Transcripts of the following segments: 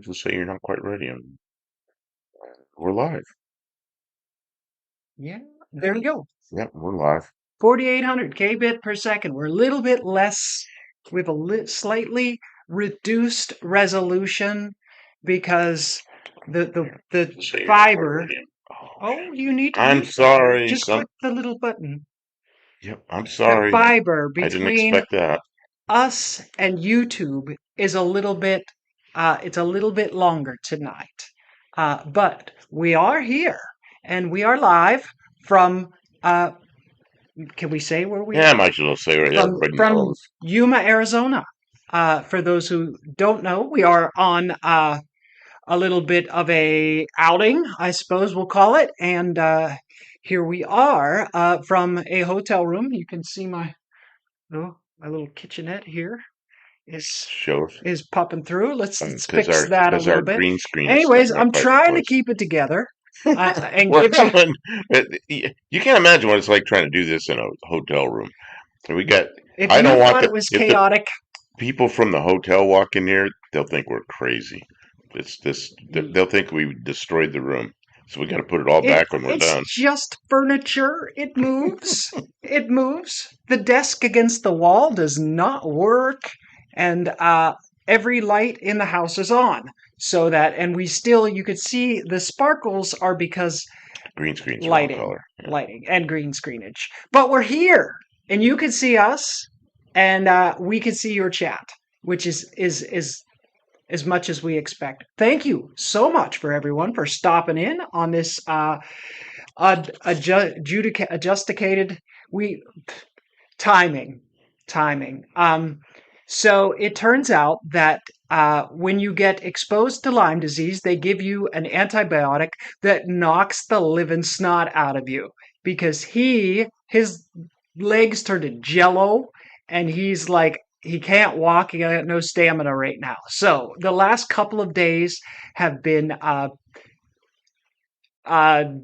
Sometimes you'll say you're not quite ready, and we're live. Yeah, there you go. Yep, we're live. 4,800 kbit per second. We're a little bit less. We have a slightly reduced resolution because the You'll say you're not quite fiber. ready. Oh, Oh, you need to I'm mute there. sorry. Just click the little button. Yep, I'm The sorry. fiber I didn't between expect that. us and YouTube is a little bit. It's a little bit longer tonight, but we are here and we are live from. Can we say where we Yeah, I are? might as well say right. Everybody From knows. Yuma, Arizona. For those who don't know, we are on a little bit of a outing, I suppose we'll call it, and here we are from a hotel room. You can see my little kitchenette here is Shows is popping through. Let's because fix our that a because our little bit. green screen is Anyways, sticking up I'm right in trying to place. keep it together and We're give you. having. You can't imagine what it's like trying to do this in a hotel room. So we got. If I you don't want thought the it was if the chaotic, people from the hotel walk in here, they'll think we're crazy. It's this. They'll think we destroyed the room. So we got to put it all back when we're It's done. just furniture. It moves. It moves. The desk against the wall does not work, and every light in the house is on. So that, and we still, you could see the sparkles are because Green screen's wrong lighting, color. Yeah. lighting, and green screenage. But we're here, and you can see us, and we can see your chat, which is as much as we expect. Thank you so much for everyone for stopping in on this adjudicated we timing timing. So it turns out that when you get exposed to Lyme disease, they give you an antibiotic that knocks the living snot out of you because his legs turned to jello and he's like he can't walk. He got no stamina right now. So the last couple of days have been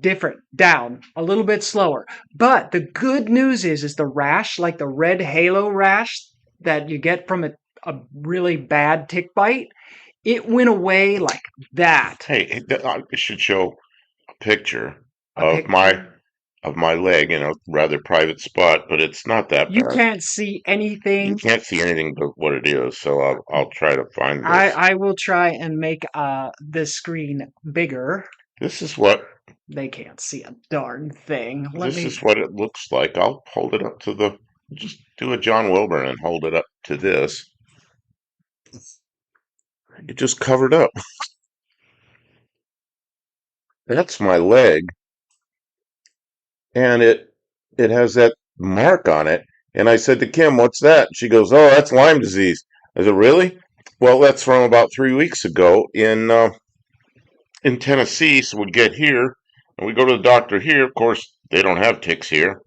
different, down, a little bit slower. But the good news is the rash, like the red halo rash that you get from a really bad tick bite, it went away like that. Hey, I should show a picture A of my picture. of my leg in a rather private spot, but it's not that You bad. can't see You anything. can't see anything but what it is, so I'll try to find I this. I will try and make the screen bigger. This is what They can't see a darn thing. Let this me. is what it looks like. I'll hold it up to the just do a John Wilburn and hold it up to this. It just covered up. That's my leg, and it has that mark on it. And I said to Kim, "What's that?" She goes, "Oh, that's Lyme disease." I said, "Really?" Well, that's from about 3 weeks ago in Tennessee. So we get here and we go to the doctor here. Of course, they don't have ticks here,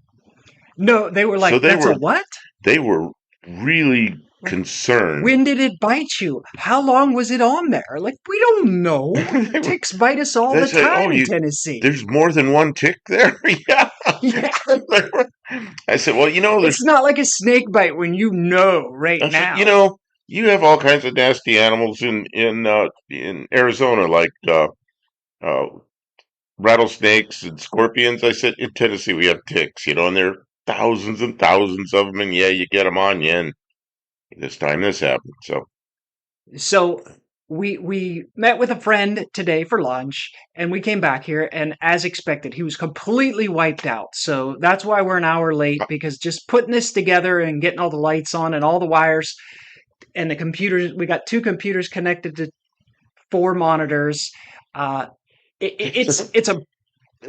No, they were so like, "That's a what? they were really Like, concerned. when did it bite you? How long was it on there?" Like, we don't know. they were Ticks bite us all they the said, "Oh, time in you Tennessee. there's more than one tick there." Yeah. Yeah, I said, "Well, there's." it's not like a snake bite when you know right I said, now. you have all kinds of nasty animals in Arizona, like uh, rattlesnakes and scorpions. I said, in Tennessee we have ticks, and there are thousands and thousands of them, and yeah, you get them on you. And this time this happened. So So we met with a friend today for lunch, and we came back here, and as expected, he was completely wiped out. So that's why we're an hour late because just putting this together and getting all the lights on and all the wires and the computers. We got two computers connected to four monitors. Uh, it's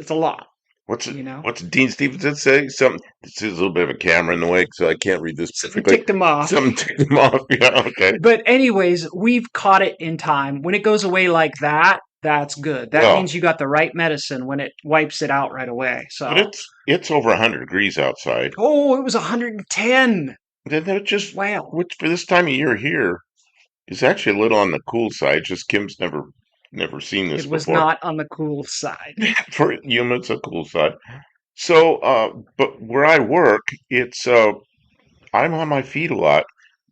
a lot, what's it? you know. What's Dean Stevenson say? Something. This is a little bit of a camera in the way, so I can't read this Something perfectly. ticked them off. Something ticked him off. Yeah, okay. But anyways, we've caught it in time. When it goes away like that, that's good. That Well, means you got the right medicine when it wipes it out right away. but So, it's over 100 degrees outside. oh, it was 110. Then they're just Wow. which for this time of year here is actually a little on the cool side. Just Kim's never seen this It was before. not on the cool side. For humans, a cool side. So, but where I work, it's I'm on my feet a lot,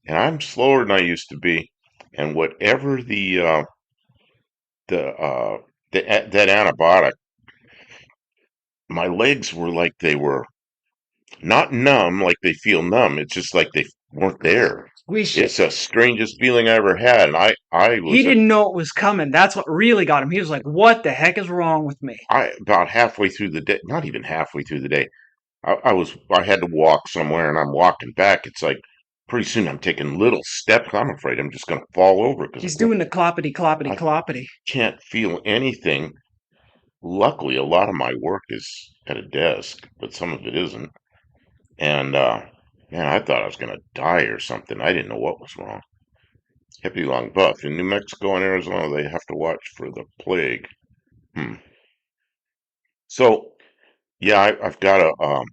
and I'm slower than I used to be. And whatever the that antibiotic, my legs were like they were not numb, like they feel numb. It's just like they weren't there. We It's should. the strangest feeling I ever had. And I He was didn't know it was coming. That's what really got him. He was like, "What the heck is wrong with me?" I about halfway through the day, not even halfway through the day. I had to walk somewhere, and I'm walking back. It's like pretty soon I'm taking little steps. I'm afraid I'm just going to fall over because He's doing the cloppity cloppity I cloppity. can't feel anything. Luckily, a lot of my work is at a desk, but some of it isn't. And man, I thought I was going to die or something. I didn't know what was wrong. Hippy long buff. In New Mexico and Arizona, they have to watch for the plague. Hmm. So yeah, I've got a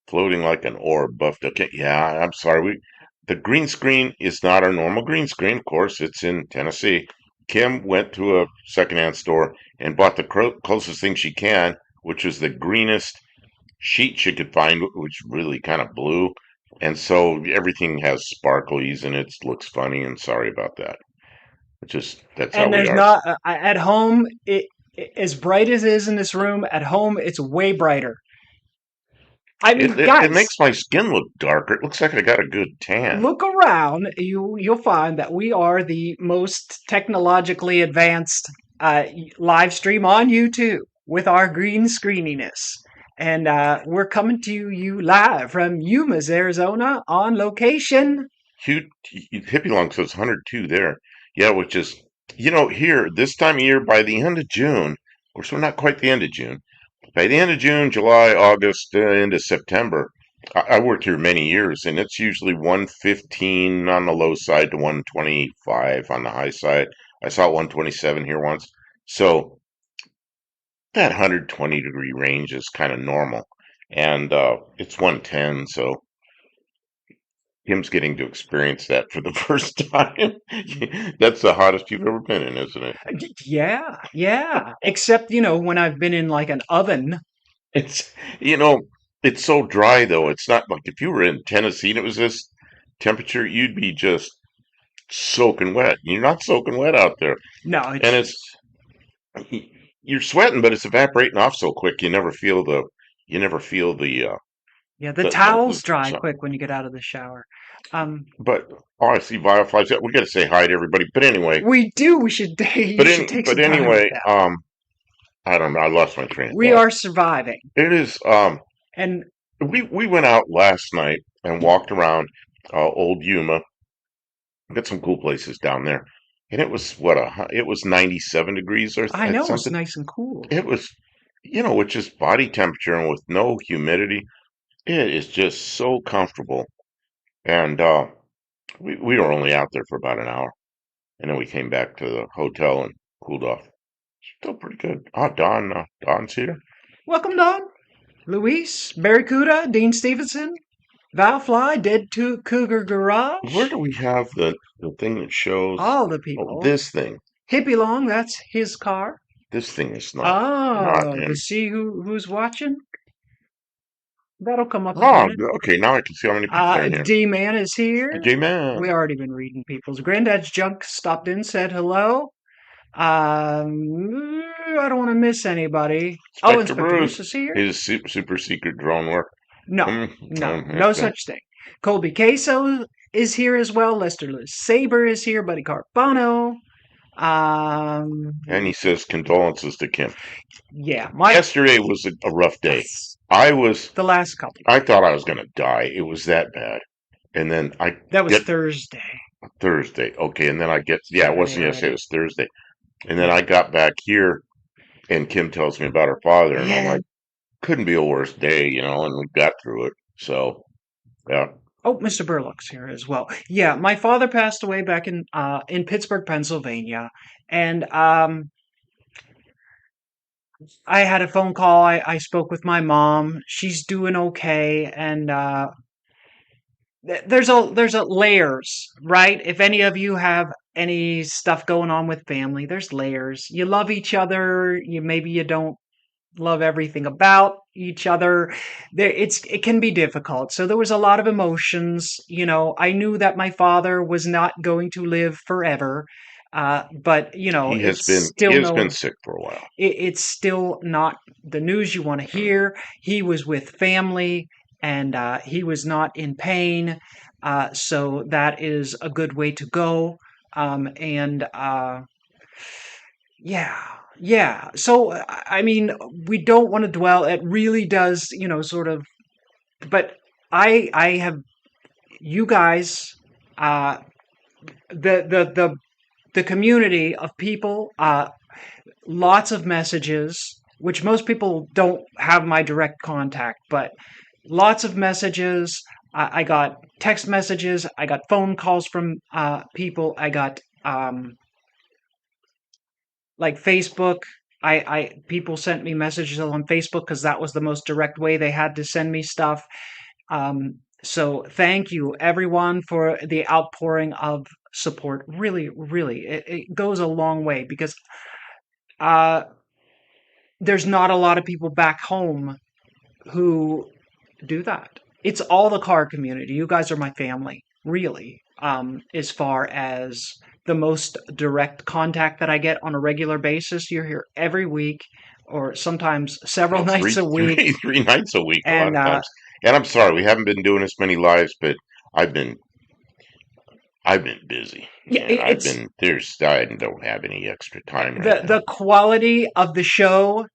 floating like an orb buffed. Okay, yeah, I'm sorry. The green screen is not our normal green screen. Of course, it's in Tennessee. Kim went to a secondhand store and bought the closest thing she can, which was the greenest sheet she could find, which really kind of blue. And so everything has sparklies and it looks funny. And sorry about that. It's just that's how And we there's are. not at home. As bright as it is in this room, at home it's way brighter. I It, mean, it it guys, makes my skin look darker. It looks like I got a good tan. look around. You'll find that we are the most technologically advanced live stream on YouTube with our green screeniness. And we're coming to you live from Yuma's, Arizona, on location. Cute Hippie Long says 102 there. Yeah, which is, here, this time of year, by the end of June, of course, we're not quite the end of June. By the end of June, July, August, into September, I worked here many years, and it's usually 115 on the low side to 125 on the high side. I saw 127 here once. So that 120-degree range is kind of normal. And it's 110, so Kim's getting to experience that for the first time. That's the hottest you've ever been in, isn't it? Yeah, yeah. Except, when I've been in like an oven. It's, you know, it's so dry though. It's not like if you were in Tennessee and it was this temperature, you'd be just soaking wet. You're not soaking wet out there. No, And it's it's, you're sweating, but it's evaporating off so quick. You never feel yeah, the the towels dry sun. quick when you get out of the shower. Um, But, oh, I see bioflies. We got to say hi to everybody. But anyway, we do. We should. You should take but some time with anyway, that. I don't know. I lost my train of We thought. are surviving, It is. and We went out last night and walked around Old Yuma. Got some cool places down there, and it was it was 97 degrees or I know it's something. nice and cool. It was, with just body temperature and with no humidity. It is just so comfortable. And we were only out there for about an hour, and then we came back to the hotel and cooled off. Still pretty good. Ah, Don's here. Welcome, Don, Luis, Barracuda, Dean Stevenson, Val Fly, Dead Cougar Where Garage, do we have the thing that shows? all the Oh, people. this thing. Hippie Long, that's his car. This thing is not Oh, to him. see who's watching, that'll come up in a Oh, minute. okay. Now I can see how many people are in here. D Man is here. J-Man. We already been reading people's. Granddad's Junk stopped in, said hello. I don't want to miss anybody. Oh, Spectre Inspector Bruce Bruce. is here. His super secret drone work. No, Mm, no, no okay. such thing. Colby Queso is here as well. Lester Saber is here. Buddy Carpano. Um, And he says condolences to Kim. yeah, my Yesterday was a rough day. I was, the last couple. I thought I was going to die. It was that bad. And then I That was get Thursday. Thursday. Okay. And then yeah, it Saturday wasn't yesterday. It already. was Thursday. And then Yeah, I got back here and Kim tells me about her father. And I'm yeah. like, couldn't be a worse day, and we got through it. So, yeah. Oh, Mr. Burlock's here as well. Yeah, my father passed away back in Pittsburgh, Pennsylvania, and I had a phone call. I spoke with my mom. She's doing okay, and there's a layers, right? If any of you have any stuff going on with family, there's layers. You love each other. Maybe you don't love everything about each other. It can be difficult. So there was a lot of emotions. I knew that my father was not going to live forever. But you know, it's He still has no. been sick for a while. It's still not the news you want to hear. He was with family, and he was not in pain, so that is a good way to go. And yeah, yeah. So I mean, we don't want to dwell. It really does, you know, sort of. But I have you guys, uh, the community of people, lots of messages, which most people don't have my direct contact, but lots of messages. I got text messages. I got phone calls from people. I got like Facebook. I people sent me messages on Facebook because that was the most direct way they had to send me stuff. So thank you everyone for the outpouring of support. Really, really, it goes a long way because uh, there's not a lot of people back home who do that. It's all the car community. You guys are my family, really. As far as the most direct contact that I get on a regular basis, you're here every week, or sometimes several Well, nights a week, three nights a week a lot and of times. And I'm sorry, we haven't been doing as many lives, but I've been I've been busy, yeah, and it's I don't have any extra time right the now. quality of the show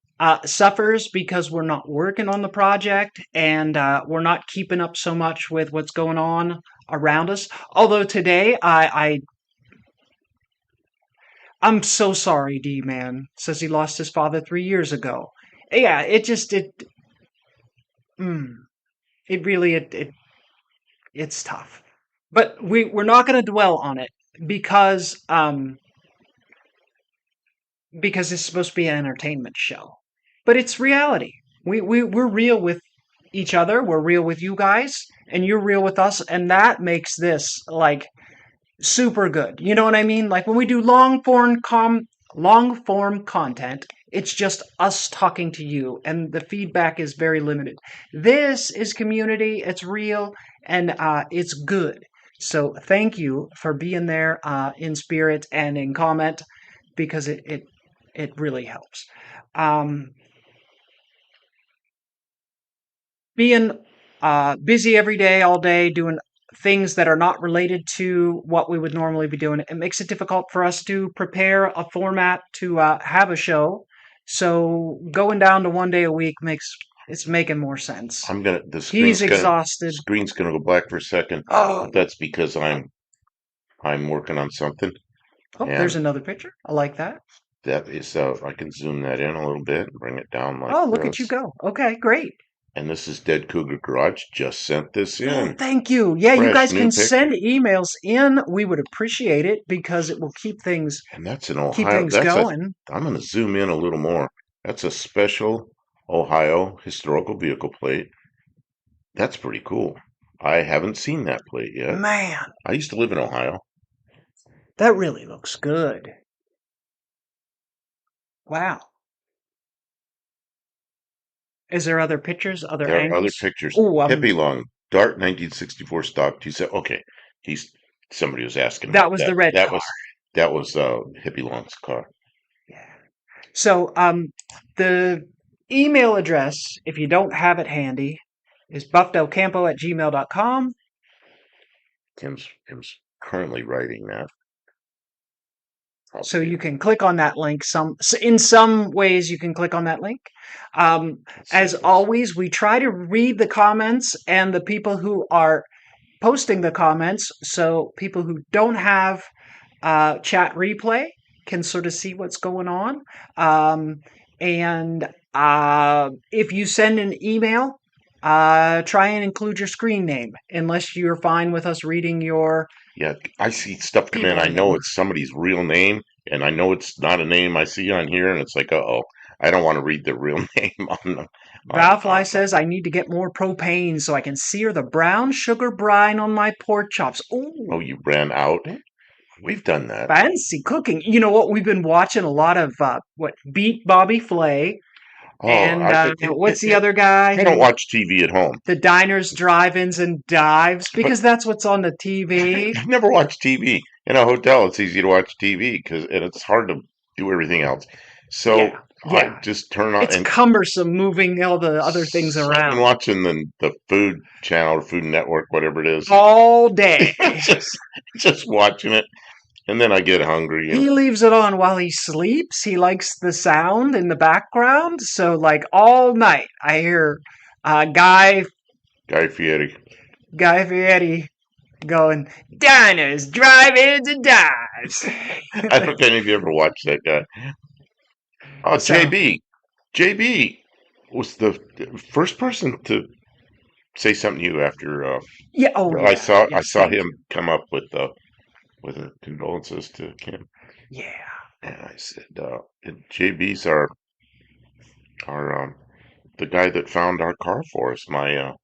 suffers because we're not working on the project and we're not keeping up so much with what's going on around us. Although today, I'm so sorry, D man. Says he lost his father 3 years ago. Yeah, mm, it really it's tough. But we're not going to dwell on it because because it's supposed to be an entertainment show. But it's reality. We're real with each other. We're real with you guys, and you're real with us, and that makes this like super good. You know what I mean? Like when we do long form content, it's just us talking to you, and the feedback is very limited. This is community. It's real, and it's good. So thank you for being there in spirit and in comment because it really helps. Um, Being busy every day, all day, doing things that are not related to what we would normally be doing, it makes it difficult for us to prepare a format to have a show. So going down to 1 day a week makes it's making more sense. He's exhausted. Screen's gonna go black for a second, Oh, but that's because I'm working on something, oh, there's and another picture. I like that. that is I can zoom that in a little bit and bring it down like Oh, look at you this. go. Okay, great. And this is Dead Cougar Garage. Just sent this Oh, in. thank you. Yeah, you Fresh guys new can picture. send emails in. We would appreciate it because it will And that's an keep Ohio. things going. I'm going to zoom in a little more. That's a special Ohio historical vehicle plate. That's pretty cool. I haven't seen that plate yet. Man, I used to live in Ohio. that really looks good. Wow. Is there other pictures, other There are other angles? pictures. Oh, Hippie Long, Dart 1964 stock. He said, okay, he's somebody was asking that about was that. the red car. That was Hippie Long's car. Yeah. So, the email address, if you don't have it handy, is buffdelcampo@gmail.com. Tim's currently writing that. So you can click on that link. In some ways, you can click on that link. As always, we try to read the comments and the people who are posting the comments, so people who don't have chat replay can sort of see what's going on. And if you send an email, try and include your screen name, unless you're fine with us reading your Yeah, I see stuff come in. people I know name. it's somebody's real name, and I know it's not a name I see on here, and it's like, uh-oh, I don't want to read the real name Valfly says, I need to get more propane so I can sear the brown sugar brine on my pork chops. Oh, Ooh, you ran out. We've done that. fancy cooking. You know what? We've been watching a lot of Beat Bobby Flay. Oh, And what's the other guy I don't who watch TV at home. the diners, drive-ins, and dives But because that's what's on the TV. I've never watched TV, in a hotel, it's easy to watch TV and it's hard to do everything else. So Yeah, I yeah. just turn on It's and cumbersome moving all the other things so I've been around watching the Food Channel or Food Network, whatever it is. all day. just just watching it, and then I get hungry. He leaves it on while he sleeps. He likes the sound in the background. So, like, all night, I hear Guy Guy Fieri. Fieri going, diners, drive-ins, and dives. I don't know if any of you ever watched that guy. Oh, So, JB. JB was the first person to say something to you after yeah, oh, I yeah, saw yes, thank him you. come up with a condolences to Kim, Yeah. and I said, and JB's our the guy that found our car for us. My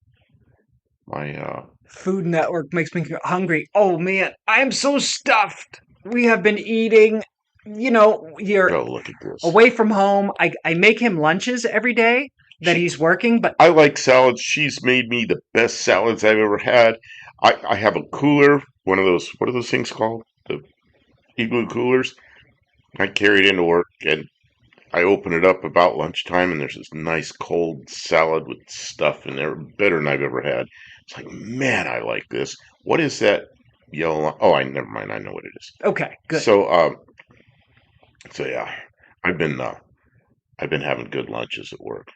Food Network makes me hungry. Oh, man, I am so stuffed. We have been eating, you're oh, look at this. away from home. I make him lunches every day that She he's working, but I like salads. She's made me the best salads I've ever had. I have a cooler, one of those, what are those things called? The igloo coolers. I carry it into work and I open it up about lunchtime and there's this nice cold salad with stuff in there, better than I've ever had. It's like, man, I like this. What is that yellow? Oh, I never mind. I know what it is. okay, good. So, so yeah, I've been uh, I've been having good lunches at work,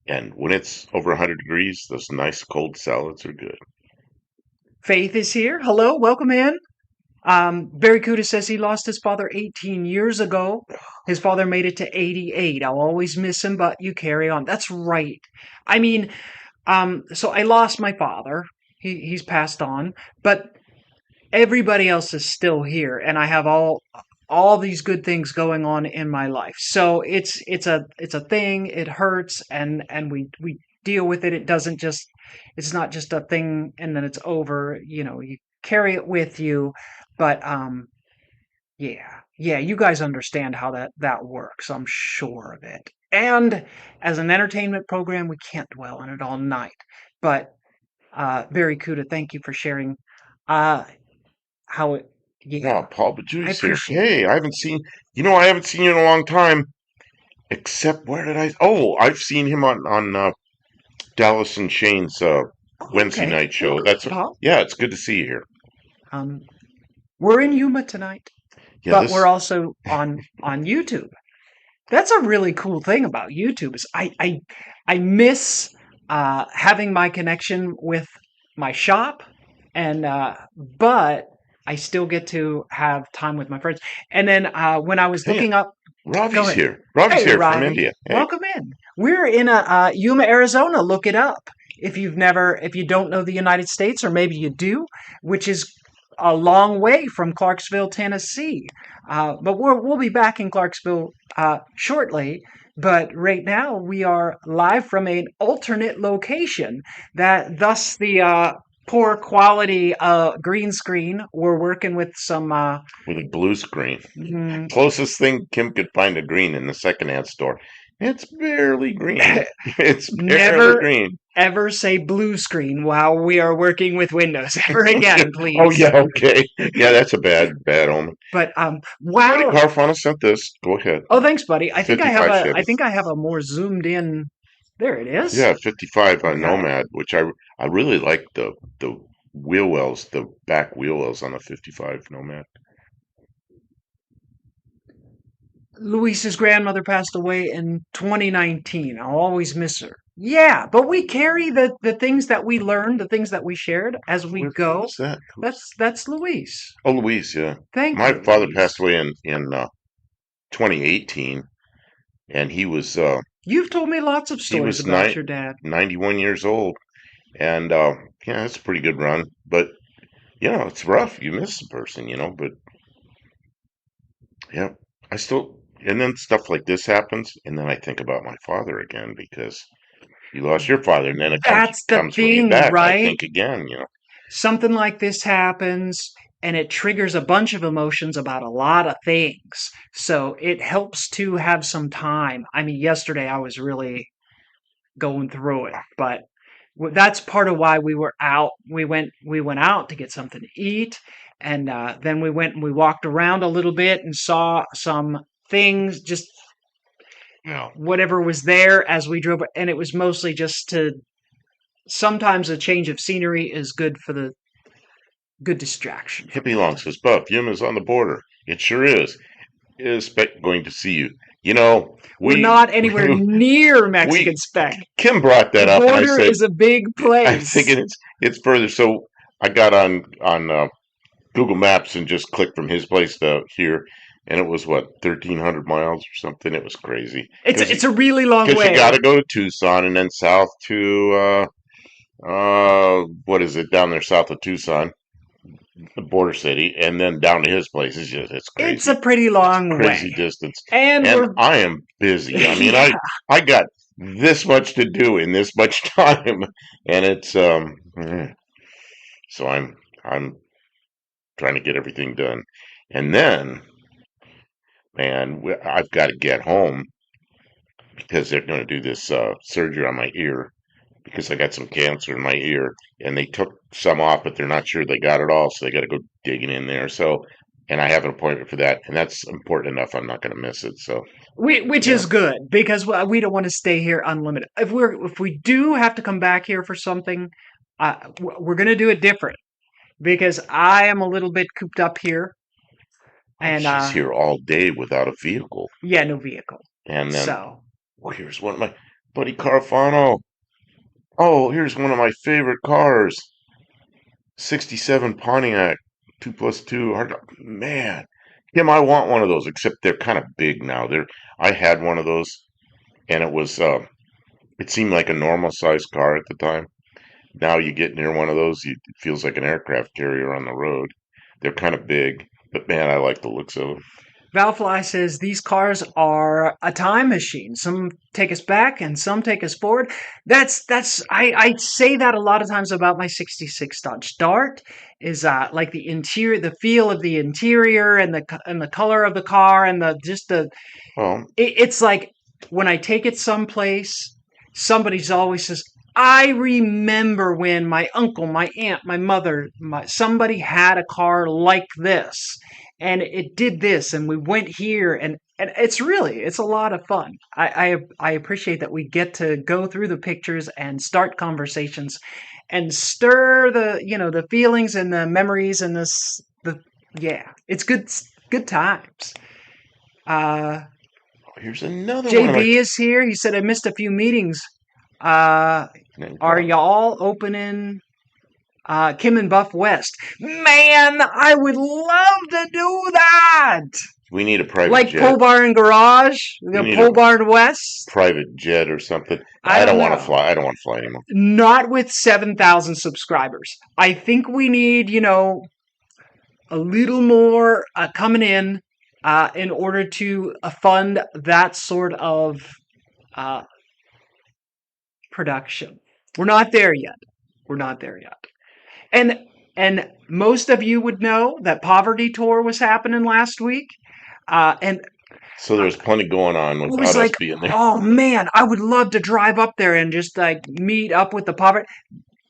and when it's over 100 degrees, those nice cold salads are good. Faith is here. Hello, welcome in. Barry Cuda says he lost his father 18 years ago. His father made it to 88. I'll always miss him, but you carry on. That's right. I mean, so I lost my father. He's passed on, but everybody else is still here, and I have all these good things going on in my life. So it's a thing. It hurts, and we deal with it. It doesn't just it's not just a thing and then it's over. You carry it with you, but yeah, you guys understand how that works. I'm sure of it. And as an entertainment program, we can't dwell on it all night. But very Kuda, thank you for sharing. Uh, how it Yeah, yeah, Paul I Bajou's here. appreciate it. Hey, I haven't seen you in a long time. Except where did I? Oh, I've seen him on Dallas and Shane's Wednesday Okay, night well, show. good, Paul. Yeah, it's good to see you here. Um, we're in Yuma tonight, Yeah, but we're this. also on YouTube. That's a really cool thing about YouTube is I miss having my connection with my shop, and but I still get to have time with my friends. And then when I was Hey, looking up, go Robbie's ahead. here. Robbie's Hey, here from Robbie, India. Hey, welcome in. We're in Yuma, Arizona. Look it up if you don't know the United States, or maybe you do, which is a long way from Clarksville, Tennessee. But we'll be back in Clarksville shortly. But right now we are live from an alternate location. Thus the poor quality green screen. We're working with some. with a blue screen. Mm, Closest thing Kim could find to green in the secondhand store. It's barely green. It's barely never green. ever say blue screen while we are working with Windows ever again, Oh please. yeah, okay. Yeah, that's a bad omen. But Buddy wow. Carfana sent this. Go ahead. Oh, thanks, buddy. '55 I Chevy. think I have a more zoomed in. There it is. Yeah, '55 Okay. Nomad, which I really like the wheel wells, the back wheel wells on the '55 Nomad. Luis's grandmother passed away in 2019. I'll always miss her. Yeah, but we carry the things that we learned, the things that we shared as we go. Who's that? That's Luis. Oh, Louise, yeah. Thank My you, father Luis. passed away in 2018, and You've told me lots of he stories was about your dad. 91 years old, and yeah, it's a pretty good run. But it's rough. You miss the person, but yeah, I still. And then stuff like this happens, and then I think about my father again because you lost your father, and then it That's the comes way thing, back. I right? think again. Something like this happens and it triggers a bunch of emotions about a lot of things. So it helps to have some time. I mean, yesterday I was really going through it, but that's part of why we were out. We went out to get something to eat, And then we went and we walked around a little bit and saw some things, just Yeah. whatever was there as we drove. And it was mostly just to, sometimes a change of scenery is good for the good distraction from Hippie Long it. says, Buff, Yum is on the border. It sure is. Is Spec going to see you? You know, We're we not anywhere near Mexican we spec. Kim brought The that up, and I border said, is a big I'm place. thinking it's further. So I got on Google Maps and just clicked from his place to here, and it was what 1,300 miles or something. It was crazy It's a really long because you got way. to go to Tucson and then south to what is it down there south of Tucson, the border city, and then down to his place. It's It's a crazy. pretty It's long crazy way. distance, And and we're I am busy. I mean, yeah. I got this much to do in this much time, and it's so I'm trying to get everything done, and then man, I've got to get home because they're going to do this surgery on my ear because I got some cancer in my ear, and they took some off, but they're not sure they got it all, so they got to go digging in there. So, and I have an appointment for that, and that's important enough. I'm not going to miss it. So, Which yeah. is good because we don't want to stay here unlimited. If we do have to come back here for something, we're going to do it different because I am a little bit cooped up here, Oh, and she's here all day without a vehicle, yeah, no vehicle. and then So here's one of my buddy Carfano. Oh, here's one of my favorite cars. 67 Pontiac 2+2 man. Kim, I want one of those, except they're kind of big now. I had one of those, and it seemed like a normal sized car at the time. Now you get near one of those, it feels like an aircraft carrier on the road. They're kind of big, but man, I like the looks of them. Valfly says these cars are a time machine. Some take us back and some take us forward. I say that a lot of times about my 66 Dodge Dart is like the interior, the feel of the interior and the color of the car and the just the Well, it's like when I take it someplace, somebody's always says, I remember when my uncle, my aunt, my mother, somebody had a car like this and it did this and we went here and it's a lot of fun. I appreciate that we get to go through the pictures and start conversations and stir the feelings and the memories and the yeah, it's good times. Uh here's another one of my. JB is here. He said I missed a few meetings. Uh, No are problem. y'all opening Kim and Buff West? Man, I would love to do that. We need a private Like jet. Pole Barn Garage, We the need a Pole Barn West. private jet or something. I I don't don't want to know. fly. I don't want to fly anymore. Not with 7,000 subscribers. I think we need, a little more coming in order to fund that sort of uh, production. We're not there yet. We're not there yet. And and most of you would know that Poverty Tour was happening last week. And So I there's plenty going on was without us like, being there. oh man, I would love to drive up there and just like meet up with the Poverty.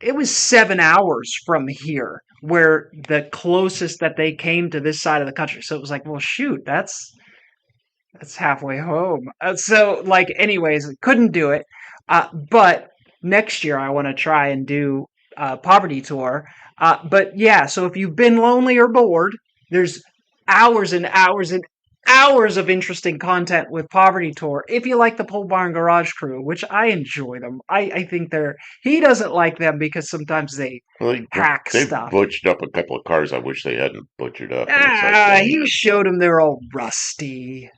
It was 7 hours from here where the closest that they came to this side of the country. So it was like, well, shoot, that's halfway home. So, like, anyways, couldn't do it. But next year, I want to try and do Poverty Tour. But yeah, so if you've been lonely or bored, there's hours and hours and hours of interesting content with Poverty Tour. If you like the Pole Barn Garage Crew, which I enjoy them, I think they're. He doesn't like them because sometimes they Well, hack they've stuff. butchered up a couple of cars I wish they hadn't butchered up, and it's like, dang. He showed them they're all rusty.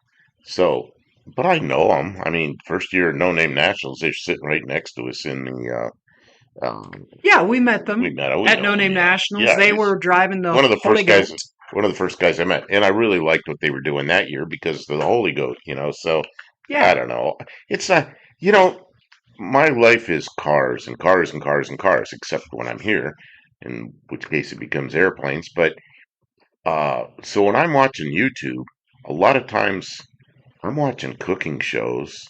So, but I know them. I mean, first year at No Name Nationals, they're sitting right next to us in the. Yeah, we met We them met. We at know No him. Name Yeah, Nationals. yeah. They He's were driving the one of the Holy first Goat. guys. One of the first guys I met, and I really liked what they were doing that year because of the Holy Goat. So I Yeah. don't know. It's not. You know, my life is cars and cars and cars and cars, except when I'm here, in which case it becomes airplanes. But so when I'm watching YouTube, a lot of times I'm watching cooking shows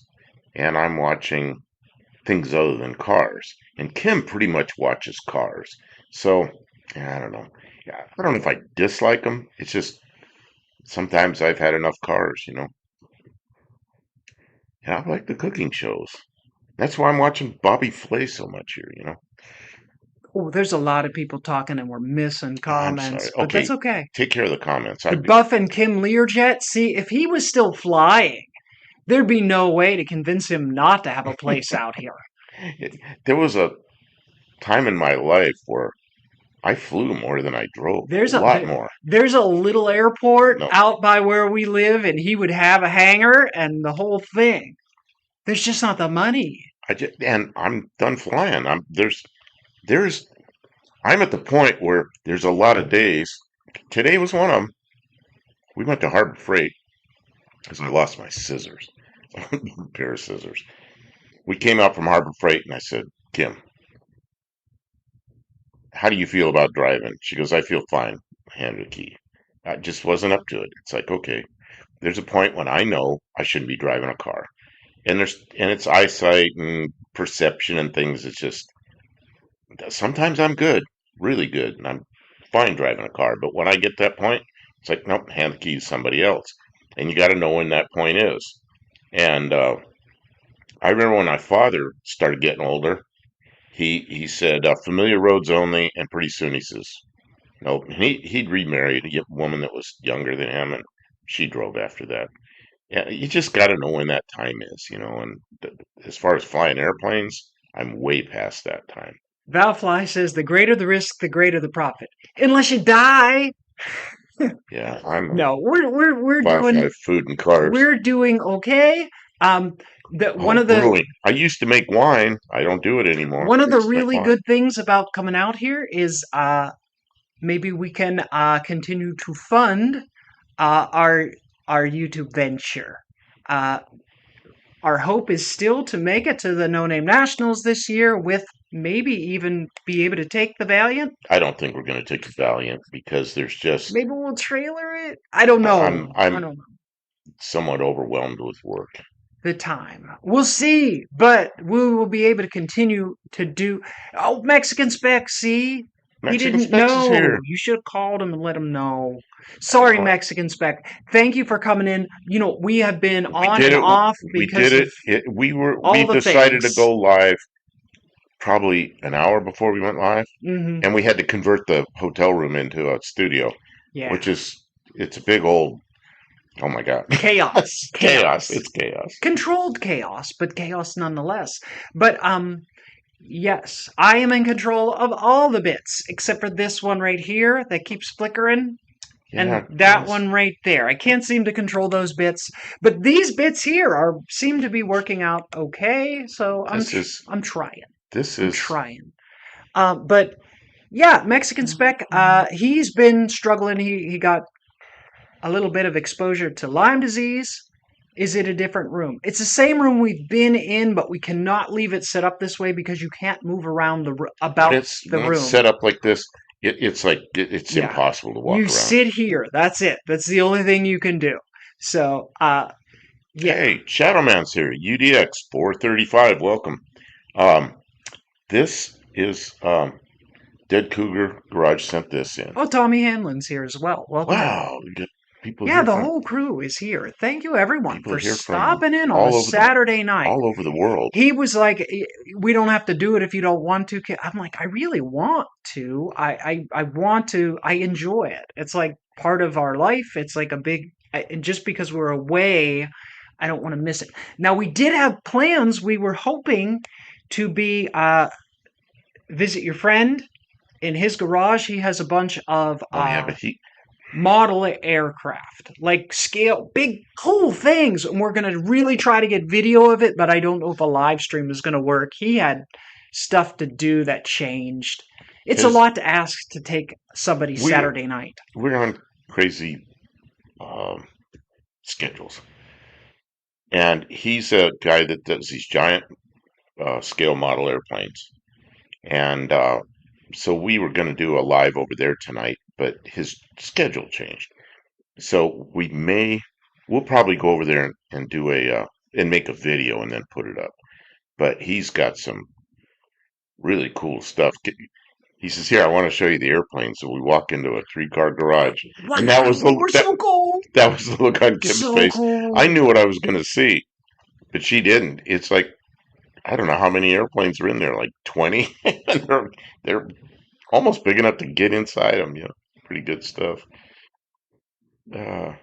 and I'm watching things other than cars. And Kim pretty much watches cars. So I don't know. Yeah, I don't know if I dislike them. It's just sometimes I've had enough cars, you know. And I like the cooking shows. That's why I'm watching Bobby Flay so much here, you know. Oh, there's a lot of people talking and we're missing I'm sorry. comments, but that's Okay, okay. take care of the comments. The Buff and Kim Learjet, see, if he was still flying, there'd be no way to convince him not to have a place out here. There was a time in my life where I flew more than I drove, a There's a lot more. there's a little airport No, out by where we live, and he would have a hangar and the whole thing. There's just not the money. and I'm done flying. There's I'm at the point where there's a lot of days. Today was one of them. We went to Harbor Freight because I lost my scissors, a pair of scissors. We came out from Harbor Freight, and I said, Kim, how do you feel about driving? She goes, I feel fine. I handed the key. I just wasn't up to it. It's like, okay, there's a point when I know I shouldn't be driving a car. And it's eyesight and perception and things. It's just sometimes I'm good, really good, and I'm fine driving a car. But when I get to that point, it's like, nope, hand the key to somebody else. And you got to know when that point is. And I remember when my father started getting older, he said, familiar roads only. And pretty soon he says, nope. And he'd remarried a woman that was younger than him, and she drove after that. Yeah, you just got to know when that time is, you know. And as far as flying airplanes, I'm way past that time. Valfly says the greater the risk, the greater the profit. Unless you die. Yeah, I'm No, we're doing five food and carbs. okay. Um, one Oh, of the brewing. I used to make wine. I don't do it anymore. one of I the used to make really wine. good things about coming out here is maybe we can continue to fund uh, our our YouTube venture. Uh, our hope is still to make it to the No Name Nationals this year, with maybe even be able to take the Valiant. I don't think we're going to take the Valiant because there's just Maybe we'll trailer it. I don't know. I I'm don't know somewhat overwhelmed with work. the time. We'll see, but we will be able to continue to do. Oh, Mexican Spec, see? He Mexican didn't Specs is know. here. You should have called him and let him know. Sorry, Uh, Mexican Spec. Thank you for coming in. You know, we have been we on did and it. off We did because of it. We all the decided to things. go live probably an hour before we went live, Hmm. and we had to convert the hotel room into a studio, Yeah. which is it's a big old. Oh my God, Chaos. chaos! Chaos. It's chaos. Controlled chaos, but chaos nonetheless. But yes, I am in control of all the bits except for this one right here that keeps flickering, and Yeah, that one right there. I can't seem to control those bits, but these bits here are seem to be working out okay. So this is I'm trying. this I'm is trying. But yeah, Mexican Spec. He's been struggling. He got a little bit of exposure to Lyme disease. Is it a different room? It's the same room we've been in, but we cannot leave it set up this way because you can't move around when about it's the when it's room. set up like this. It's like it's Yeah, impossible to you walk around. sit here. That's it. That's the only thing you can do. So, yeah. Hey, Shadowman's here. UDX 435. Welcome. Um, this is Dead Cougar Garage sent this in. Oh, Tommy Hanlon's here as well. Welcome in. Wow, we got people Yeah, here the from whole crew is here. Thank you, everyone, people for here from stopping in on a all over the Saturday night. all over the world. He was like, "We don't have to do it if you don't want to." I'm like, "I really want to. I want to. I enjoy it. It's like part of our life. It's like a big. And just because we're away, I don't want to miss it. Now we did have plans. We were hoping to be visit your friend in his garage. He has a bunch of Oh yeah, but he model aircraft, like scale, big, cool things. And we're going to really try to get video of it, but I don't know if a live stream is going to work. He had stuff to do that changed. It's a his lot to ask to take somebody we Saturday night. we're on crazy um, schedules, and he's a guy that does these giant scale model airplanes, and so we were going to do a live over there tonight, but his schedule changed. So we'll probably go over there and do and make a video and then put it up. But he's got some really cool stuff. he says, "Here, I want to show you the airplane." So we walk into a three-car garage, and that Wow, was they the were so cool. that was the look on Kim's So face. I cool. knew what I was going to see, but she didn't. It's like I don't know how many airplanes are in there, like 20. And they're almost big enough to get inside them. Pretty good stuff. Uh,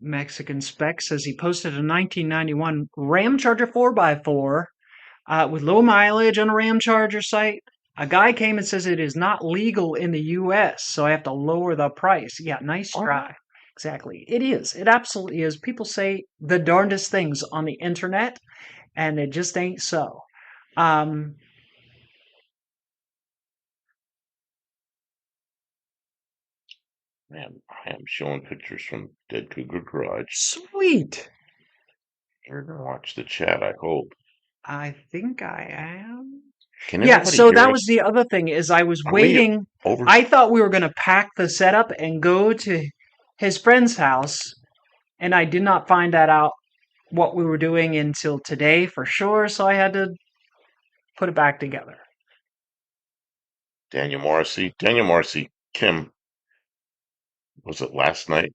Mexican Spec says he posted a 1991 Ram Charger 4x4 with low mileage on a Ram Charger site. A guy came and says it is not legal in the US, so I have to lower the price. Yeah, nice oh, try. Exactly. It is. It absolutely is. People say the darndest things on the internet, and it just ain't so. Um, man, I am showing pictures from Dead Cougar Garage. Sweet. You're gonna watch the chat, I hope. I think I am. Can Yeah, everybody so hear that was us? the other thing is I was Are we waiting. over? I thought we were going to pack the setup and go to his friend's house, and I did not find that out what we were doing until today for sure, so I had to put it back together. Daniel Morrissey, Kim, was it last night?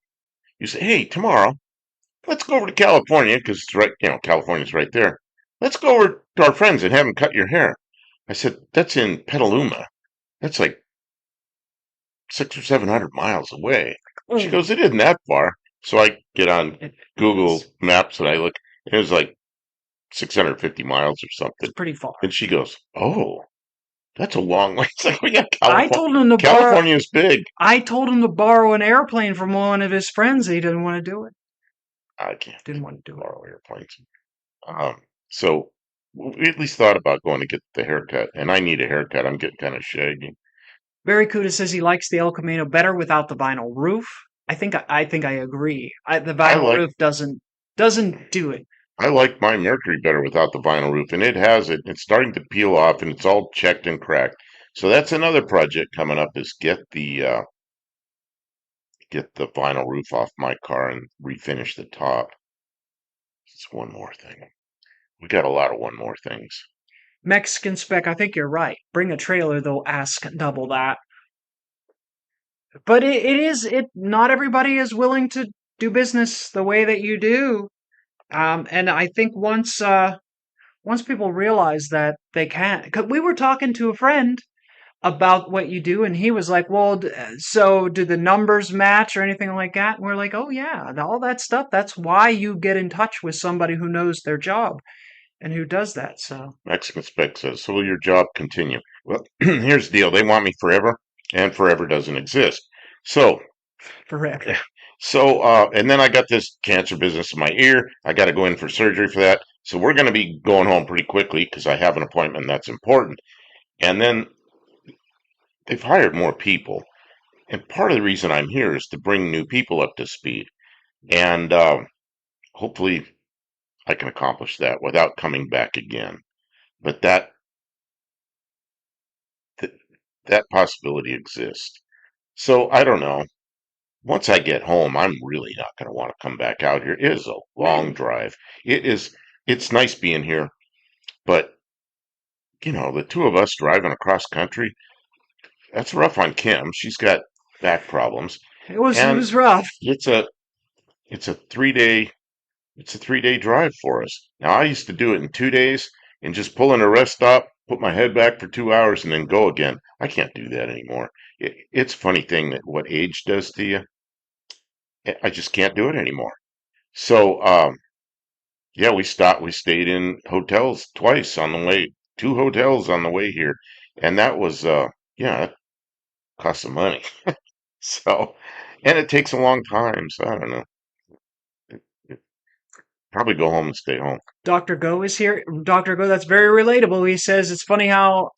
You say, hey, tomorrow, let's go over to California because it's right, California's right there. Let's go over to our friends and have them cut your hair. I said, that's in Petaluma. That's like 600 or 700 miles away. She Mm, goes, it isn't that far. So I get on it Google is. Maps and I look, and it was like 650 miles or It's something. pretty far. And she goes, oh, that's a long way. It's like, yeah, I California. told him to borrow. California's big. I told him to borrow an airplane from one of his friends. He didn't want to do it. I can't Didn't want to do it. borrow airplanes. So we at least thought about going to get the haircut, and I need a haircut. I'm getting kind of shaggy. Barracuda says he likes the El Camino better without the vinyl roof. I think I agree. The I vinyl like roof doesn't do it I like my Mercury better without the vinyl roof, and it's starting to peel off, and it's all checked and cracked. So that's another project coming up is get the vinyl roof off my car and refinish the top. It's one more thing. We got a lot of one more things. Mexican Spec, I think you're right. Bring a trailer, they'll ask double that. But it not everybody is willing to do business the way that you do. And I think once people realize that they can't, cause we were talking to a friend about what you do, and he was like, "Well, so do the numbers match or anything like that?" And we're like, "Oh yeah, all that stuff. That's why you get in touch with somebody who knows their job and who does that." So Mexican Spec says, so will your job continue? Well, here's the deal. They want me forever, and forever doesn't exist. So forever. And then I got this cancer business in my ear. I got to go in for surgery for that. So we're going to be going home pretty quickly because I have an appointment that's important. And then they've hired more people. And part of the reason I'm here is to bring new people up to speed. And hopefully I can accomplish that without coming back again. But th- that possibility exists. So I don't know. Once I get home, I'm really not going to want to come back out here. It is a long Really? drive. It's nice being here, but the two of us driving across country, that's rough on Kim. She's got back problems. It And was rough. it's a it's a 3 day it's a 3 day drive for us. Now I used to do it in 2 days and just pull in a rest stop, put my head back for 2 hours and then go again. I can't do that anymore. It's a funny thing that what age does to you. I just can't do it anymore. So yeah, we stayed in hotels twice on the way, two hotels on the way here. And that was yeah, that cost some money. So, and it takes a long time. So I don't know. Probably go home and stay home. Dr. Go is here. Dr. Go, that's very relatable. He says it's funny how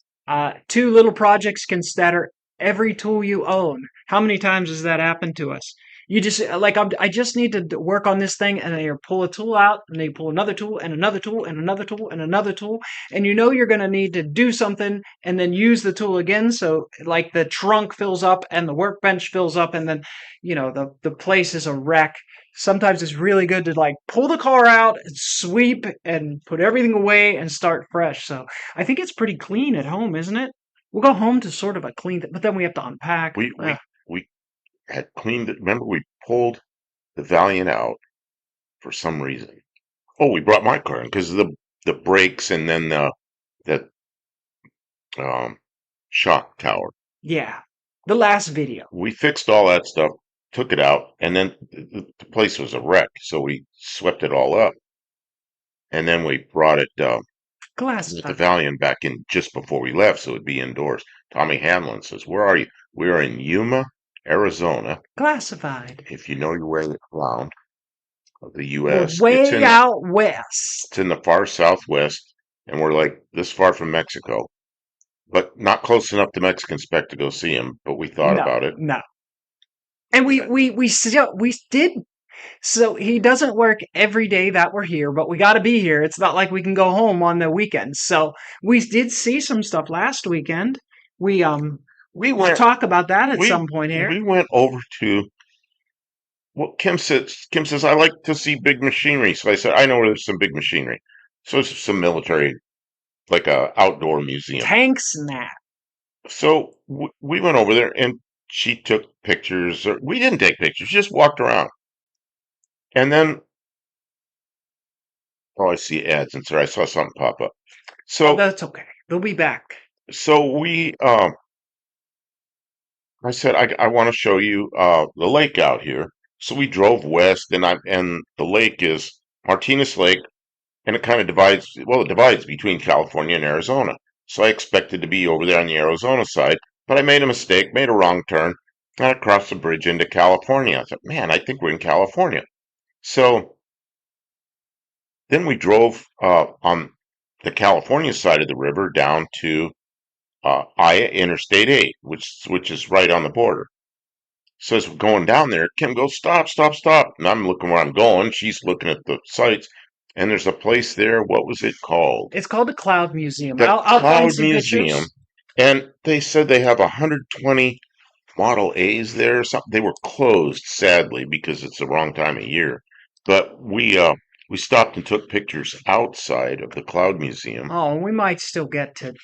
two little projects can scatter every tool you own. How many times has that happened to us? You just I just need to work on this thing, and then you pull a tool out, and then you pull another tool, and another tool, and another tool, and another tool, and you know you're going to need to do something, and then use the tool again. So like the trunk fills up, and the workbench fills up, and then the place is a wreck. sometimes it's really good to like pull the car out and sweep and put everything away and start fresh. So I think it's pretty clean at home, isn't it? We'll go home to sort of a clean, but then we have to unpack. We we we had cleaned it. Remember, we pulled the Valiant out for some reason. Oh, we brought my car in because of the brakes and then the um, shock tower. Yeah, the last video. We fixed all that stuff, took it out, and then the place was a wreck. So we swept it all up, and then we brought it with the Classified. Valiant back in just before we left, so it'd be indoors. Tommy Hamlin says, "Where are you?" We are in Yuma, Arizona. Classified. If you know your way around the We're U.S., way out west. it's in the far southwest, and we're like this far from Mexico, but not close enough to Mexican Spec to go see him. But we thought No, about it. no. And we did. So he doesn't work every day that we're here, but we got to be here. It's not like we can go home on the weekends. So we did see some stuff last weekend. We We we'll went. talk about that at We some point here. we went over to. Well, Kim says I like to see big machinery. So I said I know where there's some big machinery. So it's some military, like a outdoor museum. Tanks and that. So we went over there and she took pictures. Or, we didn't take pictures, just walked around. And then, oh, I see ads and sorry, I saw something pop up. Oh, So, that's okay. They'll be back. so I said, I want to show you, the lake out here. So we drove west and the lake is Martinez Lake and it kind of divides between California and Arizona. So I expected to be over there on the Arizona side, but I made a mistake, made a wrong turn, and I crossed the bridge into California. I thought, man, I think we're in California. So then we drove on the California side of the river down to Interstate 8, which is right on the border. So as we're going down there, Kim goes, stop, stop, stop. And I'm looking where I'm going. She's looking at the sites. And there's a place there. What was it called? It's called the Cloud Museum. The I'll find Cloud some Museum. pictures. And they said they have 120 Model A's there or something. They were closed, sadly, because it's the wrong time of year. But we stopped and took pictures outside of the Cloud Museum. Oh, we might still get to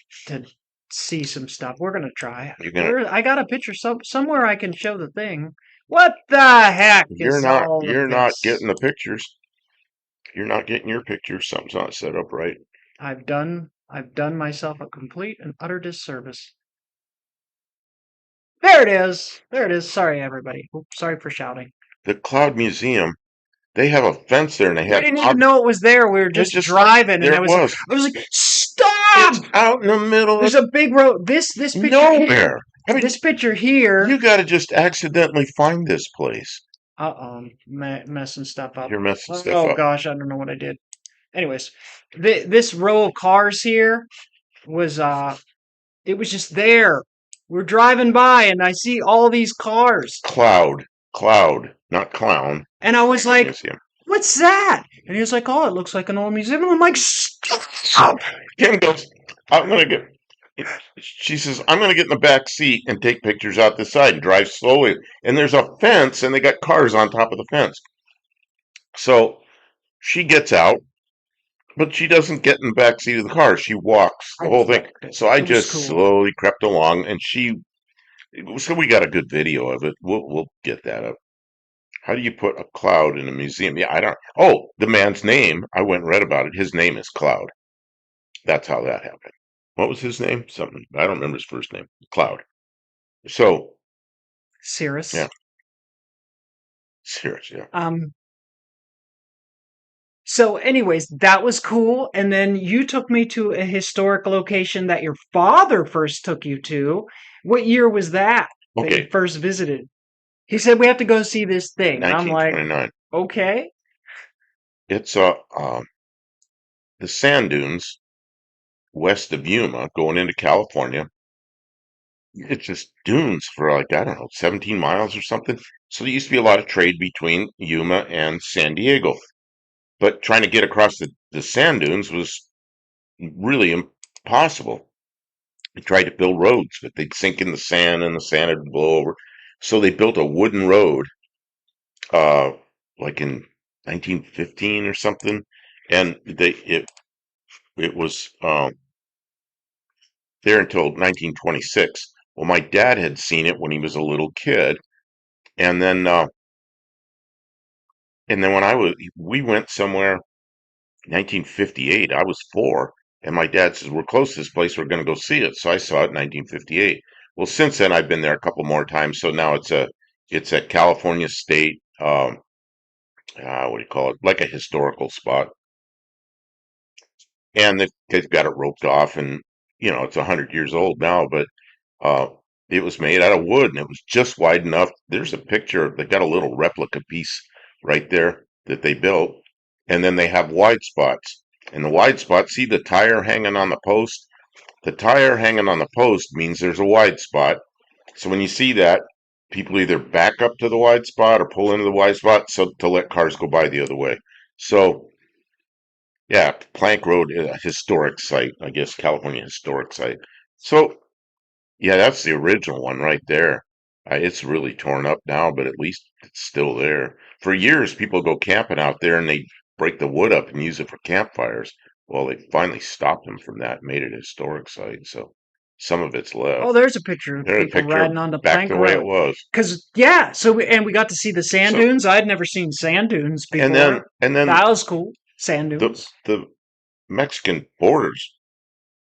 see some stuff. We're gonna try. You're gonna I got a picture somewhere I can show the thing. What the heck you're is not all of you're not getting this? the pictures. You're not getting your pictures. Something's not set up right. I've done myself a complete and utter disservice. There it is. There it is. Sorry, everybody. Oops, sorry for shouting. The Cloud Museum, they have a fence there and they We had didn't even know it was there. We were it just just driving, and there I it was was. like, stop! It's out in the middle There's of a big road. This picture here. nowhere. I mean, This picture here. you got to just accidentally find this place. Uh-oh, messing stuff up. You're messing stuff Oh up. gosh, I don't know what I did. Anyways, this row of cars here was it was just there. We're driving by and I see all these cars. Cloud, not clown. And I was like, Museum. what's that? And he was like, oh, it looks like an old museum. And I'm like, stop! Kim goes, I'm gonna get. She says, I'm gonna get in the back seat and take pictures out the side and drive slowly. And there's a fence, and they got cars on top of the fence. So she gets out, but she doesn't get in the back seat of the car. She walks the I whole thing. flipped it. So I It was just cool. slowly crept along, and so we got a good video of it. We'll get that up. How do you put a cloud in a museum? Yeah, I don't. Oh, the man's name. I went and read about it. His name is Cloud. That's how that happened. What was his name? Something. I don't remember his first name. Cloud. So, yeah, Cirrus. serious. Yeah. So anyways, that was cool. And then you took me to a historic location that your father first took you to. What year was that you Okay. first visited? He said we have to go see this thing. And I'm like, 1929. okay. It's the sand dunes west of Yuma, going into California. It's just dunes for like I don't know, 17 miles or something. So there used to be a lot of trade between Yuma and San Diego. But trying to get across the sand dunes was really impossible. They tried to build roads, but they'd sink in the sand and the sand would blow over. So they built a wooden road uh, like in 1915 or something, and it was there until 1926. Well, my dad had seen it when he was a little kid, and then when we went somewhere 1958. I was 4, and my dad says, "We're close to this place. We're going to go see it." So I saw it in 1958. Well, since then I've been there a couple more times. So now it's a California State, what do you call it? Like a historical spot, and they've got it roped off, and it's 100 years old now, but uh, it was made out of wood, and it was just wide enough. There's a picture. They got a little replica piece right there that they built, and then they have wide spots. And the wide spot, see the tire hanging on the post? The tire hanging on the post means there's a wide spot. So when you see that, people either back up to the wide spot or pull into the wide spot so to let cars go by the other way. So yeah, Plank Road, a historic site, I guess, California historic site. So yeah, that's the original one right there. It's really torn up now, but at least it's still there. For years, people go camping out there and they break the wood up and use it for campfires. Well, they finally stopped them from that, made it a historic site. So some of it's Oh, left. there's a picture of There's a people picture of riding on the back Plank the way it Road. was. Cause yeah, and we got to see the sand So dunes. I'd never seen sand dunes and then before. and then That was cool. Sand the dunes. the Mexican borders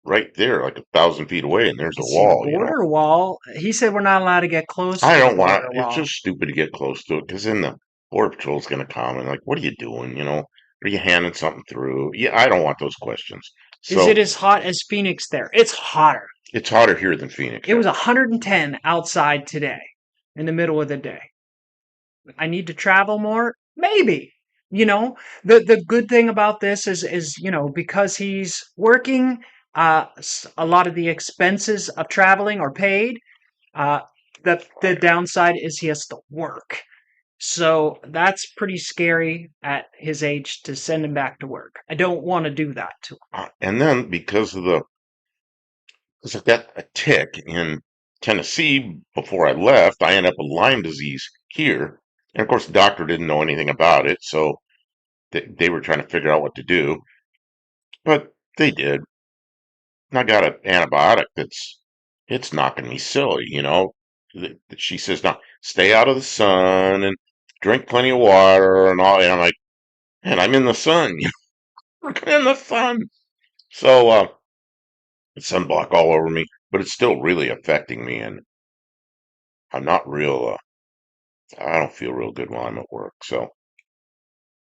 right there, like 1,000 feet away, and there's I a see the wall. border wall. He said we're not allowed to get close I to the don't want. border It's wall. just stupid to get close to it because then the border patrol's going to come and like, what are you doing? Are you handing something through? Yeah, I don't want those questions. Is it So as hot as Phoenix there? It's hotter. it's hotter here than Phoenix. It Yeah. was 110 outside today in the middle of the day. I need to travel more? Maybe. You know, the good thing about this is, because he's working, a lot of the expenses of traveling are paid. Uh, the downside is he has to work. So that's pretty scary at his age to send him back to work. I don't want to do that to him. And then because I got a tick in Tennessee before I left, I ended up with Lyme disease here, and of course the doctor didn't know anything about it, so they were trying to figure out what to do, but they did. And I got an antibiotic it's knocking me silly. She says, "Now stay out of the sun and drink plenty of water and all." And I'm like, "Man, I'm in the sun. I'm in the sun." So it's sunblock all over me, but it's still really affecting me, and I'm not real. I don't feel real good while I'm at work, so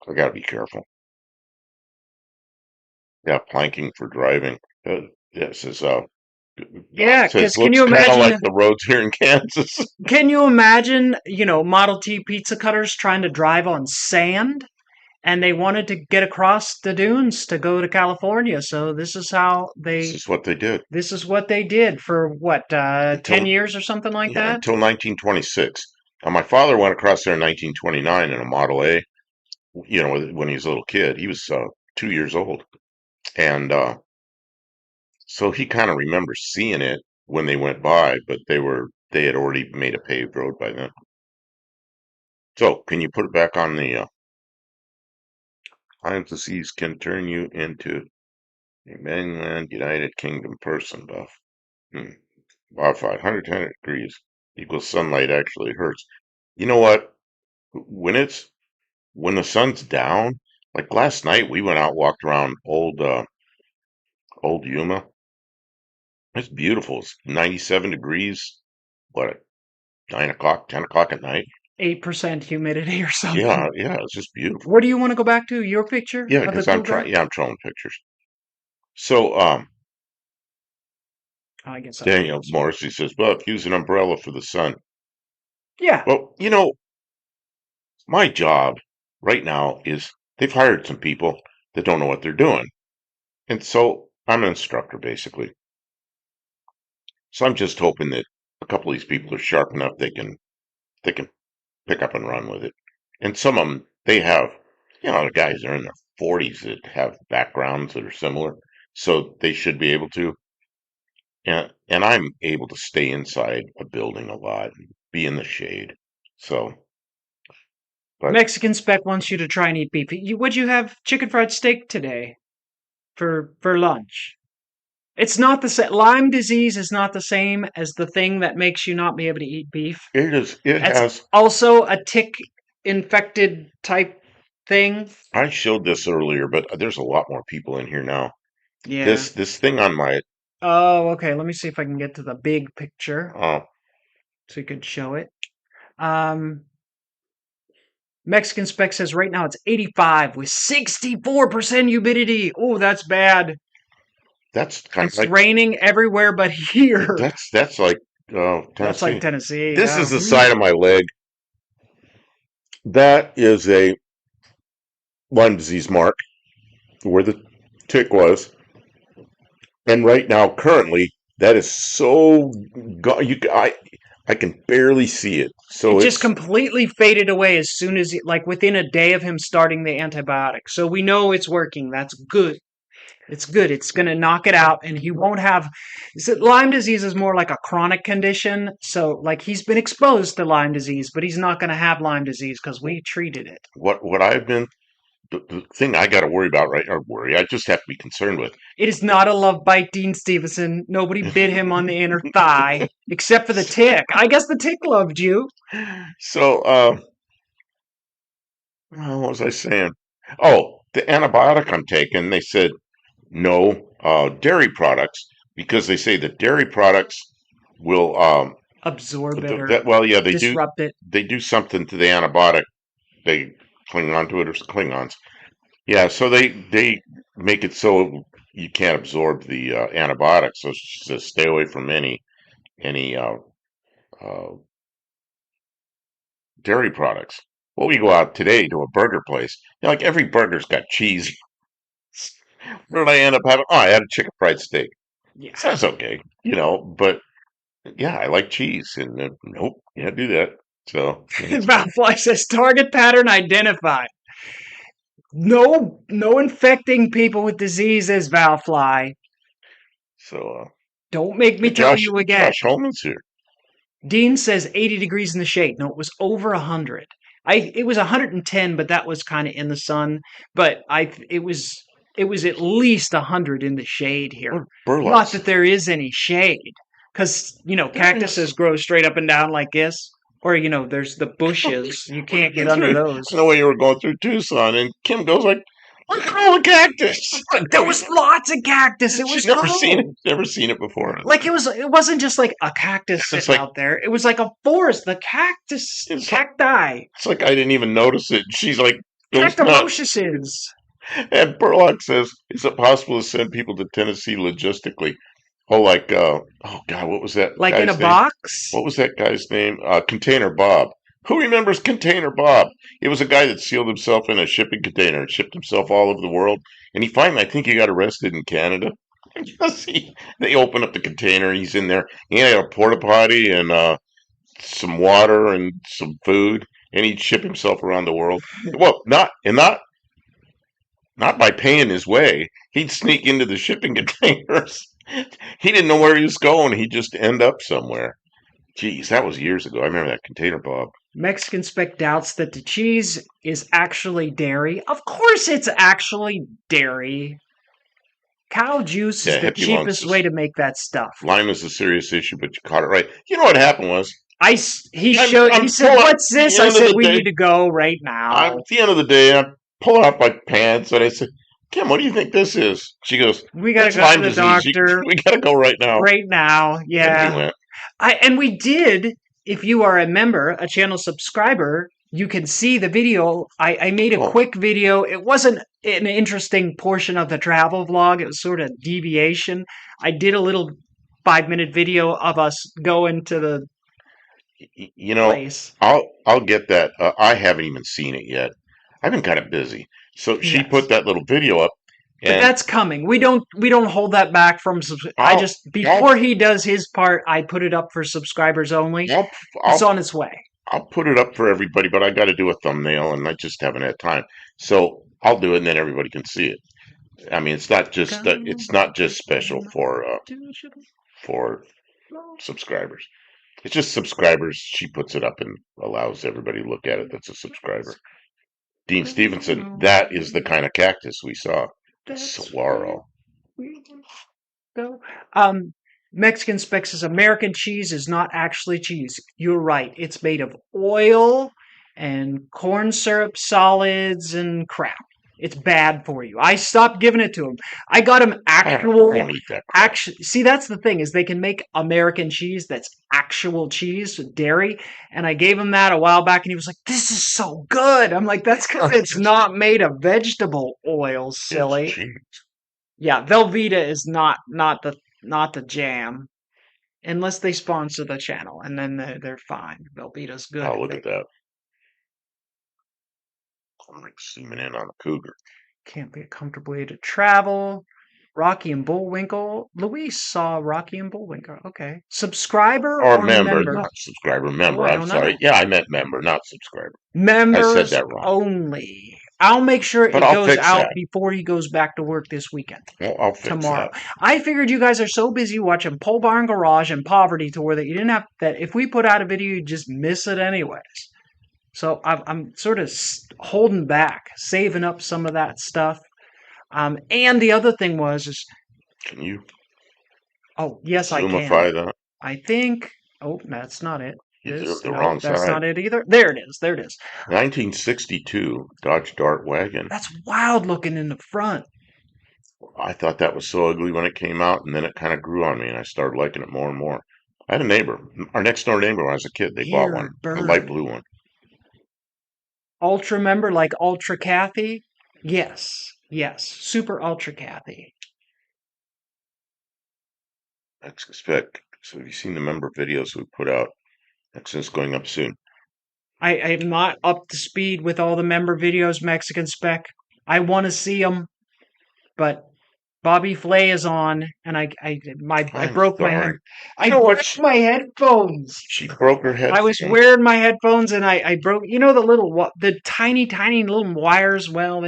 I got to be careful. Yeah, planking for driving. Yeah, it Yeah, says because can looks you kind of like imagine? the roads here in Kansas. Can you imagine? Model T pizza cutters trying to drive on sand, and they wanted to get across the dunes to go to California. So This is what they did this is what they did for what, 10 until years or something like yeah that. until 1926. Now my father went across there in 1929 in a Model A. When he was a little kid, he was 2 years old, and so he kind of remembers seeing it when they went by, but they had already made a paved road by then. So can you put it back on the times the seas can turn you into a mainland United Kingdom person, Buff. Hmm. About 510 degrees equals sunlight actually hurts. You know what? When it's when the sun's down, like last night, we went out walked around old Yuma. It's beautiful. It's 97 degrees. What, at 9 o'clock, 10 o'clock at night? 8% humidity or something. Yeah, yeah. It's just beautiful. Where do you want to go back to? Your picture Yeah, of the because cool guy? I'm trolling pictures. So, I guess I Daniel was. Morrissey says, "Buff, use an umbrella for the sun." Yeah. Well, my job right now is they've hired some people that don't know what they're doing. And so I'm an instructor basically. So I'm just hoping that a couple of these people are sharp enough they can pick up and run with it. And some of them they have, the guys are in their 40s that have backgrounds that are similar, so they should be able to. And I'm able to stay inside a building a lot and be in the shade. So But Mexican Spec wants you to try and eat beef. Would you have chicken fried steak today for lunch? It's not the same. Lyme disease is not the same as the thing that makes you not be able to eat beef. it is. It That's has. also a tick infected type thing. I showed this earlier, but there's a lot more people in here now. Yeah. This thing on my Oh, okay. Let me see if I can get to the big picture uh, so you could show it. Um, Mexican Spec says right now it's 85 with 64% humidity. Oh, that's bad. that's kind of It's like raining everywhere but here. that's like That's like Tennessee. Tennessee. This Yeah. is the side of my leg. That is a Lyme disease mark where the tick was, and right now, currently, that is so I can barely see it. It So just it's completely faded away as soon as, like within a day of him starting the antibiotic. So we know it's working. That's good. It's good. It's going to knock it out, and he won't have. Lyme disease is more like a chronic condition. So, like, he's been exposed to Lyme disease, but he's not going to have Lyme disease because we treated it. what I've been the thing I got to worry about right or worry. I just have to be concerned with. It is not a love bite, Dean Stevenson. Nobody bit him on the inner thigh, except for the tick. I guess the tick loved you. So what was I saying? Oh, the antibiotic I'm taking. They said no dairy products because they say that dairy products will Absorb it or that well yeah disrupt it. they do something to the antibiotic. They cling onto it or Klingons. Yeah, so they make it so you can't absorb the antibiotics. So she says stay away from any uh, dairy products. Well, we go out today to a burger place. Like every burger's got cheese. What did I end up having? Oh, I had a chicken fried steak. Yeah. So that's okay, but yeah, I like cheese, and nope, yeah, do that. So it's fine. Valfly says target pattern identified. No infecting people with diseases, Valfly. So Don't make me tell you again. Josh Holman's here. Dean says 80 degrees in the shade. No, it was over 100. It was 110, but that was kind of in the sun. But it was at least 100 in the shade here. Not Burlap's. that there is any shade, because cactuses grow straight up and down like this, or there's the bushes. You can't get under those. The way you were going through Tucson, and Kim goes like, "Look at all the cactus." There was lots of cactus. It was She's never seen it. cool. Never seen it before. Like it wasn't just like a cactus It's sitting like out there. It was like a forest. The cactus, it's like, cacti, it's like I didn't even notice it. She's like, goes nuts. cactimociouses. And Burlock says, "Is it possible to send people to Tennessee logistically?" Oh, like, oh God, what was that Like in a guy's name? box. What was that guy's name? Container Bob. Who remembers Container Bob? It was a guy that sealed himself in a shipping container and shipped himself all over the world. And he finally, I think he got arrested in Canada. They opened up the container. He's in there. He had a porta potty and some water and some food, and he'd ship himself around the world. Well, not by paying his way. He'd sneak into the shipping containers. He didn't know where he was going. He'd just end up somewhere. Geez, that was years ago. I remember that Container Bob. Mexican Spec doubts that the cheese is actually dairy. Of course, it's actually dairy. Cow juice is Yeah, the hippie lungs cheapest is way to make that stuff. Lyme is a serious issue, but you caught it right. You know what happened was He I'm said, pulling "What's at this?" the I end of said, the "We day. need to go right At now. the end of the day, I pull out my pants and I said, "Kim, what do you think this is?" She goes, We gotta "That's go to Lyme the disease. doctor We gotta go right now." right now." And we Yeah. went. And we did. If you are a member, a channel subscriber, you can see the video. I made a Oh, quick video. It wasn't an interesting portion of the travel vlog. It was sort of deviation. I did a little 5-minute video of us going to the you know, place. I'll get that. I haven't even seen it yet. I've been kind of busy. So she put Yes. that little video up, But and that's coming. We don't hold that back from I I'll just I'll before he does his part, I put it up for subscribers only. I'll It's I'll on its way. I'll put it up for everybody, but I got to do a thumbnail, and I just haven't had time. So I'll do it, and then everybody can see it. I mean, it's not just special for subscribers. It's just subscribers. She puts it up and allows everybody to look at it. That's a subscriber. Dean Stevenson. That is the kind of cactus we saw. That's where Saguaro. we go. Um, Mexican Spec says American cheese is not actually cheese. You're right. It's made of oil and corn syrup solids and crap. It's bad for you. I stopped giving it to him. I got him I actual don't eat that crap. actual see that's the thing is they can make American cheese that's actual cheese with dairy and I gave him that a while back and he was like this is so good. I'm like that's cuz it's not made of vegetable oil, It's silly. cheese. Yeah, Velveeta is not the jam unless they sponsor the channel, and then they're fine. Velveeta's good Oh, if look they at that. I'm like zooming in on a cougar. can't be a comfortable way to travel. Rocky and Bullwinkle. Luis saw Rocky and Bullwinkle. Okay, subscriber Or or member, member? not subscriber, Oh, member. I I'm don't sorry. know. Yeah, I meant member, not subscriber. I said Members that wrong. only. I'll make sure But it I'll goes fix out that. before he goes back to work this weekend. I'll fix Tomorrow. that. I figured you guys are so busy watching Pole Barn Garage and Poverty Tour that you didn't have that. If we put out a video, you'd just miss it anyways. So I'm sort of holding back, saving up some of that stuff. And the other thing is Can you oh yes, I can. zoomify that? I think. Oh, that's not it. You did it the No, wrong that's side. not it either. There it is. There it is. 1962 Dodge Dart wagon. That's wild looking in the front. I thought that was so ugly when it came out, and then it kind of grew on me, and I started liking it more and more. I had a neighbor, our next door neighbor, when I was a kid. They bought one, Here, a light bird. blue one. Ultra member like Ultra Kathy? Yes. Yes. Super Ultra Kathy. I expect. So, have you seen the member videos we put out? That's going up soon. I am not up to speed with all the member videos, Mexican Spec. I want to see them, but Bobby Flay is on, and I I'm broke my head. sorry. You I know what? broke my headphones. She broke her I was headphones. wearing my headphones, and I broke. You know the the tiny little wires. Well,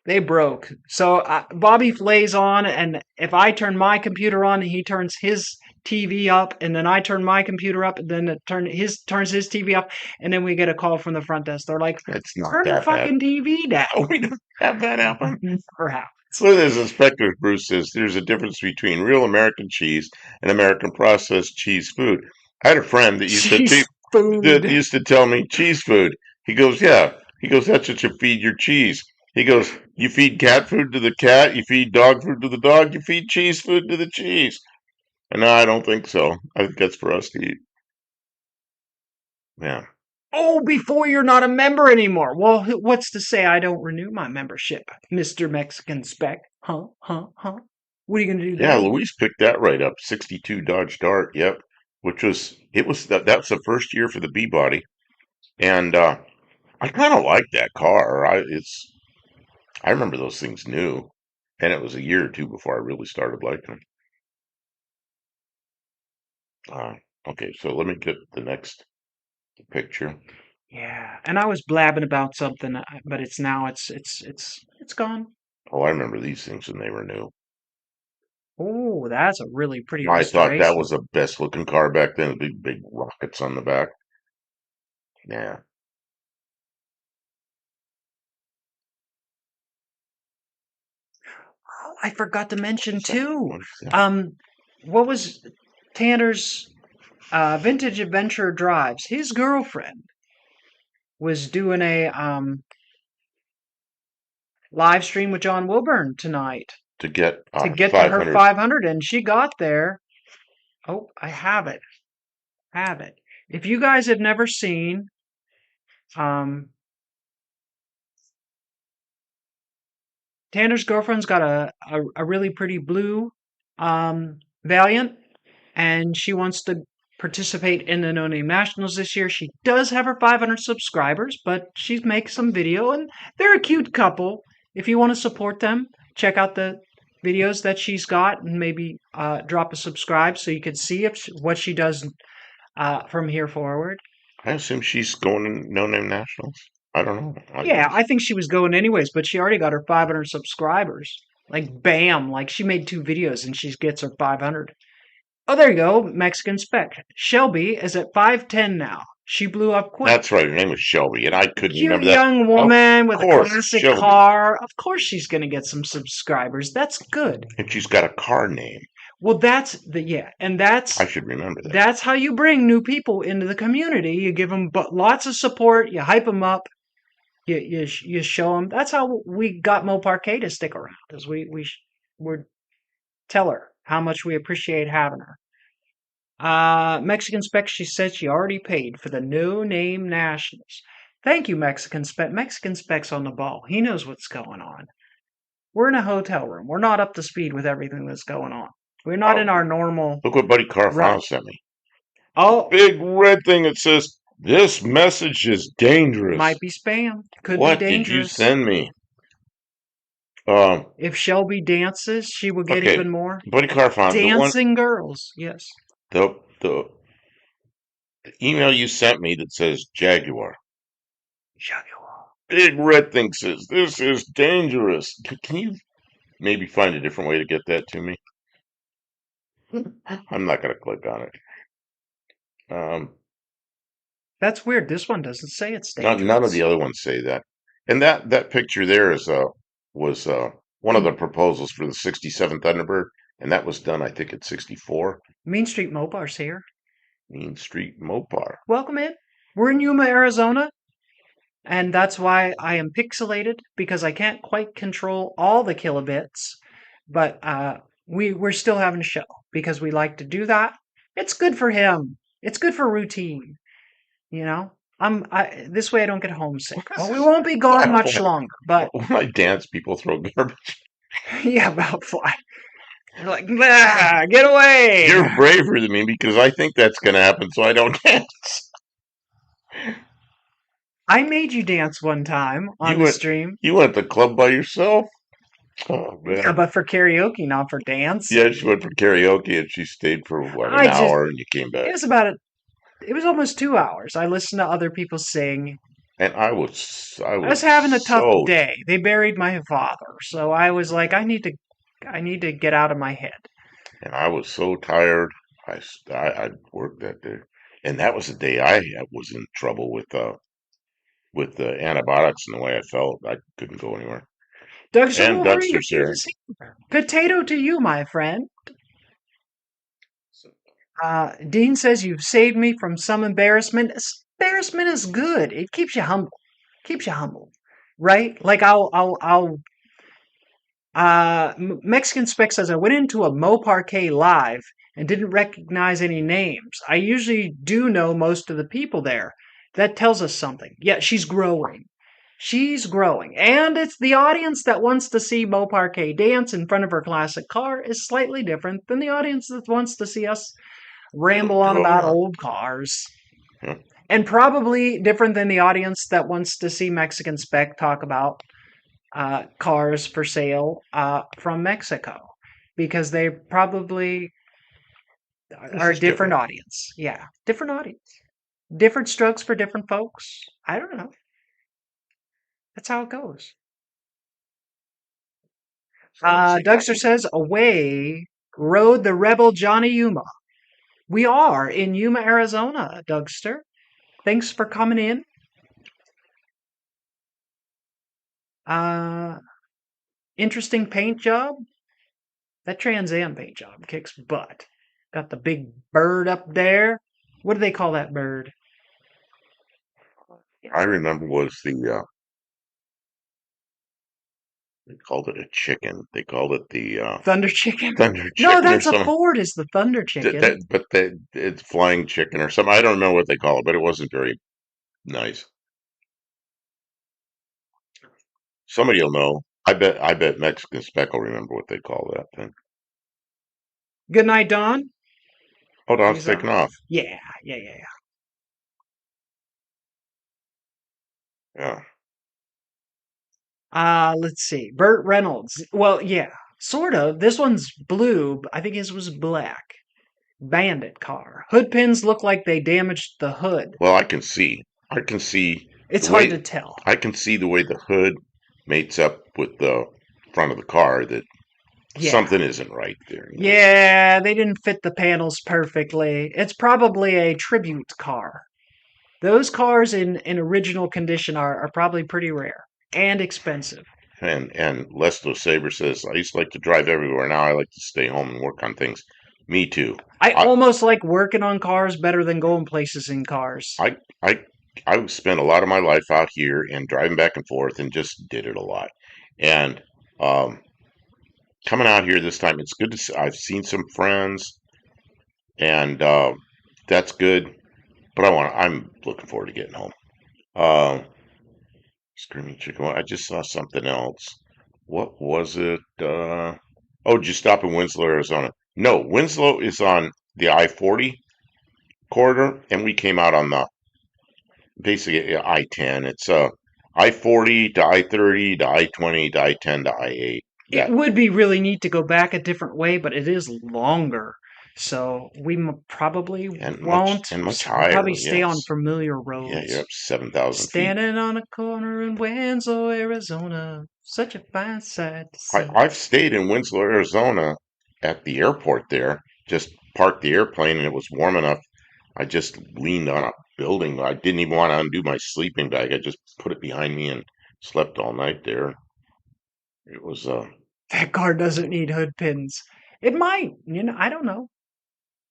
they broke. So Bobby Flay's on, and if I turn my computer on, he turns his TV up, and then I turn my computer up, and then it turns his TV up, and then we get a call from the front desk. They're like, It's not "Turn the that bad. fucking TV down." Oh, we don't have that happen. Perhaps Look at this. Inspector Bruce says there's a difference between real American cheese and American processed cheese food. I had a friend that cheese food. used to tell me cheese food. He goes, yeah. He goes, that's what you feed your cheese. He goes, you feed cat food to the cat, you feed dog food to the dog, you feed cheese food to the cheese. And no, I don't think so. I think that's for us to eat. Yeah. Oh, before you're not a member anymore. Well, what's to say I don't renew my membership, Mister Mexican Spec? Huh? Huh? Huh? What are you gonna do Yeah, then? Luis picked that right up. 62 Dodge Dart. Yep. Which was, it was, that's the first year for the B body. And, I kind of like that car. I remember those things new, and it was a year or two before I really started liking them. Okay, so let me get the next picture. Yeah, and I was blabbing about something, but it's gone. Oh, I remember these things when they were new. Oh, that's a really pretty I thought that restoration. was the best looking car back then. The big rockets on the back. Yeah. Oh, I forgot to mention What's that? too. What is that? Um, what was Tanner's Vintage Adventure Drives? His girlfriend was doing a live stream with John Wilburn tonight To get to get to her 500. 500, and she got there. Oh, I have it. Have it. If you guys have never seen, um, Tanner's girlfriend's got a really pretty blue Valiant, and she wants to participate in the No Name Nationals this year. She does have her 500 subscribers, but she makes some video, and they're a cute couple. If you want to support them, check out the videos that she's got, and maybe drop a subscribe so you can see what she does from here forward. I assume she's going to No Name Nationals. I don't know. I Yeah, guess. I think she was going anyways, but she already got her 500 subscribers. Like, bam, like she made 2 videos and she gets her 500. Oh, there you go. Mexican spec. Shelby is at 5'10" now. She blew up quick. That's right. Her name was Shelby, and I couldn't Cute remember that. young Of woman with a course, classic Shelby. car. Of course she's going to get some subscribers. That's good. And she's got a car name. Well, that's the yeah, and that's I should remember that. that's how you bring new people into the community. You give them lots of support. You hype them up. You show them. That's how we got Mo Parquet to stick around. Is we tell her how much we appreciate having her. Mexican Spec, she said she already paid for the no name nationals. Thank you, Mexican Spec. Mexican Spec's on the ball. He knows what's going on. We're in a hotel room. We're not up to speed with everything that's going on. We're not in Oh, our normal look what Buddy run. Carfano sent me. Oh, Big red thing that says, "This message is dangerous." might be spam. Could be What did you dangerous. send me? Um, If Shelby dances, she will get okay, even more. Buddy Carfano, Dancing girls, yes. the email you sent me that says Jaguar. Jaguar. Big red thing says, "This is dangerous." Can you maybe find a different way to get that to me? I'm not going to click on it. That's weird. This one doesn't say it's None of dangerous. the other ones say that. And that picture there was one of the proposals for the '67 Thunderbird, and that was done, I think, at '64. Mean Street Mopar's here. Mean Street Mopar. Welcome in. We're in Yuma, Arizona, and that's why I am pixelated because I can't quite control all the kilobits. But we're still having a show because we like to do that. It's good for him. It's good for routine. You know, this way I don't get homesick. Well, we won't be gone much longer, but When I dance, people throw garbage. yeah, about fly. They're like, "Bah, get away!" You're braver than me because I think that's going to happen, so I don't dance. I made you dance one time on You the went, stream. you went to the club by yourself? Oh Yeah, man. but for karaoke, not for dance. Yeah, she went for karaoke and she stayed for what, an I just, hour, and you came it back. was about it was almost 2 hours. I listened to other people sing. And I I was was having a tough so, day. They buried my father, so I was like, I need to get out of my head. and I was so tired. I worked that day, and that was the day I was in trouble with the antibiotics and the way I felt. I couldn't go anywhere. Doug, so And no hurry, Dugster's here. potato to you, my friend. Dean says you've saved me from some embarrassment. Embarrassment is good. It keeps you humble. Keeps you humble, right? Like Mexican Spec says I went into a Mo Parquet live and didn't recognize any names. I usually do know most of the people there. That tells us something. Yeah, she's growing. She's growing. And it's the audience that wants to see Mo Parquet dance in front of her classic car is slightly different than the audience that wants to see us ramble on about old cars. Yeah. And probably different than the audience that wants to see Mexican Spec talk about cars for sale from Mexico. Because they probably are a different audience. Yeah, different audience. Different strokes for different folks. I don't know. That's how it goes. Dougster says, away rode the rebel Johnny Yuma. We are in Yuma, Arizona, Dougster. Thanks for coming in. Interesting paint job. That Trans Am paint job kicks butt. Got the big bird up there. What do they call that bird? I remember was they called it a chicken. They called it the Thunder Chicken? Thunder No, Chicken or that's a something. Ford is the Thunder Chicken. It's Flying Chicken or something. I don't know what they call it, but it wasn't very nice. Somebody will know. I bet Mexican Spec will remember what they call that thing. Good night, Don. Hold on, it's He's taking on. off. Yeah. Yeah. Let's see. Burt Reynolds. Well, yeah, sort of. This one's blue. I think his was black. Bandit car. Hood pins look like they damaged the hood. Well, I can see. I can see It's the hard way to tell. I can see the way the hood mates up with the front of the car. That Yeah. something isn't right there. Yeah, they didn't fit the panels perfectly. It's probably a tribute car. Those cars in original condition are probably pretty rare and expensive. And Lesto Saber says, I used to like to drive everywhere. Now I like to stay home and work on things. Me too. I I almost like working on cars better than going places in cars. I I I spent a lot of my life out here and driving back and forth and just did it a lot. And um, coming out here this time, it's good to see. I've seen some friends, and that's good. But I'm looking forward to getting home. Uh, Screaming Chicken. I just saw something else. What was it? Oh, did you stop in Winslow, Arizona? No, Winslow is on the I-40 corridor, and we came out on the basically I-10. It's I-40 to I-30 to I-20 to I-10 to I-8. It That would be really neat to go back a different way, but it is longer. So we probably and won't. much We'll higher. probably stay on Yes, familiar yeah, you're roads. up 7,000 feet. Standing on a corner in Winslow, Arizona. Such a fine sight to see. I've stayed in Winslow, Arizona, at the airport there. Just parked the airplane, and it was warm enough. I just leaned on a building. I didn't even want to undo my sleeping bag. I just put it behind me and slept all night there. It was That car doesn't need hood pins. It might, I don't know.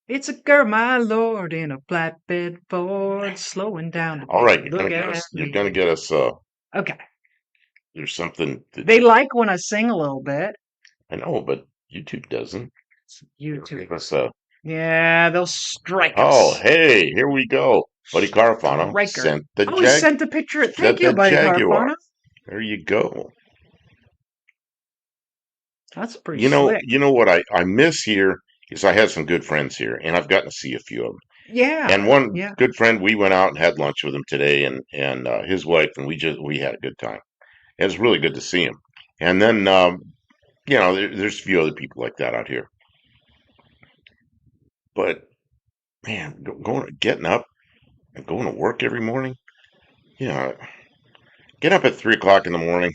It's a girl, my lord, in a flatbed Ford, slowing down to all take right. a look at You're me. gonna get us. Okay. There's something that They like when I sing a little bit. I know, but YouTube doesn't. It'll YouTube. give us Yeah, they'll strike Oh, us. hey, here we go. Buddy Carfano Striker. Oh, he sent a picture. Thank sent you, the buddy Jaguar. Carfano. There you go. That's pretty slick. You know what I miss here is I have some good friends here, and I've gotten to see a few of them. And Yeah, one yeah. good friend, we went out and had lunch with him today, and his wife, and we had a good time. It was really good to see him. And then there's a few other people like that out here. But man, getting up and going to work every morning, you know, get up at 3 o'clock in the morning,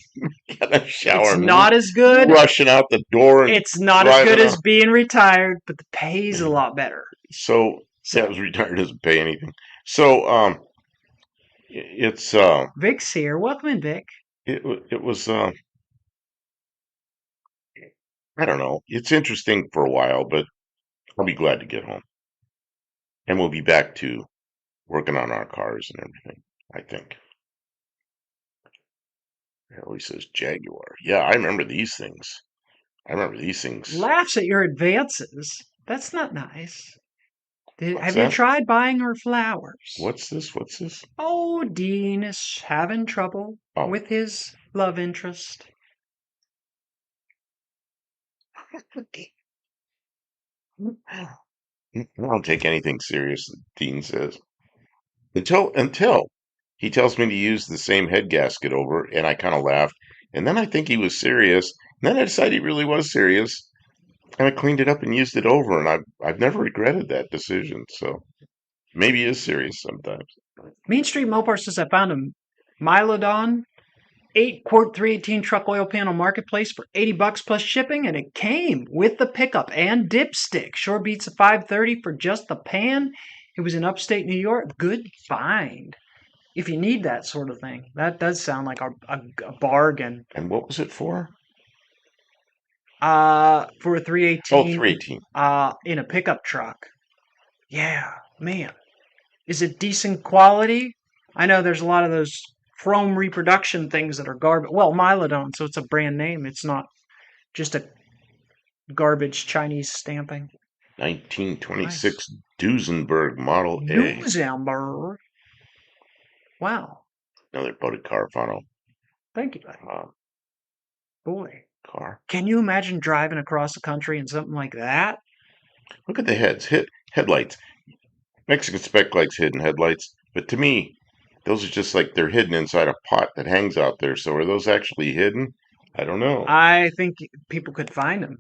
get a shower, It's and not as good. rushing out the door and It's not as good driving as up. being retired, but the pay's a lot better. So yeah, I So, was retired, doesn't pay anything. So it's Vic's here. Welcome in, Vic. it was I don't know. It's interesting for a while, but I'll be glad to get home, and we'll be back to working on our cars and everything. I think. Oh, he says Jaguar. Yeah, I remember these things. I remember these things. Laughs at your advances. That's not nice. What's Have you that? tried buying her flowers? What's this? What's this? Oh, Dean is having trouble Oh, with his love interest. I don't take anything serious, Dean says. Until he tells me to use the same head gasket over, and I kind of laughed. And then I think he was serious. And then I decided he really was serious. And I cleaned it up and used it over, and I've never regretted that decision. So maybe he is serious sometimes. Main Street Mopar says I found a Milodon 8-quart 318 truck oil pan on Marketplace for $80 plus shipping, and it came with the pickup and dipstick. Sure beats a 530 for just the pan. It was in upstate New York. Good find. If you need that sort of thing, that does sound like a bargain. And what was it for? For a Oh, 318, 318. in a pickup truck. Yeah, man. Is it decent quality? I know there's a lot of those chrome reproduction things that are garbage. Well, Milodon, so it's a brand name. It's not just a garbage Chinese stamping. Nice. 1926 Duesenberg Model A. Newsamber. Wow. Another Buddy Carfano Thank you, buddy. uh, Boy. car. Can you imagine driving across the country in something like that? Look at the headlights. Mexican spec likes hidden headlights, but to me, those are just like they're hidden inside a pot that hangs out there. So are those actually hidden? I don't know. I think people could find them.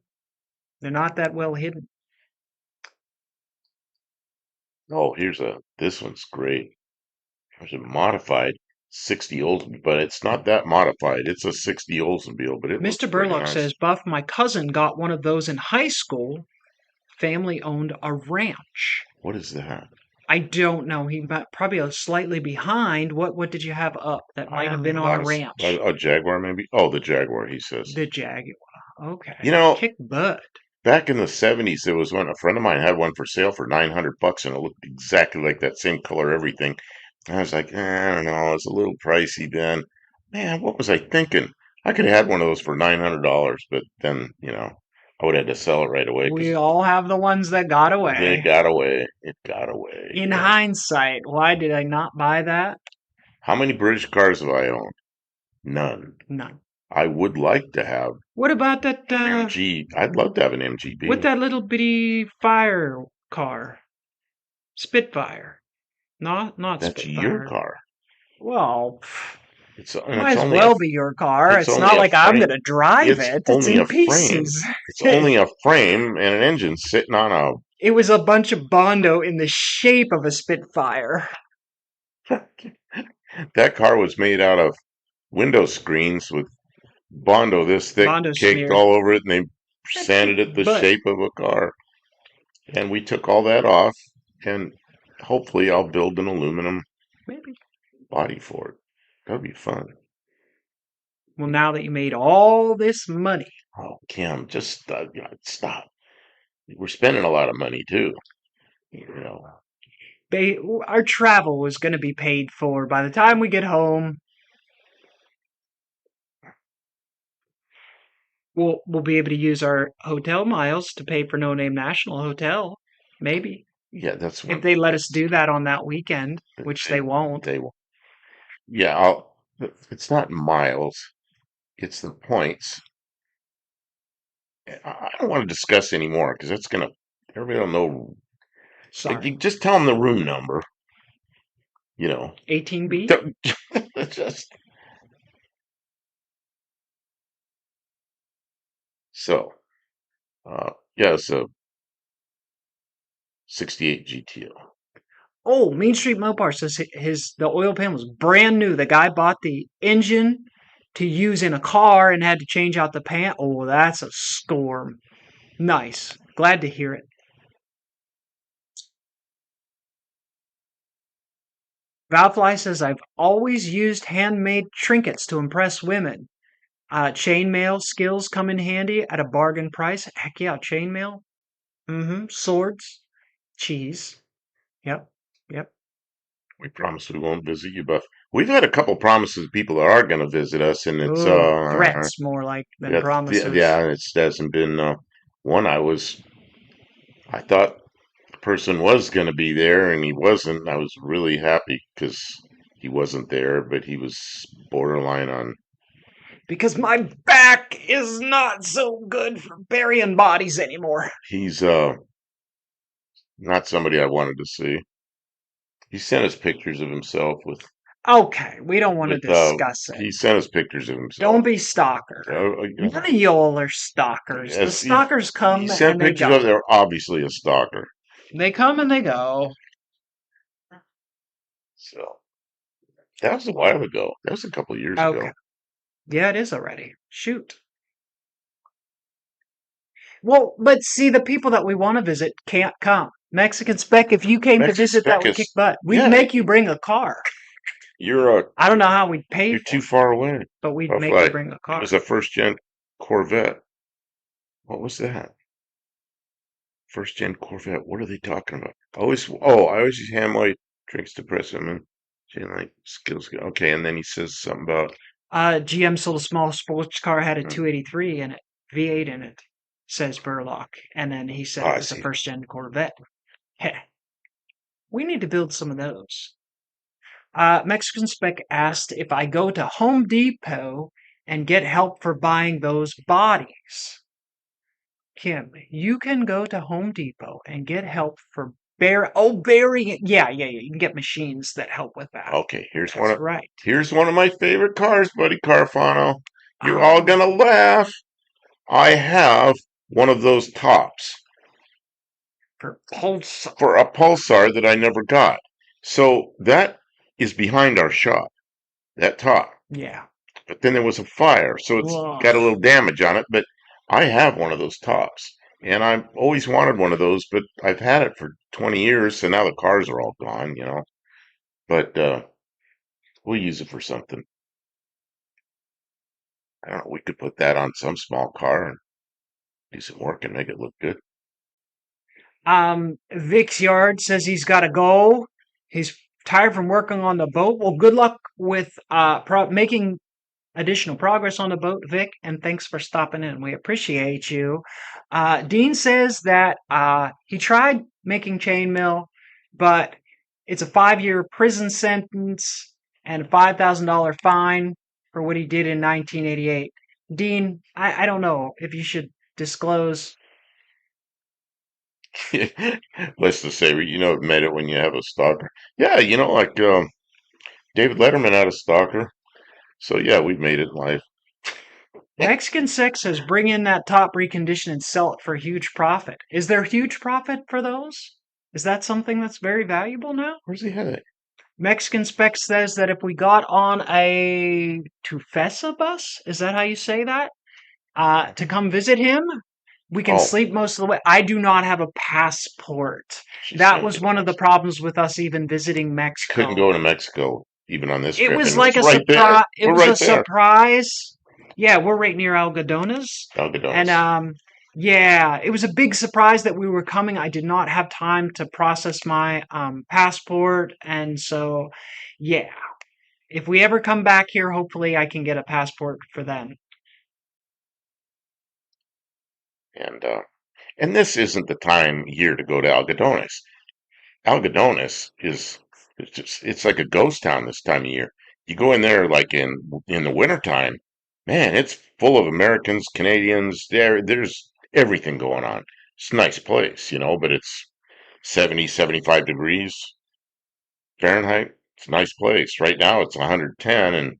They're not that well hidden. Oh, this one's great. There's a modified. 60 Oldsmobile, but it's not that modified. It's a 60 Oldsmobile, but it Mr. looks pretty Burlock nice. says, Buff, my cousin got one of those in high school. Family owned a ranch. What is that? I don't know. He might probably slightly behind. What did you have up that I might have have been a on a lot of ranch? a Jaguar, maybe. Oh, the Jaguar, he says. The Jaguar. You Okay. know, Kick butt. back in the 70s, there was one. A friend of mine had one for sale for $900, and it looked exactly like that, same color, everything. And I was like, I don't know, it's a little pricey then. Man, what was I thinking? I could have had one of those for $900, but then, I would have had to sell it right away We because all have the ones that got it away. got away. It got away. In Yeah. hindsight, why did I not buy that? How many British cars have I owned? None. None. I would like to have What about that, MG. I'd love to have an with MGB. that little bitty fire car? Spitfire. Not That's your Spitfire. car. Well, And might as well be your car. it's It's only not a like I'm frame. gonna drive It's it. It's only in a frame. pieces. It's only a frame and an engine sitting on It was a bunch of Bondo in the shape of a Spitfire. a. That car was made out of window screens with Bondo this thick Bondo caked smeared. all over it, and they That kicked sanded it the butt. shape of a car. And we took all that off, and hopefully I'll build an aluminum Maybe. body for it. That'll be fun. Well, now that you made all this money, Oh, Kim, just stop. We're spending a lot of money too. You know, our travel was going to be paid for by the time we get home. We'll be able to use our hotel miles to pay for No Name National Hotel. Maybe. yeah, that's If what they let us do that on that weekend, which they won't. they will. Yeah, it's not miles. It's the points. I don't want to discuss anymore because that's gonna. Everybody will know. Like, you Sorry. just tell them the room number. You know, 18B? Don't- just so. Yeah, it's a 68 GTO. Oh, Main Street Mopar says the oil pan was brand new. The guy bought the engine to use in a car and had to change out the pan. Oh, that's a storm. Nice. Glad to hear it. Valfly says I've always used handmade trinkets to impress women. Chainmail skills come in handy at a bargain price. Heck yeah, chainmail. Mm-hmm. Swords. Cheese. Yep. Yep. We promise we won't visit you, but we've had a couple promises of people that are going to visit us, and it's Oh, threats more like than promises. yeah, it hasn't been one. I thought the person was going to be there, and he wasn't. I was really happy because he wasn't there, but he was borderline on. Because my back is not so good for burying bodies anymore. He's not somebody I wanted to see. He sent us pictures of himself Okay, we don't want to with discuss it. he sent us pictures of himself. Don't be stalker. None of y'all are stalkers. The Yes, stalkers come he sent and they pictures go. of. They're obviously a stalker. They come and they go. So that was a while ago. That was a couple of years Okay. ago. Yeah, it is already. Shoot. Well, but see, the people that we want to visit can't come. Mexican Spec, if you came to Mexican visit, that Spec would kick is butt. We'd yeah. make you bring a car. You're I don't know how we'd pay you're for too it, far away. but we'd Rough make you light. bring a It car. was a first gen Corvette. What was that? First gen Corvette. What are they talking about? I always use hand my drinks to press him and she like skills. Okay, and then he says something about GM sold a small sports car, had a uh, 283 in it, V8 in it, says Burlock. And then he said oh, it I was a see. first gen Corvette. Heh. We need to build some of those. Mexican Spec asked if I go to Home Depot and get help for buying those bodies. Kim, you can go to Home Depot and get help for burying it. Yeah. You can get machines that help with that. Okay, That's right. here's one of my favorite cars, buddy Carfano. You're all Oh, gonna laugh. I have one of those tops for Pulse. for a Pulsar that I never got. So that is behind our shop. that top. Yeah. But then there was a fire, so it's got a Ugh. little damage on it. But I have one of those tops, and I've always wanted one of those, but I've had it for 20 years, so now the cars are all gone. But we'll use it for something. I don't know. We could put that on some small car and do some work and make it look good. Vic's yard says he's got to go. He's tired from working on the boat. Well, good luck with making additional progress on the boat, Vic, and thanks for stopping in. We appreciate you. Dean says that he tried making chainmail, but it's a 5-year prison sentence and a $5,000 fine for what he did in 1988. Dean, I don't know if you should disclose. Let's just say, made it when you have a stalker. Yeah, like David Letterman had a stalker. So yeah, we've made it in life. Mexican Six says bring in that top recondition and sell it for a huge profit. Is there huge profit for those? Is that something that's very valuable now? Where's he headed? Mexican Spec says that if we got on a Tufesa bus, is that how you say that? To come visit him, we can Oh, sleep most of the way. I do not have a passport. she's That saying was it. one of the problems with us even visiting Couldn't Mexico. go to Mexico even on this It trip, was and like it's a right there. surprise. It We're was a right there. surprise. Yeah, we're right near Algodones, and Algodones. yeah, it was a big surprise that we were coming. I did not have time to process my passport, and so yeah, if we ever come back here, hopefully I can get a passport for then. And this isn't the time of year to go to Algodones. Algodones is it's like a ghost town this time of year. You go in there like in the wintertime, man, it's full of Americans, Canadians. There's everything going on. It's a nice place, but it's 70, 75 degrees Fahrenheit. It's a nice place. Right now it's 110 and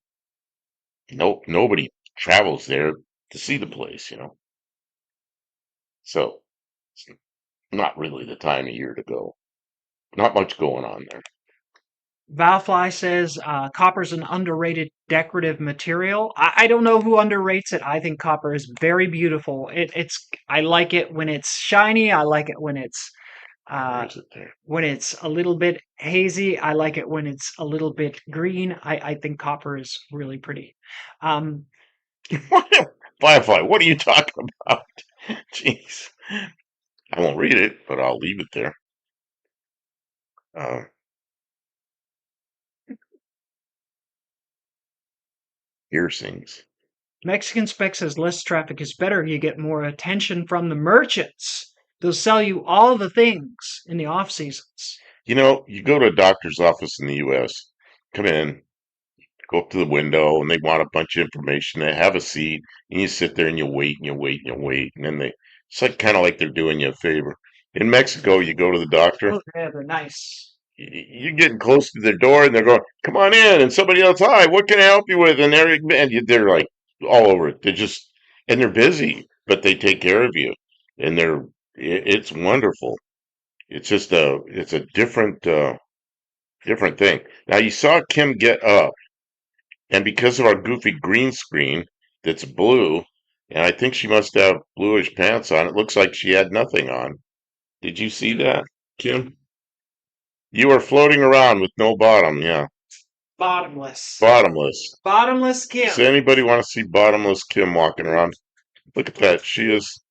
nobody travels there to see the place. So it's not really the time of year to go. Not much going on there. Valfly says copper's an underrated decorative material. I don't know who underrates it. I think copper is very beautiful. I like it when it's shiny. I like it Where uh, is it there? when it's a little bit hazy. I like it when it's a little bit green. I think copper is really pretty. Um, Firefly, what are you talking about? Jeez. I won't read it, but I'll leave it there. Uh, Piercings. Mexican Spec says less traffic is better. You get more attention from the merchants. They'll sell you all the things in the off seasons. You go to a doctor's office in the U.S., come in, go up to the window, and they want a bunch of information. They have a seat, and you sit there and you wait and you wait and you wait, and then it's like kind of like they're doing you a favor. In Mexico, you go to the doctor, Oh, yeah, they're nice. you're getting close to their door and they're going, "Come on in," and somebody else, "Hi, what can I help you with?" And they're like all over it. And they're busy, but they take care of you, and it's wonderful. It's a different thing. Now you saw Kim get up, and because of our goofy green screen that's blue, and I think she must have bluish pants on. It looks like she had nothing on. Did you see that, Kim? You are floating around with no bottom, yeah. Bottomless. Bottomless. Bottomless Does Kim. anybody want to see bottomless Kim walking around? Look at that. She is,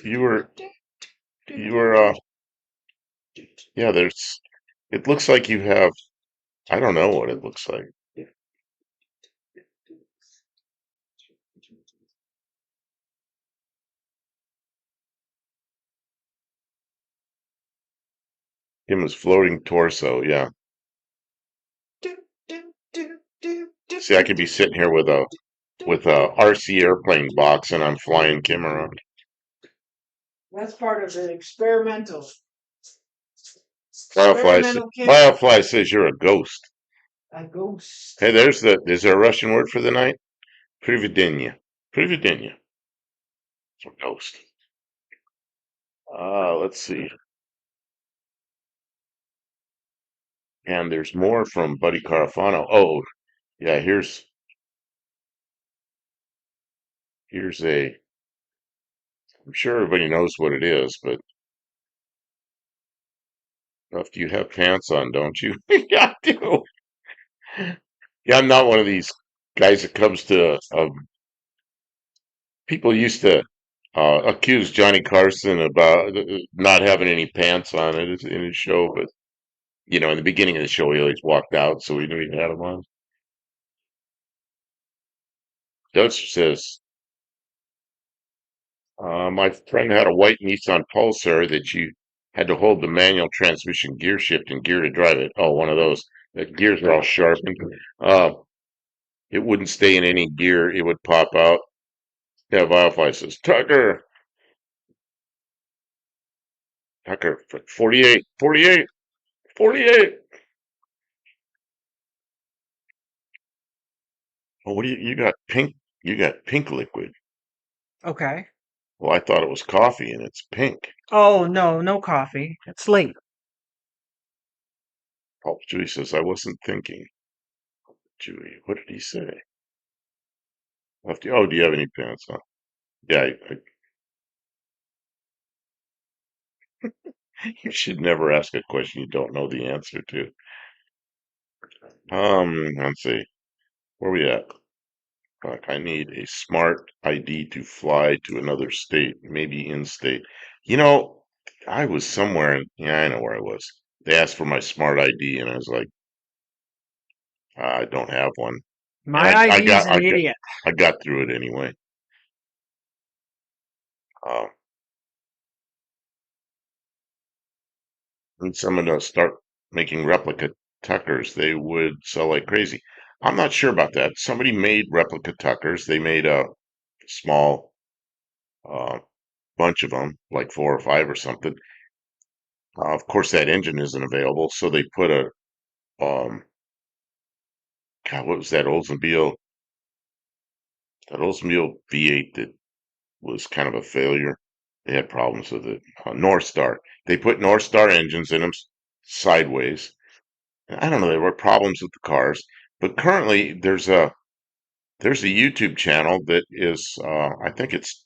you were, you were, yeah, it looks like you have, I don't know what it looks like. Kim is floating torso, yeah. See, I could be sitting here with a RC airplane box and I'm flying Kim around. That's part of the experimental. Firefly, Experimental Kim. Firefly says you're a ghost. A ghost. Hey, is there a Russian word for the night? Prividenya. Prividenya. For ghost. Let's see. And there's more from Buddy Carafano. Oh, yeah, here's a I'm sure everybody knows what it is, but if you have pants on, don't you? Yeah, I do. Yeah, I'm not one of these guys that comes to people used to accuse Johnny Carson about not having any pants on in his show, but in the beginning of the show, he always walked out, so we knew he had them on. Dutch says, my friend had a white Nissan Pulsar that you had to hold the manual transmission gear shift and gear to drive it. Oh, one of those. The gears are all sharpened. Uh, it wouldn't stay in any gear. It would pop out. Yeah, Wildfly says, Tucker, 48, 48, 48. Oh, what do you got pink? You got pink liquid. Okay. Well, I thought it was coffee and it's pink. Oh, no, no coffee. It's late. Oh, Julie says, I wasn't thinking. Julie, what did he say? Oh, do you have any pants on? Yeah, you should never ask a question you don't know the answer to. Let's see. Where we at? Fuck, I need a smart ID to fly to another state, maybe in state. You know, I was somewhere, yeah, I know where I was. They asked for my smart ID, and I was like, I don't have one. And My ID's an I got, idiot. I got through it anyway. Uh, and someone to start making replica Tuckers, they would sell like crazy. I'm not sure about that. Somebody made replica Tuckers. They made a small uh, bunch of them, like four or five or something. Of course, that engine isn't available, so they put God, what was that Oldsmobile V8 that was kind of a failure. They had problems with it. North Star. They put North Star engines in them sideways. I don't know. There were problems with the cars, but currently there's a YouTube channel that is I think it's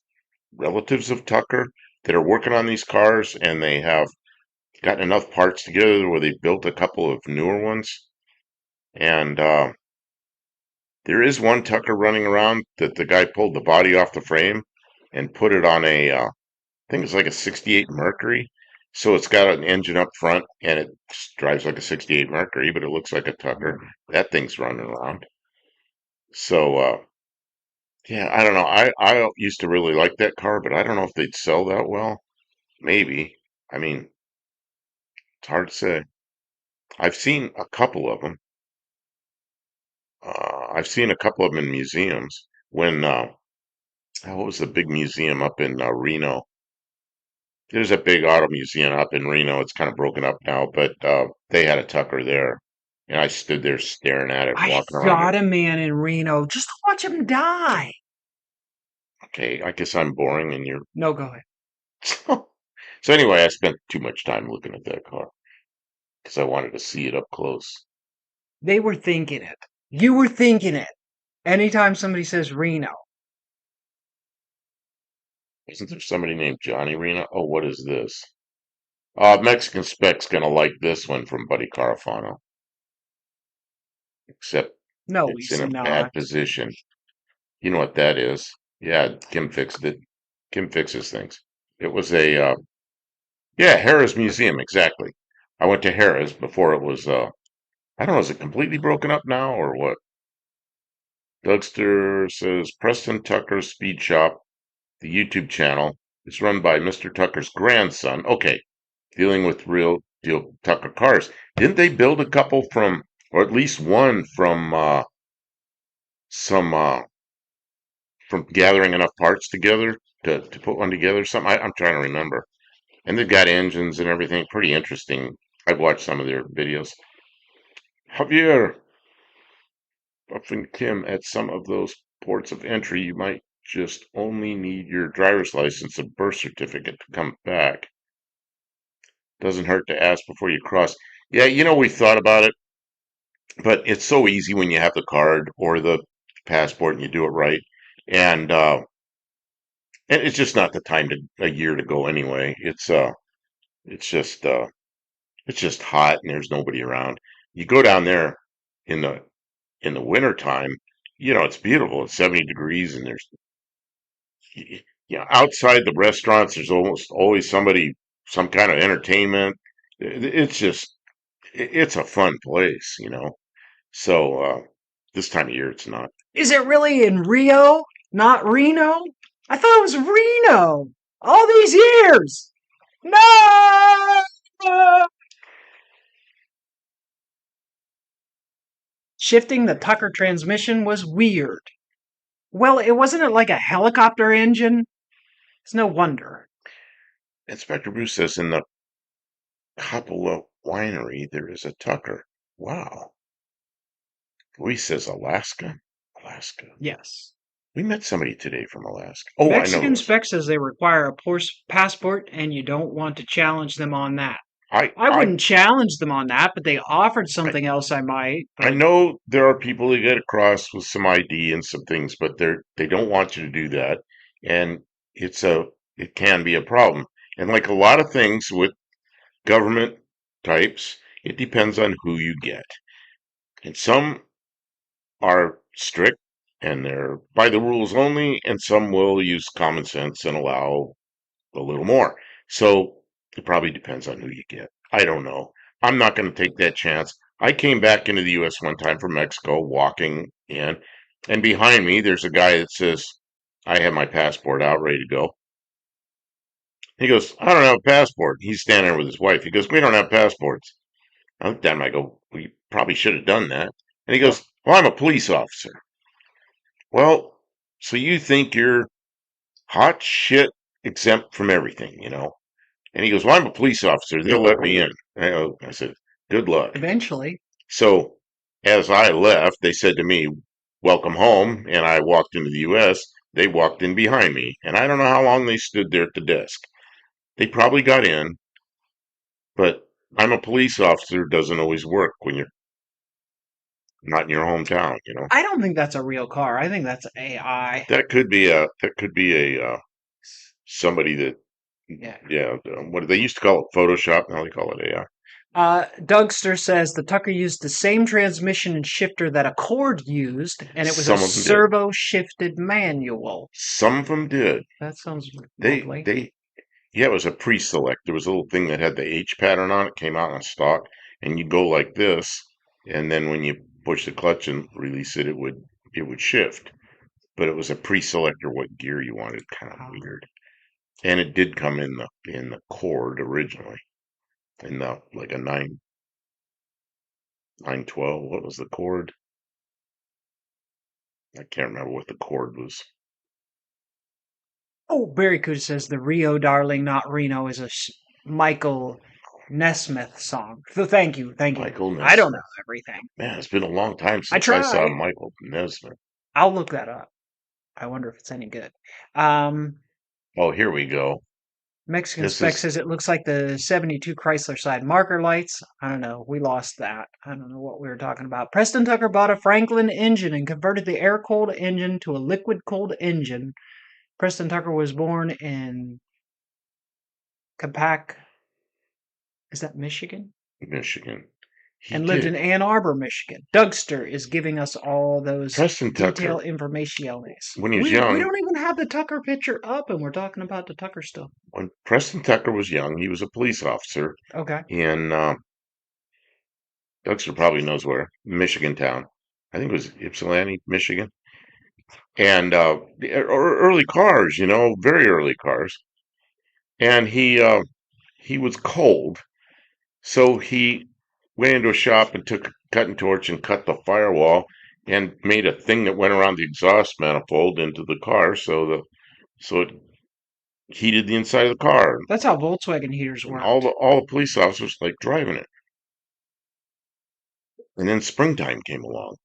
relatives of Tucker that are working on these cars, and they have gotten enough parts together where they built a couple of newer ones. And there is one Tucker running around that the guy pulled the body off the frame and put it on I think it's like a 68 Mercury. So it's got an engine up front and it drives like a 68 Mercury, but it looks like a Tucker. That thing's running around. So, yeah, I don't know. I used to really like that car, but I don't know if they'd sell that well. Maybe. I mean, it's hard to say. I've seen a couple of them. I've seen a couple of them in museums. What was the big museum up in Reno? There's a big auto museum up in Reno. It's kind of broken up now, but they had a Tucker there, and I stood there staring at it, I walking around it. shot a man in Reno just to watch him die. Okay, I guess I'm boring, and you're. No, go ahead. So anyway, I spent too much time looking at that car because I wanted to see it up close. They were thinking it. You were thinking it. Anytime somebody says Reno, Isn't there somebody named Johnny Reno? Oh, what is this? Mexican Spec's gonna like this one from Buddy Carafano, except no, it's in he's a bad not. position. You know what that is? Yeah, Kim fixed it. Kim fixes things. It was yeah, Harrah's Museum, exactly. I went to Harrah's before it was, I don't know, is it completely broken up now or what? Dougster says Preston Tucker's Speed Shop, the YouTube channel, is run by Mr. Tucker's grandson. Okay, dealing with real deal Tucker cars. Didn't they build a couple from, or at least one some from gathering enough parts together to put one together? Something I'm trying to remember. And they've got engines and everything. Pretty interesting. I've watched some of their videos. Javier, Buffing Kim, at some of those ports of entry, you might just only need your driver's license and birth certificate to come back. Doesn't hurt to ask before you cross. Yeah, we thought about it, but it's so easy when you have the card or the passport and you do it right. And and it's just not the time to a year to go anyway. It's just it's just hot and there's nobody around. You go down there in the winter time, it's beautiful. It's 70 degrees and there's outside the restaurants there's almost always somebody, some kind of entertainment. It's just it's a fun place. So this time of year it's not. Is it really in Rio, not Reno? I thought it was Reno all these years. No! Shifting the Tucker transmission was weird. Well, it wasn't it like a helicopter engine? It's no wonder. Inspector Bruce says in the Coppola winery there is a Tucker. Wow. Luis says Alaska. Alaska. Yes. We met somebody today from Alaska. Oh, I know Mexican those. spec says they require a passport and you don't want to challenge them on that. I I I wouldn't challenge them on that, but they offered I, something else I might. I But know there are people that get across with some ID and some things, but they don't want you to do that, and it can be a problem. And like a lot of things with government types, it depends on who you get. And some are strict and they're by the rules only, and some will use common sense and allow a little more. So it probably depends on who you get. I don't know. I'm not going to take that chance. I came back into the U.S. one time from Mexico, walking in, and behind me there's a guy that says, "I have my passport out, ready to go." He goes, "I don't have a passport." He's standing there with his wife. He goes, "We don't have passports." I looked at him. I go, "We probably should have done that." And he goes, "Well, I'm a police officer." Well, so you think you're hot shit exempt from everything? And he goes, "Well, I'm a police officer. They'll let me in." I said, "Good luck." eventually, So as I left, they said to me, "Welcome home." And I walked into the U.S. They walked in behind me. And I don't know how long they stood there at the desk. They probably got in, but I'm a police officer doesn't always work when you're not in your hometown. I don't think that's a real car. I think that's AI. That could be a somebody that, Yeah. yeah, what they used to call it Photoshop. Now they call it AI. Dougster says the Tucker used the same transmission and shifter that Accord used, and it was a Some of them did. servo shifted manual. Some of them did. That sounds They lovely. they Yeah, it was a pre-select. There was a little thing that had the H pattern on it, came out on stock, and you go like this, and then when you push the clutch and release it, it would shift. But it was a pre-selector what gear you wanted, kind of Um, weird. And it did come in the cord originally, in the like a 912. What was the cord? I can't remember what the cord was. oh, Barracuda says the Rio Darling, not Reno is a Michael Nesmith song. So thank you. Michael I don't know Nesmith. everything. Man, it's been a long time I since I saw try. Michael Nesmith. I'll look that up. I wonder if it's any good. Um, Oh, here we go. Mexican This spec is says it looks like the 72 Chrysler side marker lights. I don't know. We lost that. I don't know what we were talking about. Preston Tucker bought a Franklin engine and converted the air cooled engine to a liquid cooled engine. Preston Tucker was born in Capac, is that Michigan? Michigan. He And lived in did. Ann Arbor, Michigan. Dougster is giving us all those Preston detail Tucker, informationes. when he was We young, don't even have the Tucker picture up, and we're talking about the Tucker stuff. when Preston Tucker was young, he was a police officer Okay. in Dougster probably knows where, Michigan town. I think it was Ypsilanti, Michigan. And early cars, very early cars. And he was cold, so he went into a shop and took a cutting torch and cut the firewall and made a thing that went around the exhaust manifold into the car, so it heated the inside of the car. That's how Volkswagen heaters And all worked. the all the police officers like driving it. And then springtime came along,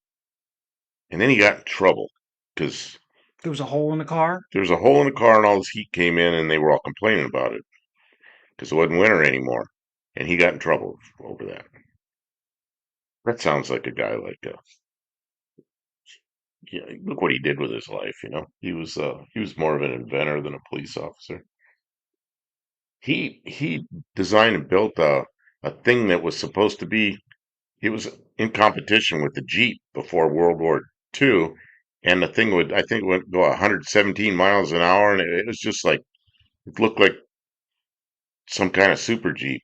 and then he got in trouble because There was a hole in the car. there was a hole in the car, and all this heat came in, and they were all complaining about it because it wasn't winter anymore, and he got in trouble over that. That sounds like a guy like yeah, look what he did with his life, you know. He was more of an inventor than a police officer. He designed and built a thing that was supposed to be he was in competition with the Jeep before World War II, and the thing would I think would go 117 miles an hour, and it was just like it looked like some kind of super Jeep.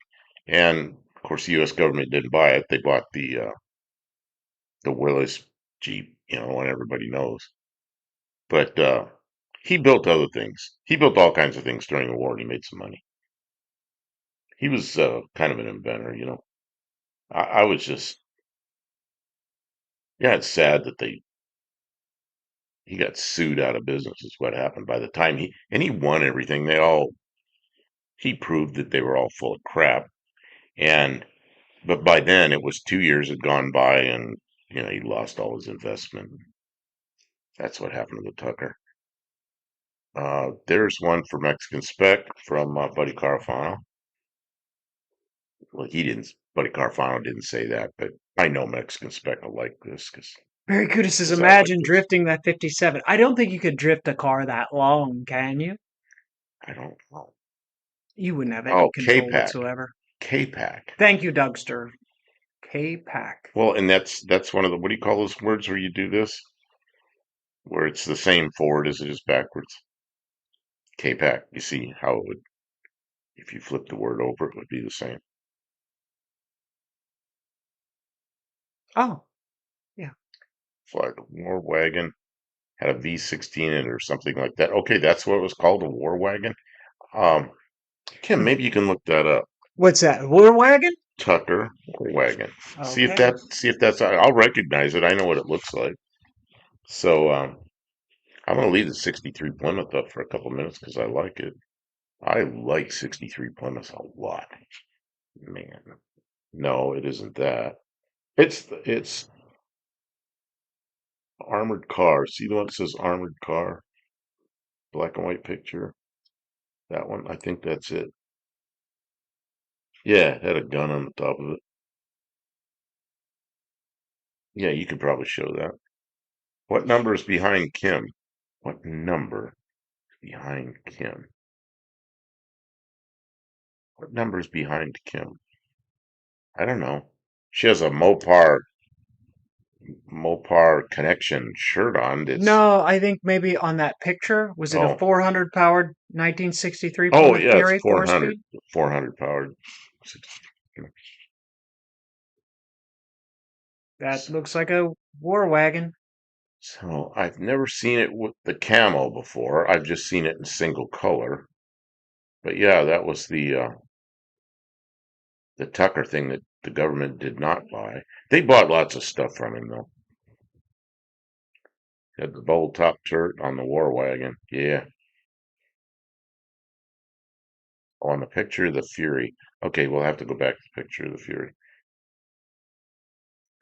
And of course, the U.S. government didn't buy it; they bought the Willis Jeep, you know, one everybody knows. But he built other things. He built all kinds of things during the war, and he made some money. He was kind of an inventor, you know. I was just, yeah, it's sad that he got sued out of business. Is what happened. By the time he won everything, he proved that they were all full of crap. And but by then, it was 2 years had gone by, and you know he lost all his investment. That's what happened to the Tucker. There's one for Mexican Spec from Buddy Carafano. Well, he didn't. Buddy Carfano didn't say that, but I know Mexican Spec will like this Barracuda says, because I like imagine this. drifting that 57. I don't think you could drift a car that long, can you? I don't know. You wouldn't have any Oh, control K-Pack, whatsoever. K-Pack. Thank you, Dougster. K-Pack. Well, and that's one of the what do you call those words where you do this? Where it's the same forward as it is backwards. K-Pack. You see how it would if you flip the word over, it would be the same. Oh, yeah. Flag War Wagon had a V16 in it or something like that. Okay, that's what it was called, a War Wagon. Um, Kim, maybe you can look that up. What's that? War wagon? Tucker Wagon. Okay. See if that's I'll recognize it. I know what it looks like. So I'm gonna leave the 63 Plymouth up for a couple minutes because I like it. I like 63 Plymouth a lot. Man. No, it isn't that. It's armored car. See the one that says armored car? Black and white picture. That one. I think that's it. Yeah, it had a gun on the top of it. Yeah, you could probably show that. What number is behind Kim? What number is behind Kim? What number is behind Kim? I don't know. She has a Mopar connection shirt on. It's No, I think maybe on that picture, was it a oh 400 powered 1963 oh Plymouth yeah, it's Fury 400 4-speed? 400 powered. That looks like a war wagon. So I've never seen it with the camo before. I've just seen it in single color. But yeah, that was the Tucker thing that the government did not buy. They bought lots of stuff from him though. Had the bold top turret on the war wagon. Yeah. On the picture of the Fury. Okay, we'll have to go back to the picture of the Fury.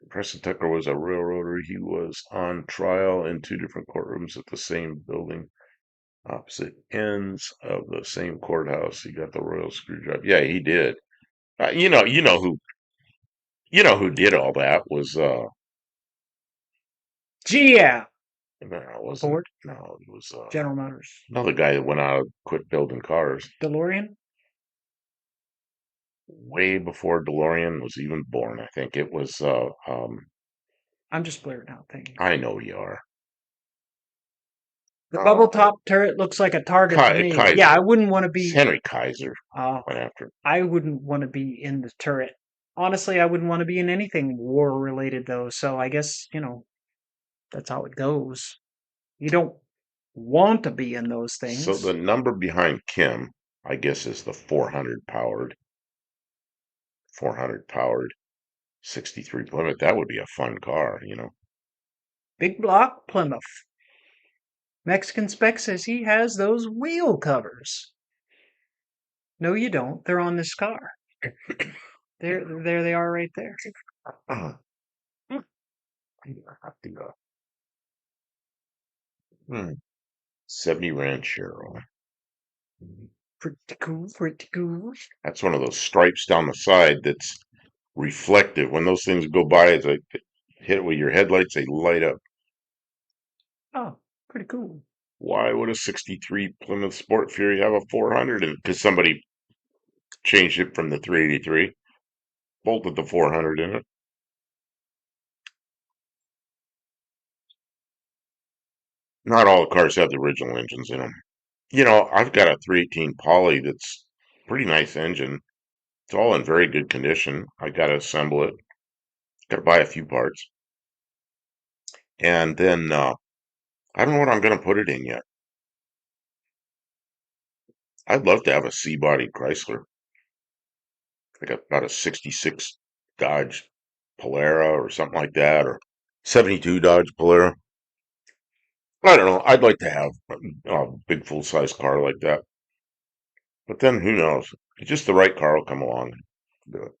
Preston Tucker was a railroader. He was on trial in two different courtrooms at the same building, opposite ends of the same courthouse. He got the royal screwdriver. Yeah, he did. You know who did all that was GM. no, it wasn't. Ford. No, it was General Motors. another guy that went out, quit building cars DeLorean. way before DeLorean was even born. I think it was. I'm just blurring out things. I know you are. The bubble Uh, top turret looks like a target to me. Yeah, I Kaiser. wouldn't want to It's be. Henry Kaiser Uh, went after. I wouldn't want to be in the turret. Honestly, I wouldn't want to be in anything war related though. So I guess that's how it goes. You don't want to be in those So the things. number behind Kim, I guess, is the 400 powered 63 Plymouth. That would be a fun car, you know. Big block Plymouth. Mexican Spec says he has those wheel covers. No, you don't. They're on this car. There they are right there. Uh, I have to go. 70 Ranchero. Pretty cool, pretty cool. That's one of those stripes down the side that's reflective. When those things go by, it's like hit it with your headlights, they light up. Oh, pretty cool. Why would a 63 Plymouth Sport Fury have a 400 in it? Because somebody changed it from the 383, bolted the 400 in it. Not all the cars have the original engines in them. I've got a 318 Poly that's pretty nice engine. It's all in very good condition. I got to assemble it. Got to buy a few parts. And then I don't know what I'm going to put it in yet. I'd love to have a C-body Chrysler. I got about a 66 Dodge Polara or something like that, or 72 Dodge Polara. I don't know. I'd like to have a big full-size car like that. But then who knows? Just the right car will come along and do it.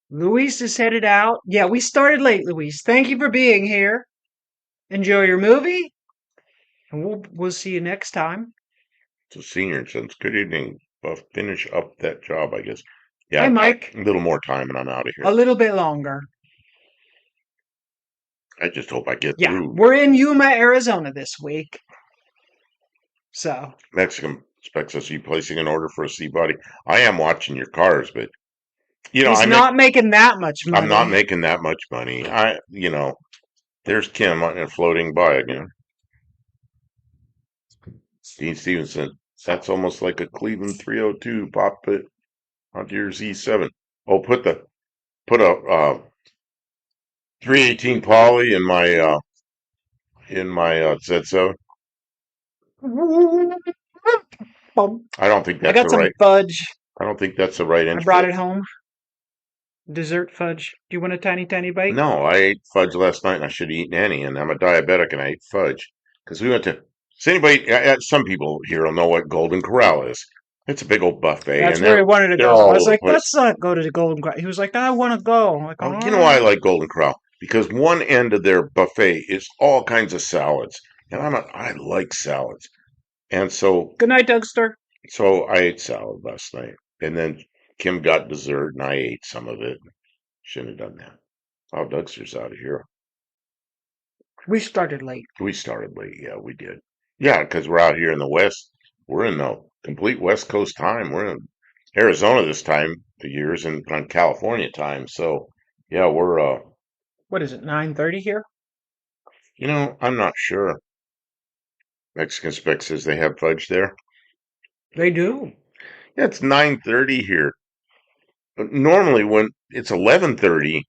Luis is headed out. Yeah, we started late, Luis. Thank you for being here. Enjoy your movie, and we'll see you next time. So senior since good evening. I'll finish up that job, I guess. Hey, Yeah, Mike. a little more time and I'm out of here. A little bit longer. I just hope I get Yeah, through. we're in Yuma, Arizona this week. So Mexican expects us to be placing an order for a C-body. I am watching your cars, but he's not making that much I'm not money. making that much money. There's Kim floating by again. Dean Stevenson. That's almost like a Cleveland 302. Pop it onto your Z7. Oh, put a 318 poly in my Z7. I don't think I that's got the some right. fudge. I don't think that's the right I inch brought fit. it home. Dessert fudge. Do you want a tiny, tiny bite? No, I ate fudge last night and I should have eaten any, and I'm a diabetic and I ate fudge because we went to. Does anybody? Some people here will know what Golden Corral is. It's a big old buffet, That's and where they're he wanted to they're go. I all was over the like, place. let's not go to the Golden Corral. He was like, I want to go. I'm like, all Oh, you know why I right. like Golden Corral? Because one end of their buffet is all kinds of salads, and I like salads, and Good night, Dougster. so I ate salad last night, and then Kim got dessert, and I ate some of it. Shouldn't have done that. Oh, Dougster's out of here. We started late. We started late. Yeah, we did. Yeah, because we're out here in the West. We're in the complete West Coast time. We're in Arizona this time of years and on California time. So, yeah, we're What is it, 9:30 here? I'm not sure. Mexican Spec says they have fudge there. They do. Yeah, it's 9:30 here. But normally when it's 11:30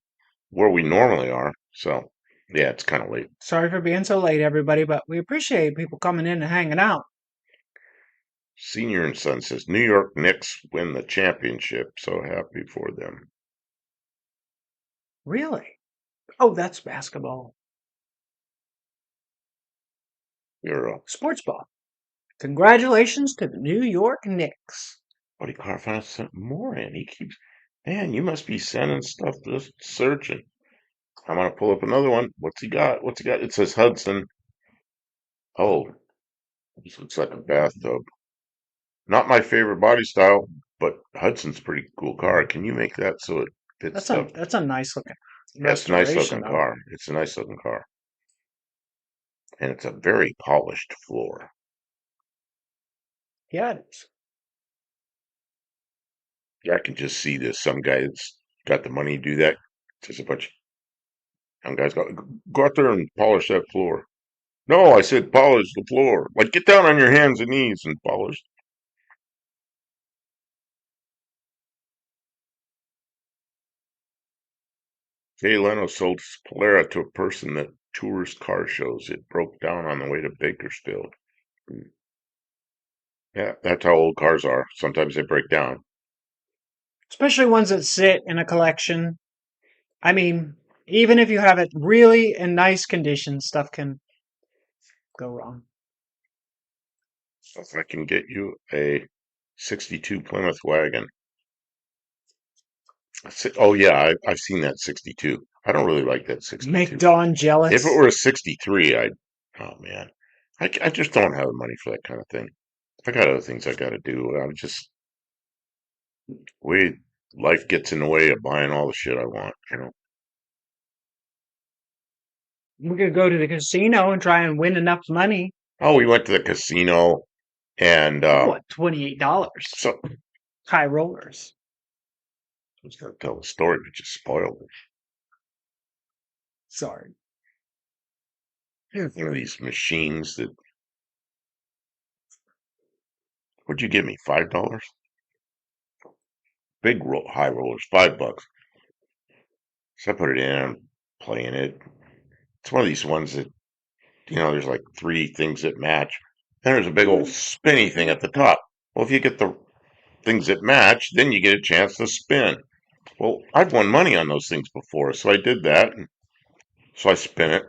where we normally are. So, yeah, it's kind of late. Sorry for being so late, everybody, but we appreciate people coming in and hanging out. Senior and Son says New York Knicks win the championship. So happy for them. Really? Oh, that's basketball. You're a Sports ball. Congratulations to the New York Knicks. Buddy Carfine sent more in. He keeps, man, you must be sending stuff just searching. I'm gonna pull up another one. What's he got? What's he got? It says Hudson. Oh, this looks like a bathtub. Not my favorite body style, but Hudson's a pretty cool car. Can you make that so it fits the? That's a nice looking Yeah, it's a nice restoration, looking though. car. It's a nice looking car, and it's a very polished floor. Yeah, it is. Yeah, I can just see this. Some guy's got the money to do that. Just a bunch of young guys go out there and polish that floor. No, I said polish the floor. Like get down on your hands and knees and polish. Jay Leno sold his Polara to a person that tours car shows. It broke down on the way to Bakersfield. Yeah, that's how old cars are. Sometimes they break down. Especially ones that sit in a collection. I mean, even if you have it really in nice condition, stuff can go wrong. If I can get you a 62 Plymouth wagon. Oh yeah, I've seen that 62. I don't really like that Make 62. Dawn If it jealous. were a 63, I'd. Oh man, I just don't have the money for that kind of thing. I got other things I got to do. I'm just We life gets in the way of buying all the shit I want. We could go to the casino and try and win enough money. Oh, we went to the casino and What, $28? so High rollers. I was gonna tell the story, but just spoiled it. Sorry. One of these machines that what'd you give me? $5? High rollers, $5. So I put it in, I'm playing it. It's one of these ones that there's like three things that match. And there's a big old spinny thing at the top. Well, if you get the things that match, then you get a chance to spin. Well, I've won money on those things before, so I did that. So I spin it,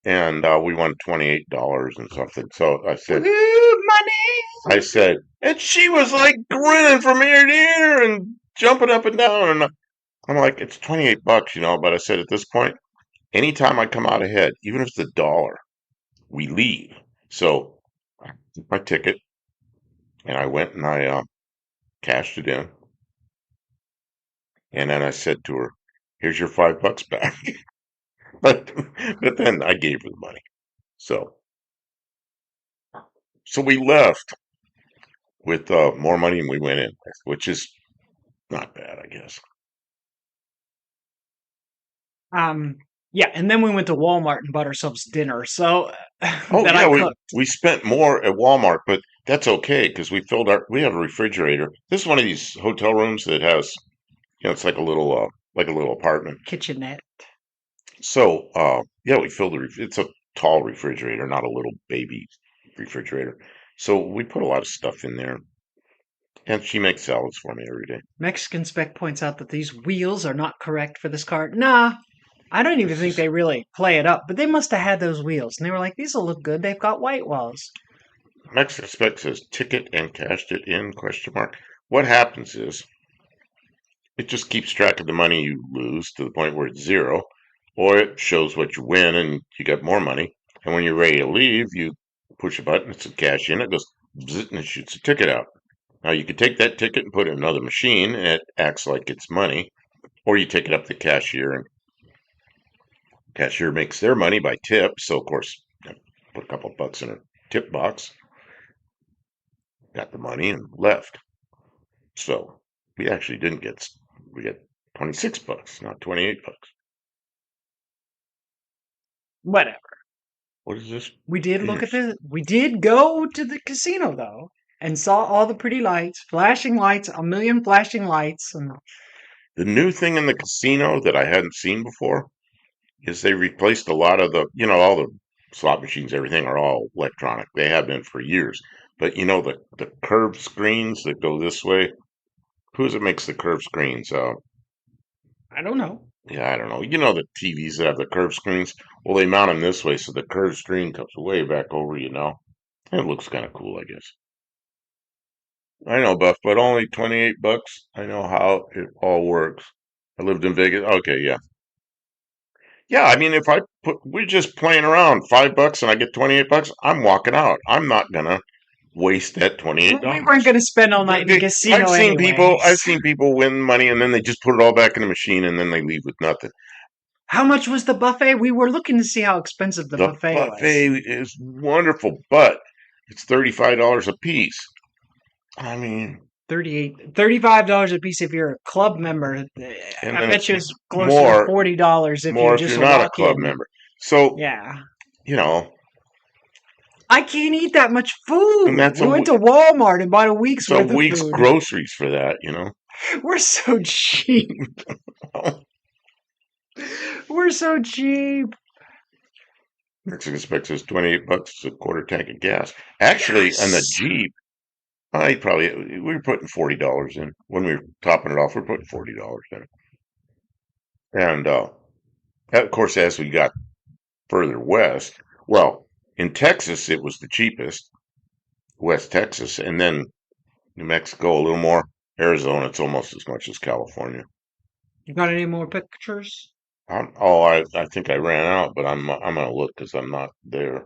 and we won $28 and something. So Woo, money! and she was like grinning from ear to ear and jumping up and down. And I'm like, it's $28, But I said, at this point, anytime I come out ahead, even if it's $1, we leave. So I took my ticket and I went and I cashed it in. And then I said to her, here's your $5 back. but but then I gave her the money. So so we left with more money than we went in with, which is not bad, I guess. Um, yeah, and then we went to Walmart and bought ourselves dinner. So Oh that yeah, I we cooked. we spent more at Walmart, but that's okay because we have a refrigerator. This is one of these hotel rooms that has, it's like a little apartment. Kitchenette. So, yeah, we filled it's a tall refrigerator, not a little baby refrigerator. So we put a lot of stuff in there, and she makes salads for me every day. Mexican Spec points out that these wheels are not correct for this car. Nah, I don't even This think is they really play it up, but they must have had those wheels. And they were like, these will look good. They've got white walls. Mexican Spec says ticket and cashed it in question mark. What happens is it just keeps track of the money you lose to the point where it's zero, or it shows what you win and you get more money. And when you're ready to leave, you push a button, it's a cash in, it goes bzzzt, and it shoots a ticket out. Now you could take that ticket and put it in another machine, and it acts like it's money, or you take it up to the cashier, and cashier makes their money by tip. So of course, put a couple of bucks in a tip box, got the money, and left. So we actually didn't get we got $26, not $28. Whatever. What is this? We did look at Finish. the. We did go to the casino though, and saw all the pretty lights, a million flashing lights, and The new thing in the casino that I hadn't seen before is they replaced a lot of all the slot machines, everything are all electronic. They have been for years. But the curved screens that go this way, who's it makes the curved screens? I don't know. Yeah, I don't know. You know the TVs that have the curved screens? Well, they mount them this way, so the curved screen comes way back over. It looks kind of cool, I guess. I know, Buff, but only $28. I know how it all works. I lived in Vegas. Okay, yeah. Yeah, I mean, if we're just playing around, $5 and I get $28, I'm walking out. I'm not gonna waste that $28. We weren't going to spend all night in the casino I've anyways. seen people win money and then they just put it all back in the machine and then they leave with nothing. How much was the buffet? We were looking to see how expensive the The buffet was. buffet is wonderful, but it's $35 a piece. I mean, $35 a piece if you're a club member. and I then bet it's you it's closer to more $40 if you're more if just you're a not a walk club in. member. So, Yeah. you know, I can't eat that much and food. that's We went to Walmart and bought a week's it's a worth of week's food. groceries for that. We're so cheap. We're so cheap. Mexican Spec says $28 is a quarter tank of gas. Actually, on the Yes. Jeep, we were putting $40 in when we were topping it off. We're putting $40 in, and of course, as we got further west, well, in Texas it was the cheapest, West Texas, and then New Mexico a little more. Arizona, it's almost as much as California. You got any more pictures? I think I ran out, but I'm gonna look because I'm not there.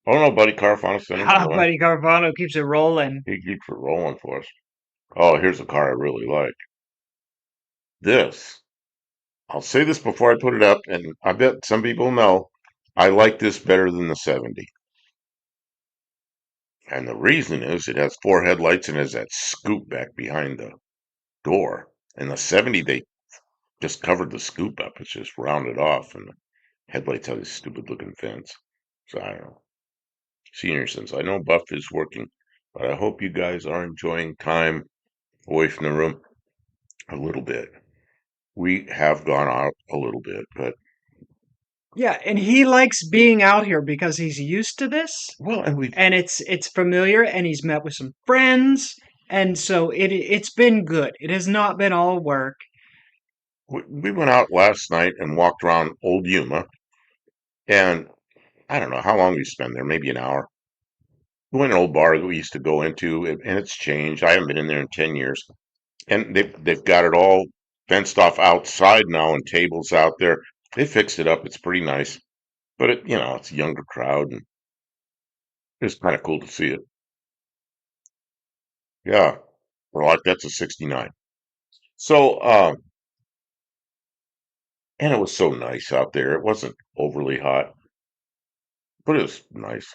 Oh no, buddy Carfano sent him. Ah, Go ahead. Buddy Carvano keeps it rolling. He keeps it rolling for us. Oh, here's a car I really like. This. I'll say this before I put it up, and I bet some people know I like this better than the 70. And the reason is it has four headlights and has that scoop back behind the door. In the 70, they just covered the scoop up. It's just rounded off, and the headlights have this stupid looking fence. So I don't know. Senior cents. I know Buff is working, but I hope you guys are enjoying time away from the room a little bit. We have gone out a little bit, but Yeah, and he likes being out here because he's used to this, well, and and it's familiar, and he's met with some friends, and so it's been good. It has not been all work. we went out last night and walked around Old Yuma, and I don't know how long we spent there, maybe an hour. We went to an old bar that we used to go into, and it's changed. I haven't been in there in 10 years, and they've got it all fenced off outside now and tables out there. They fixed it up. It's pretty nice, but it's a younger crowd, and it's kind of cool to see it. Yeah, well, like that's a '69. So, and it was so nice out there. It wasn't overly hot, but it was nice.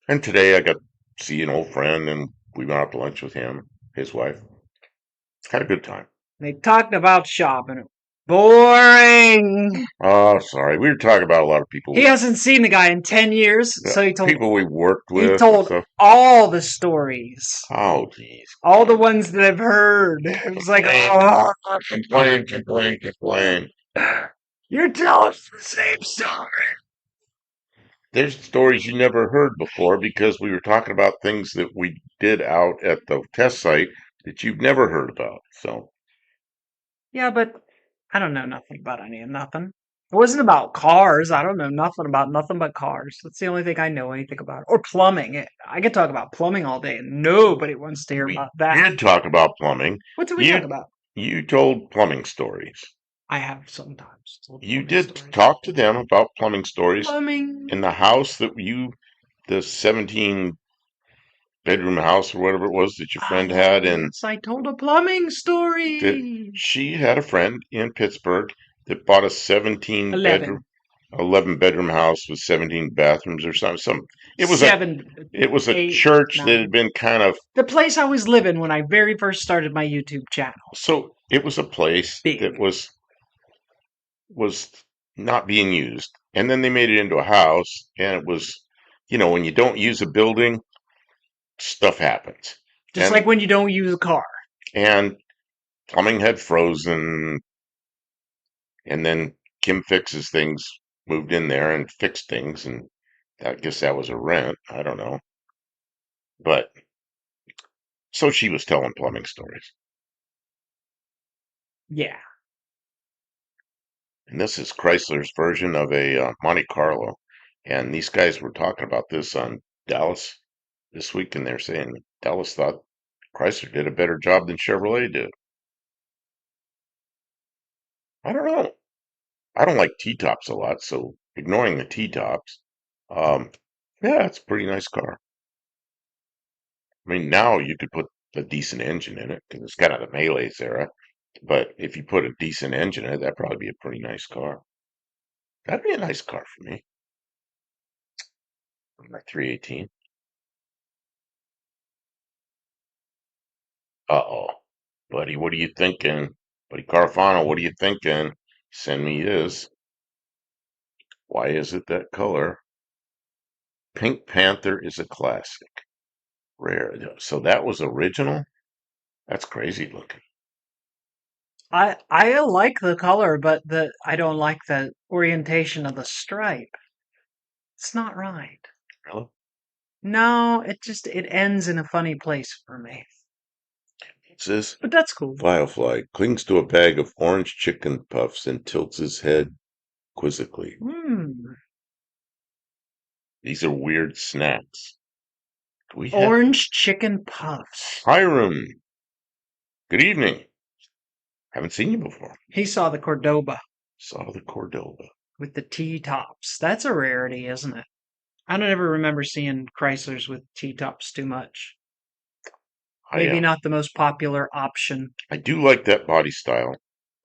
And today I got to see an old friend, and we went out to lunch with him, his wife. Had a good time. They talked about shopping. Boring. Oh, sorry. We were talking about a lot of people He hasn't seen the guy in 10 years, so people we worked he with and told stuff. all the stories. Oh, jeez. All the ones that I've heard. It was like, oh, Complain, complain, complain. you're telling us the same story. There's stories you never heard before because we were talking about things that we did out at the test site that you've never heard about. So, Yeah, but I don't know nothing about any of nothing. It wasn't about cars. I don't know nothing about nothing but cars. That's the only thing I know anything about. Or plumbing. I could talk about plumbing all day, and nobody wants to hear we about that. did talk about plumbing. What did we talk You about? you told plumbing stories. I have sometimes told You plumbing did stories. talk to them about plumbing stories Plumbing. in the house the 17 bedroom house or whatever it was that your friend had, Oh, and yes, I told a plumbing that story. she had a friend in Pittsburgh that bought a 17 bedroom, 11. 11 bedroom house with 17 bathrooms or something. It was a 7, it was a 8, church that had 9. been kind of The place I was living when I very first started my YouTube channel. so it was a place that Big. was not being used. And then they made it into a house, and it was, when you don't use a building, stuff happens. Just And like when you don't use a car. and plumbing had frozen, and then Kim fixes things, moved in there and fixed things, and I guess that was a rent. I don't know. But so she was telling plumbing stories. Yeah. And this is Chrysler's version of a Monte Carlo. And these guys were talking about this on Dallas this week, and they're saying Dallas thought Chrysler did a better job than Chevrolet did. I don't know. I don't like T-tops a lot, so ignoring the T-tops, um, yeah, it's a pretty nice car. I mean, now you could put a decent engine in it because it's kind of the Melee's era. But if you put a decent engine in it, that'd probably be a pretty nice car. That'd be a nice car for me. My 318. Uh-oh. Buddy, what are you thinking? Buddy Carfano, what are you thinking? Send me his. Why is it that color? Pink Panther is a classic. Rare. So that was original? That's crazy looking. I like the color, but I don't like the orientation of the stripe. It's not right. Really? No, it ends in a funny place for me. What's this? But that's cool. Firefly clings to a bag of orange chicken puffs and tilts his head quizzically. Hmm. These are weird snacks. Do we have Orange chicken puffs. Hiram? Good evening. Haven't seen you before. He saw the Cordoba Saw the Cordova. with the T-tops. That's a rarity, isn't it? I don't ever remember seeing Chryslers with T-tops too much. I Maybe not the most popular option. I do like that body style,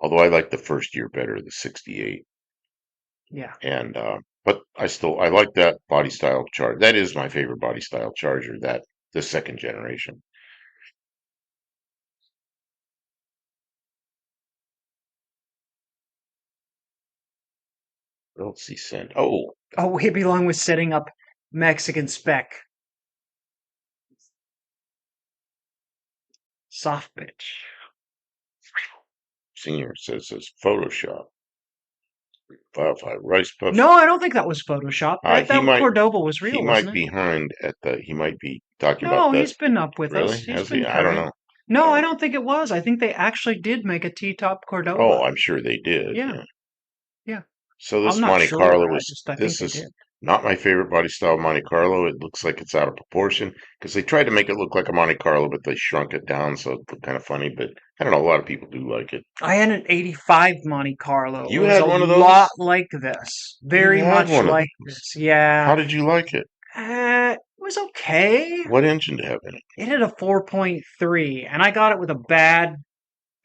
although I like the first year better, the '68. Yeah. And but I like that body style Charger. That is my favorite body style Charger. That the second generation. Let's see, send. Oh, Oh, we belong with setting up Mexican spec. Soft pitch. senior says Photoshop. 5 rice puffs. No, I don't think that was Photoshop. That He that might Cordova was he real, might wasn't it? be behind at the. He might be talking about No, that. he's been up with us. Really? He's Has he? been I don't current. know. No, I Oh, don't think it was. I think they actually did make a T-top oh, Cordova. I'm sure they did. Yeah, Yeah. yeah. So I'm this not Monte sure. Carlo I think this they is did. not my favorite body style Monte Carlo. It looks like it's out of proportion because they tried to make it look like a Monte Carlo, but they shrunk it down, so it looked kind of funny. But I don't know, a lot of people do like it. I had an 85 Monte Carlo. You It was had a one of lot those? like this. You Very had much one of like those. this. Yeah. How did you like it? It was okay. What engine to have in it? It had a 4.3, and I got it with a bad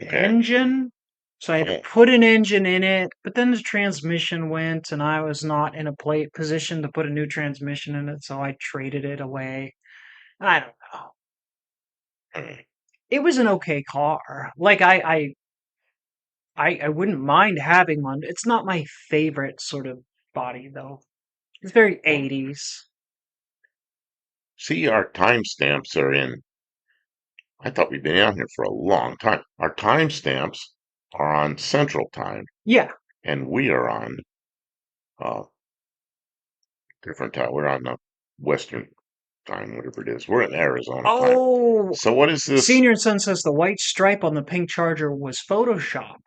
Okay. engine. So I had to Oh, put an engine in it, but then the transmission went, and I was not in a position to put a new transmission in it, so I traded it away. I don't know. hmm. It was an okay car. Like I wouldn't mind having one. It's not my favorite sort of body though. It's very Well, 80s. see, our timestamps are in. I thought we'd been out here for a long time. Our timestamps are on Central Time, Yeah. and we are on uh, different time. We're on the Western time, whatever it is. We're in Arizona time. Oh, So what is this? Senior and Son says the white stripe on the pink Charger was photoshopped.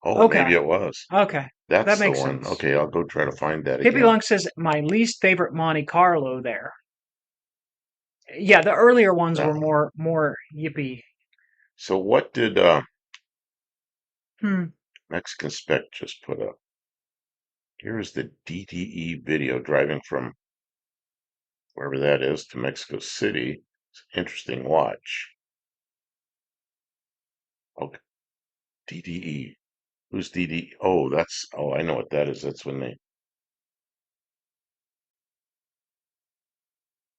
Oh, maybe Okay. it was. Okay. That That's the makes one. sense. Okay, I'll go try to find that Hippie again. Long says my least favorite Monte Carlo there. Yeah, the earlier ones That were one. more yippee. So what did Hmm. Mexican Spec just put up? Here is the DDE video driving from wherever that is to Mexico City. It's an interesting watch. Okay, DDE. Who's DDE? Oh, I know what that is. That's when they,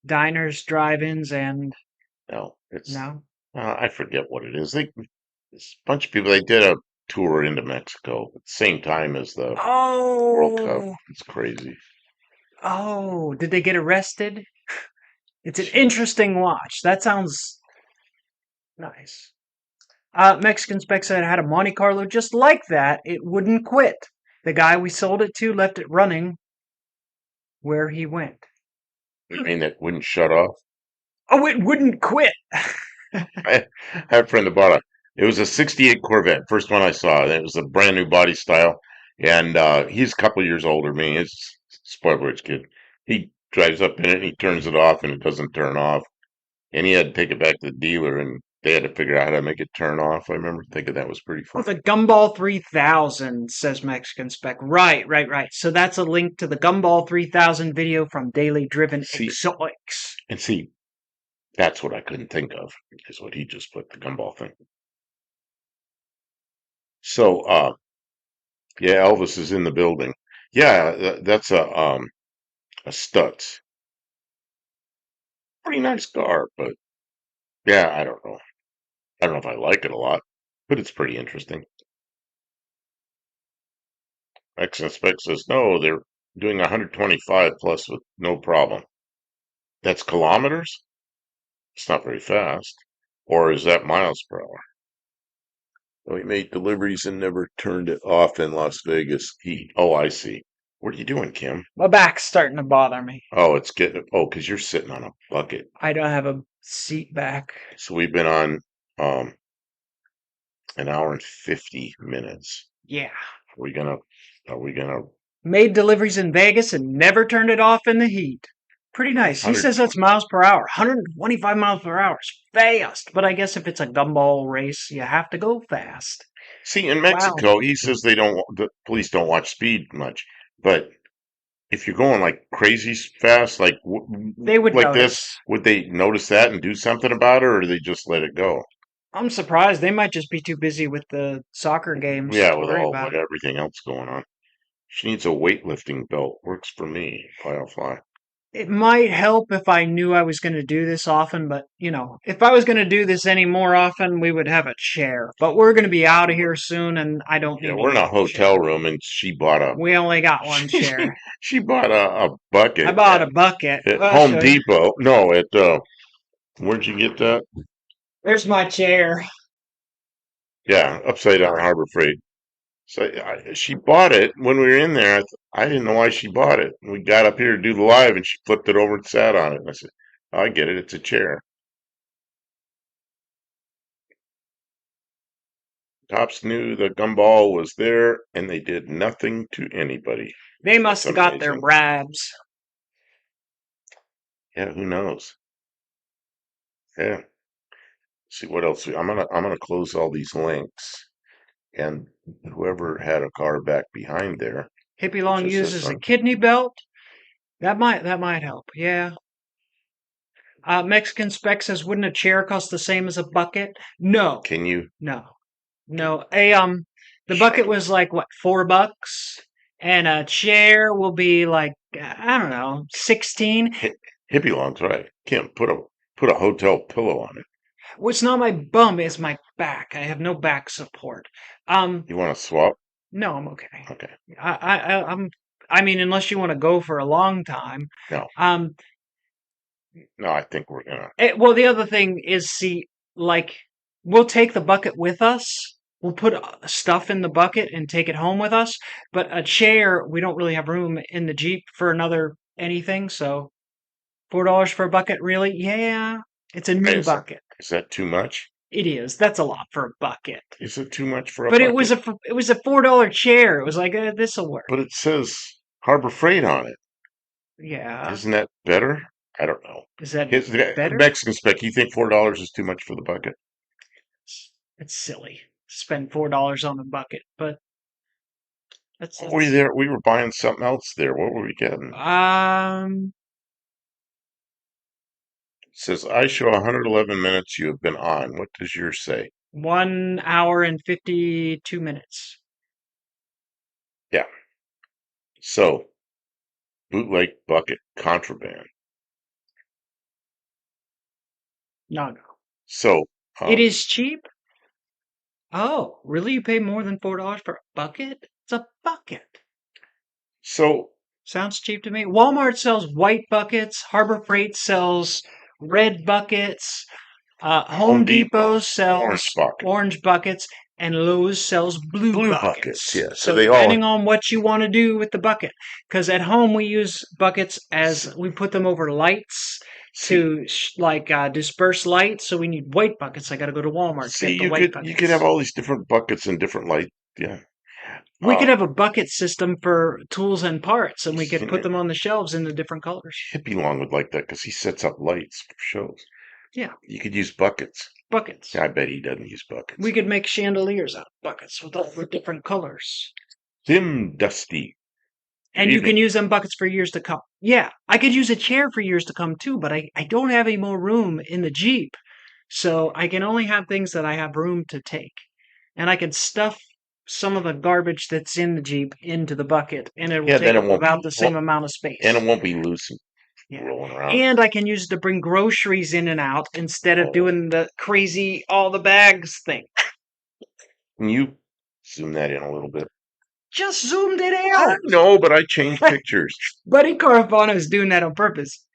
Diners, drive-ins, and no, it's, no. I forget what it is. This bunch of people, they did a tour into Mexico at the same time as the World Cup. Oh, It's crazy. oh, did they get arrested? It's an interesting watch. That sounds nice. Mexican Spec said it had a Monte Carlo just like that. It wouldn't quit. The guy we sold it to left it running where he went. I mean, it wouldn't shut off. Oh, it wouldn't quit. I had a friend that bought it was a '68 Corvette, first one I saw. And it was a brand new body style. And he's a couple years older than me. He's a spoiled rich kid. He drives up in it and he turns it off and it doesn't turn off. And he had to take it back to the dealer and they had to figure out how to make it turn off. I remember thinking that was pretty Oh, funny. the Gumball 3000, says Mexican Spec. Right, right, right. So that's a link to the Gumball 3000 video from Daily Driven See, Exotics. see, that's what I couldn't think of, is what he just put, the gumball thing. So, yeah, Elvis is in the building. Yeah, that's a Stutz. Pretty nice car, but yeah, I don't know. I don't know if I like it a lot, but it's pretty interesting. X Spec says no, they're doing 125 plus with no problem. That's kilometers? It's not very fast. Or is that miles per hour? We made deliveries and never turned it off in Las Vegas. Oh, I see. What are you doing, Kim? My back's starting to bother me. Oh, it's getting, oh, because you're sitting on a bucket. I don't have a seat back. So we've been on um, an hour and 50 minutes. Yeah. Are we gonna, are we gonna, Made deliveries in Vegas and never turned it off in the heat. Pretty nice. He says 120? that's miles per hour. 125 miles per hour is fast. But I guess if it's a gumball race, you have to go fast. See, in Wow. Mexico, he says the police don't watch speed much, but if you're going like crazy fast, like They would like this, notice. would they notice that and do something about it, or do they just let it go? I'm surprised. They might just be too busy with the soccer games Yeah, to with worry all about what it. everything else going on. She needs a weightlifting belt. Works for me. Firefly. It might help if I knew I was going to do this often, but if I was going to do this any more often, we would have a chair. But we're going to be out of here soon, and I don't Yeah, need to we're in use a the chair. hotel room, and she bought a We only got one she, chair. she bought a I bucket bought a bucket. at I'll Home show you. Depot. No, at where'd you get that? There's my chair. Yeah, upside down Harbor Freight. So she bought it when we were in there. I didn't know why she bought it. We got up here to do the live, and she flipped it over and sat on it. And I said, "Oh, I get it. It's a chair." Cops knew the gumball was there, and they did nothing to anybody. They That's must have got their amazing. bribes. Yeah, who knows? Yeah. See what else? I'm gonna close all these links, and whoever had a car back behind there, Hippie which Long is this uses a one, kidney belt. That might help. Yeah. Mexican Spec says, wouldn't a chair cost the same as a bucket? No, can you no, no. The bucket was like what, $4, and a chair will be like I don't know, 16. hippie longs, right? Can't put a hotel pillow on it. What's not my bum is my back. I have no back support. You want to swap? No, I'm okay. Okay. I'm. I mean, unless you want to go for a long time. No, Um, no, I think we're gonna. Well, the other thing is, see, like, we'll take the bucket with us. We'll put stuff in the bucket and take it home with us. But a chair, we don't really have room in the Jeep for another anything. So $4 for a bucket, really? Yeah, it's a Why new bucket. is that too much? It is. That's a lot for a bucket. Is it too much for a But it was bucket? a $4 chair. It was like this'll work. But it says Harbor Freight on it. Yeah. Isn't that better? I don't know. Is that His better? Mexican spec. You think $4 is too much for the bucket? It's silly. Spend $4 on a bucket, but that's What were you that's there? We were buying something else there. What were we getting? um It says I show 111 minutes you have been on. What does yours say? 1 hour and 52 minutes. Yeah. So bootleg bucket contraband. No, no. So It um, is cheap? Oh, really? You pay more than $4 for a bucket? It's a bucket. so Sounds cheap to me. Walmart sells white buckets. Harbor Freight sells red buckets. Home Home Depot Depot sells orange bucket, orange buckets, and Lowe's sells blue blue buckets. buckets. Yeah. So So they all depending on what you want to do with the bucket, because at home we use buckets as we put them over lights see. to disperse light. So we need white buckets. I got to go to Walmart to See, get the white you could have buckets. all these different buckets and different light. Yeah. We Uh, could have a bucket system for tools and parts, and we could you put them on the shelves in the different colors. Hippie Long would like that because he sets up lights for shows. Yeah, You could use buckets. buckets. I bet he doesn't use We buckets. could make chandeliers out of buckets with all the different colors. Tim Dusty. Good And you can evening. use them buckets for years to come. Yeah, I could use a chair for years to come too, but I don't have any more room in the Jeep. So I can only have things that I have room to take. And I can stuff some of the garbage that's in the Jeep into the bucket, and it will Yeah, take then it up won't about be the same amount of and it space. won't be loose and Yeah. rolling around. And I can use it to bring groceries in and out instead of Oh, doing the crazy all the bags thing. can you zoom that in a little bit? Just zoomed it I out. know, but I changed pictures. Buddy Carafano is doing that on purpose.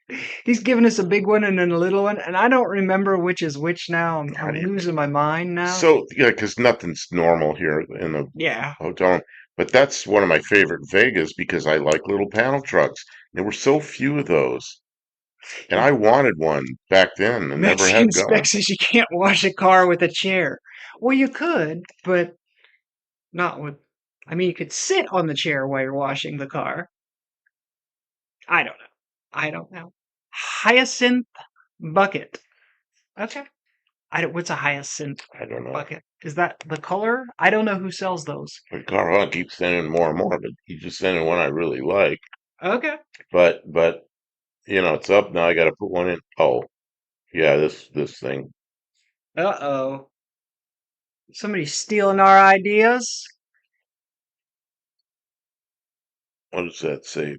He's giving us a big one and then a little one, and I don't remember which is which now. I'm, How do I'm you losing my mind now. So yeah, because nothing's normal here in the Yeah. hotel. But that's one of my favorite Vegas because I like little panel trucks. There were so few of those, and I wanted one back then and never Mexican had spec gone. says you can't wash a car with a chair. Well, you could, but not with. I mean, you could sit on the chair while you're washing the car. I don't know. I don't know. Hyacinth bucket. Okay. I don't. What's a hyacinth I don't know. bucket? Is that the color? I don't know who sells those. But Carl keeps sending more and more, but he just sending one I really like. Okay. but it's up now. I got to put one in. Oh, yeah, this thing. Uh-oh. Somebody's stealing our ideas. What does that say?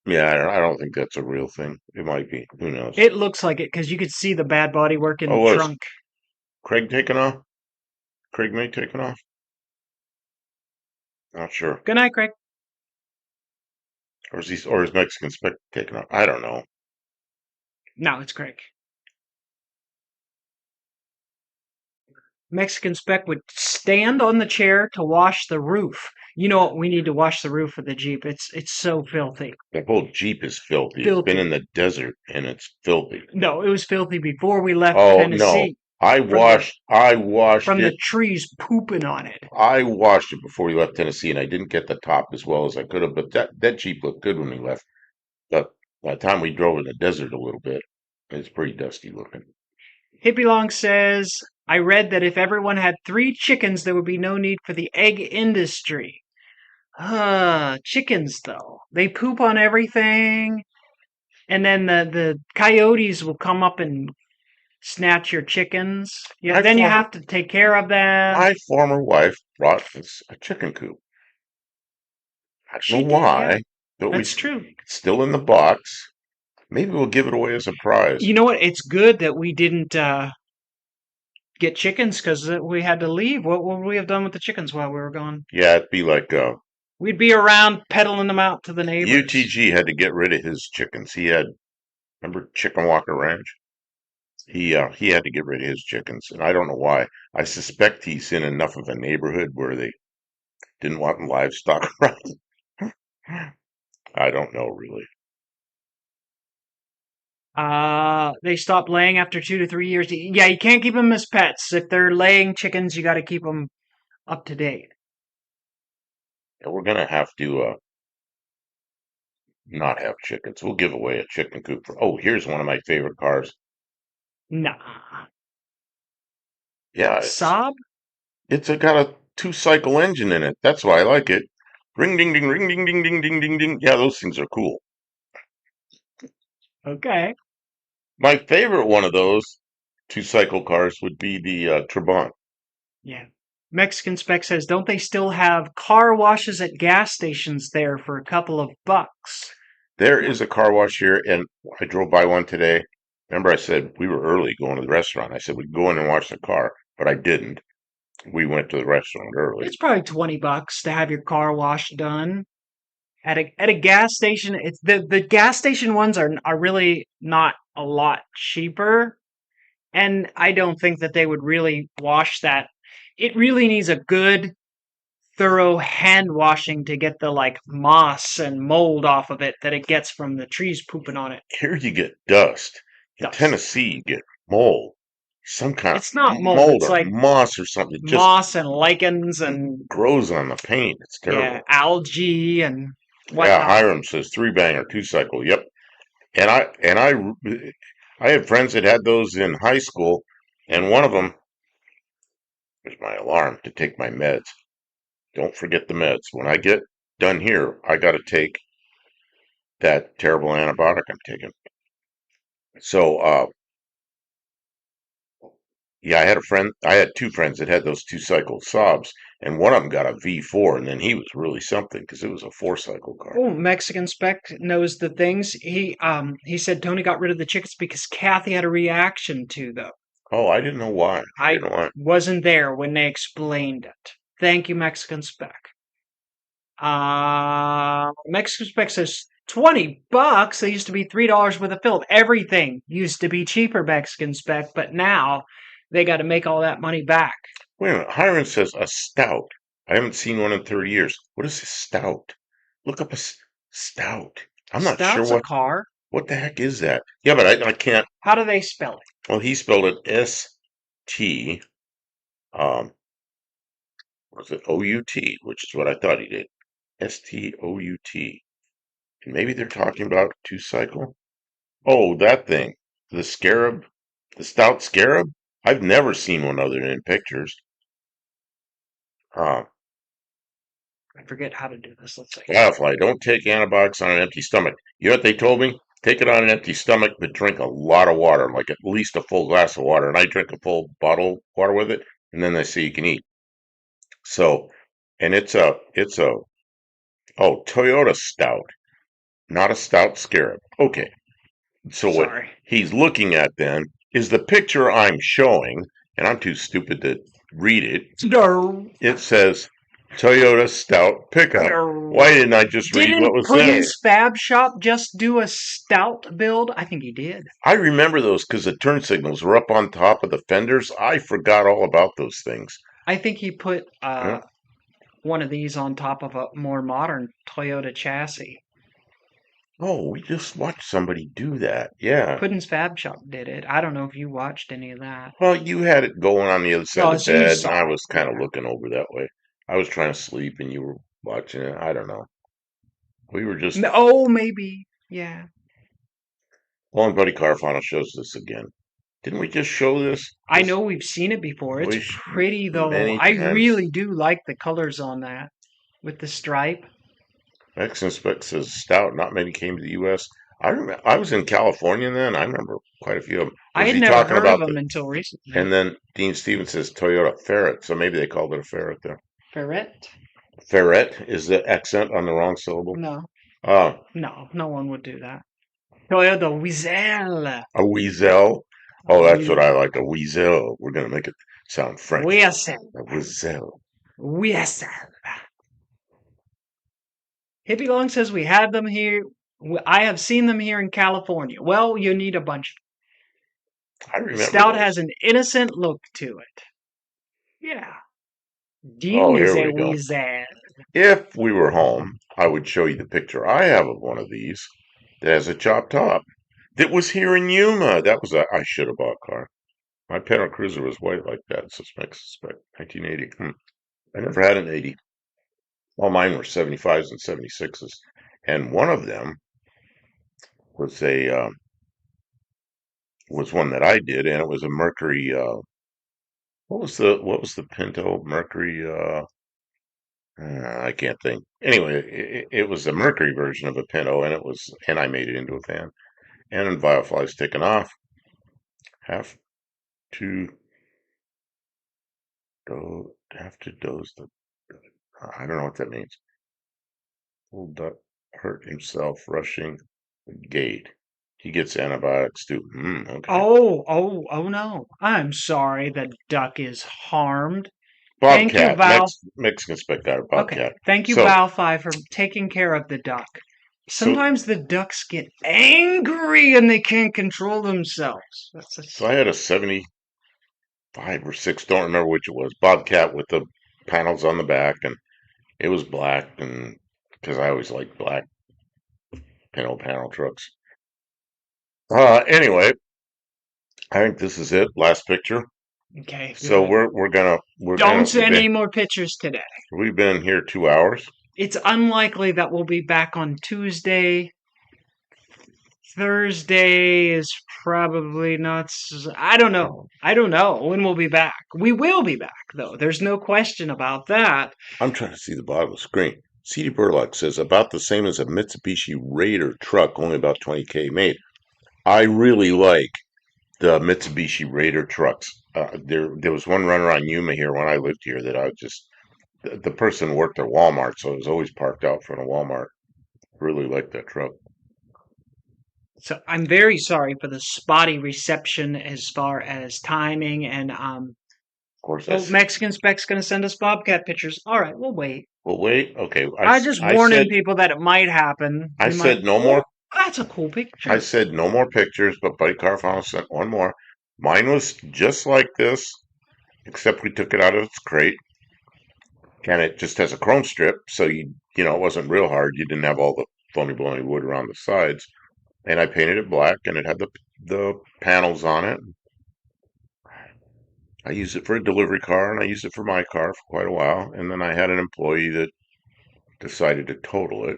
Yeah, I don't think that's a real thing. It might be. Who knows? It looks like it because you could see the bad body work in Oh, the what is trunk. Craig taking off? Craig May taking off? Not sure. Good night, Craig. Or is Mexican Spec taking off? I don't know. No, it's Craig. Mexican Spec would stand on the chair to wash the roof. You know what? We need to wash the roof of the Jeep. It's so filthy. The whole Jeep is filthy. It's been in Filthy. the desert and it's filthy. No, it was filthy before we left Oh no. Tennessee I from the washed I washed from the it. trees pooping on it. I washed it before we left Tennessee and I didn't get the top as well as I could have, but that Jeep looked good when we left. But by the time we drove in the desert a little bit, it's pretty dusty looking. Hippie Long says, I read that if everyone had 3 chickens, there would be no need for the egg industry. Chickens though. They poop on everything, and then the coyotes will come up and snatch your chickens. Yeah, My then you for, have to take care of them. my former wife brought us a chicken coop. I don't She know did, yeah. why, but That's true. it's still in the box. Maybe we'll give it away as a prize. You know what? It's good that we didn't get chickens because we had to leave. What would we have done with the chickens while we were gone? Yeah, it'd be like We'd be around peddling them out to the neighbors. UTG had to get rid of his chickens. Remember Chicken Walker Ranch? He had to get rid of his chickens, and I don't know why. I suspect he's in enough of a neighborhood where they didn't want livestock around. I don't know really. They stop laying after 2 to 3 years. Yeah, you can't keep them as pets. If they're laying chickens, you got to keep them up to date. And we're gonna have to not have chickens. We'll give away a chicken coop for. Oh, here's one of my favorite cars. Nah. Yeah, Sob? got a 2-cycle engine in it. That's why I like it. Ring ding ding ring ding ding ding ding ding ding. Yeah, those things are cool. Okay. My favorite one of those 2-cycle cars would be the Trabant. Yeah. Mexican Spec says, don't they still have car washes at gas stations there for a couple of bucks? There is a car wash here, and I drove by one today. Remember, I said we were early going to the restaurant. I said we'd go in and wash the car, but I didn't. We went to the restaurant early. It's probably $20 to have your car wash done. At a gas station, it's the gas station ones are really not a lot cheaper. And I don't think that they would really wash that. It really needs a good, thorough hand washing to get the like moss and mold off of it that it gets from the trees pooping on it. Here you get dust. In Dust. Tennessee, you get mold. Some kind of It's not mold. mold It's or like moss or something. It just moss and lichens and grows on the paint. It's yeah, terrible. algae and Yeah, whatnot. Hiram says 3-banger, 2-cycle. Yep. And I had friends that had those in high school, and one of them was my alarm to take my meds. Don't forget the meds. When I get done here, I got to take that terrible antibiotic I'm taking. So, yeah, I had 2 friends that had those 2-cycle Saabs, and one of them got a V4, and then he was really something because it was a 4-cycle car. Oh, Mexican Spec knows the things. He said Tony got rid of the chickens because Kathy had a reaction to them. Oh, I didn't know why. I I didn't know why. wasn't there when they explained it. Thank you, Mexican Spec. Mexican Spec says $20. They used to be $3 worth of film. Everything used to be cheaper, Mexican Spec, but now they got to make all that money back. Wait a minute. Hiram says a stout. I haven't seen one in 30 years. What is a stout? Look up stout. I'm not sure Stout's a car. what the heck is that. Yeah, but I can't. How do they spell it? Well, he spelled it S-T, um, was it O-U-T, which is what I thought he did. S-T-O-U-T. And maybe they're talking about 2-cycle. Oh, that thing. The scarab. The stout scarab? I've never seen one other than in pictures. Uh, I forget how to do this. Let's see. Firefly, don't take antibiotics on an empty stomach. You know what they told me? Take it on an empty stomach, but drink a lot of water, like at least a full glass of water. And I drink a full bottle of water with it, and then they say you can eat. So, and it's a oh, Toyota Stout, not a Stout Scarab. Okay. So what Sorry. he's looking at then is the picture I'm showing, and I'm too stupid to read it. No. It says Toyota Stout Pickup. Why didn't I just read what Didn't was there? Clinton's Fab Shop just do a stout build? I think he did. I remember those because the turn signals were up on top of the fenders. I forgot all about those things. I think he put Yeah. one of these on top of a more modern Toyota chassis. Oh, we just watched somebody do that. Yeah. Puddin's Fab Shop did it. I don't know if you watched any of that. Well, you had it going on the other side of Oh, the so you bed, and I saw it. was kind of Yeah. looking over that way. I was trying to sleep, and you were watching it. I don't know. We were just. Oh, maybe. Yeah. Well, and Buddy Carfano shows this again. Didn't we just show this? I know we've seen it before. It's pretty though. Many I times. really do like the colors on that with the stripe. Mexican Spec says stout. Not many came to the U.S. I remember I was in California then. I remember quite a few of them. I Was had he never talking heard of about them the? until recently. And then Dean Stevens says Toyota Ferret, so maybe they called it a Ferret there. Ferret? Ferret is the accent on the wrong syllable. No, Ah, no, no one would do that. Toyota Wiesel. a weasel. Oh, that's what I like. A weasel. We're gonna make it sound French. Wiesel. A weasel. Wiesel. Hippie Long says we have them here. I have seen them here in California. Well, you need a bunch. I The remember stout those. has an innocent look to it. Yeah. Oh, Dean is here a we go. Wiesel. If we were home, I would show you the picture I have of one of these that has a chopped top. That was here in Yuma. That was a I should have bought car. My Panel Cruiser was white like that. Suspect 1980. I never had an 80. All mine were 75s and 76s, and one of them was a was one that I did, and it was a Mercury. What was the Pinto Mercury? I can't think. Anyway, it was a Mercury version of a Pinto, and I made it into a fan. And then Firefly's taken off. Have to have to doze the. I don't know what that means. Old duck hurt himself rushing the gate. He gets antibiotics too. Okay. Oh no. I'm sorry the duck is harmed. Thank you, Bobcat, Val. Mexican spectator, Okay. Bobcat. Thank you, So, Val 5, for taking care of the duck. so, Sometimes the ducks get angry and they can't control themselves. so I had a 75 or 6, don't remember which it was, Bobcat with the panels on the back, and it was black, and because I always like black panel trucks. Anyway, I think this is it. Last picture. Okay, So good. Don't send any more pictures today. we've been here 2 hours. It's unlikely that we'll be back on Tuesday. Thursday is probably not. I don't know. I don't know when we'll be back. We will be back, though. There's no question about that. I'm trying to see the bottom of the screen. CD Burlock says about the same as a Mitsubishi Raider truck, only about 20K made. I really like the Mitsubishi Raider trucks. There was one runner on Yuma here when I lived here that I just the person worked at Walmart, so it was always parked out front of Walmart. Really liked that truck. So I'm very sorry for the spotty reception as far as timing and Of course, oh, Mexican Spec's gonna send us Bobcat pictures. All right, we'll wait. well, wait. Okay, I just I warning said people that it might happen. I We might. said no Oh, more. that's a cool I picture. said no more pictures, but Buddy Carfano sent one more. Mine was just like this, except we took it out of its crate, and it just has a chrome strip, so it wasn't real hard. You didn't have all the phony baloney wood around the sides, and I painted it black, and it had the panels on it. I used it for a delivery car, and I used it for my car for quite a while, and then I had an employee that decided to total it,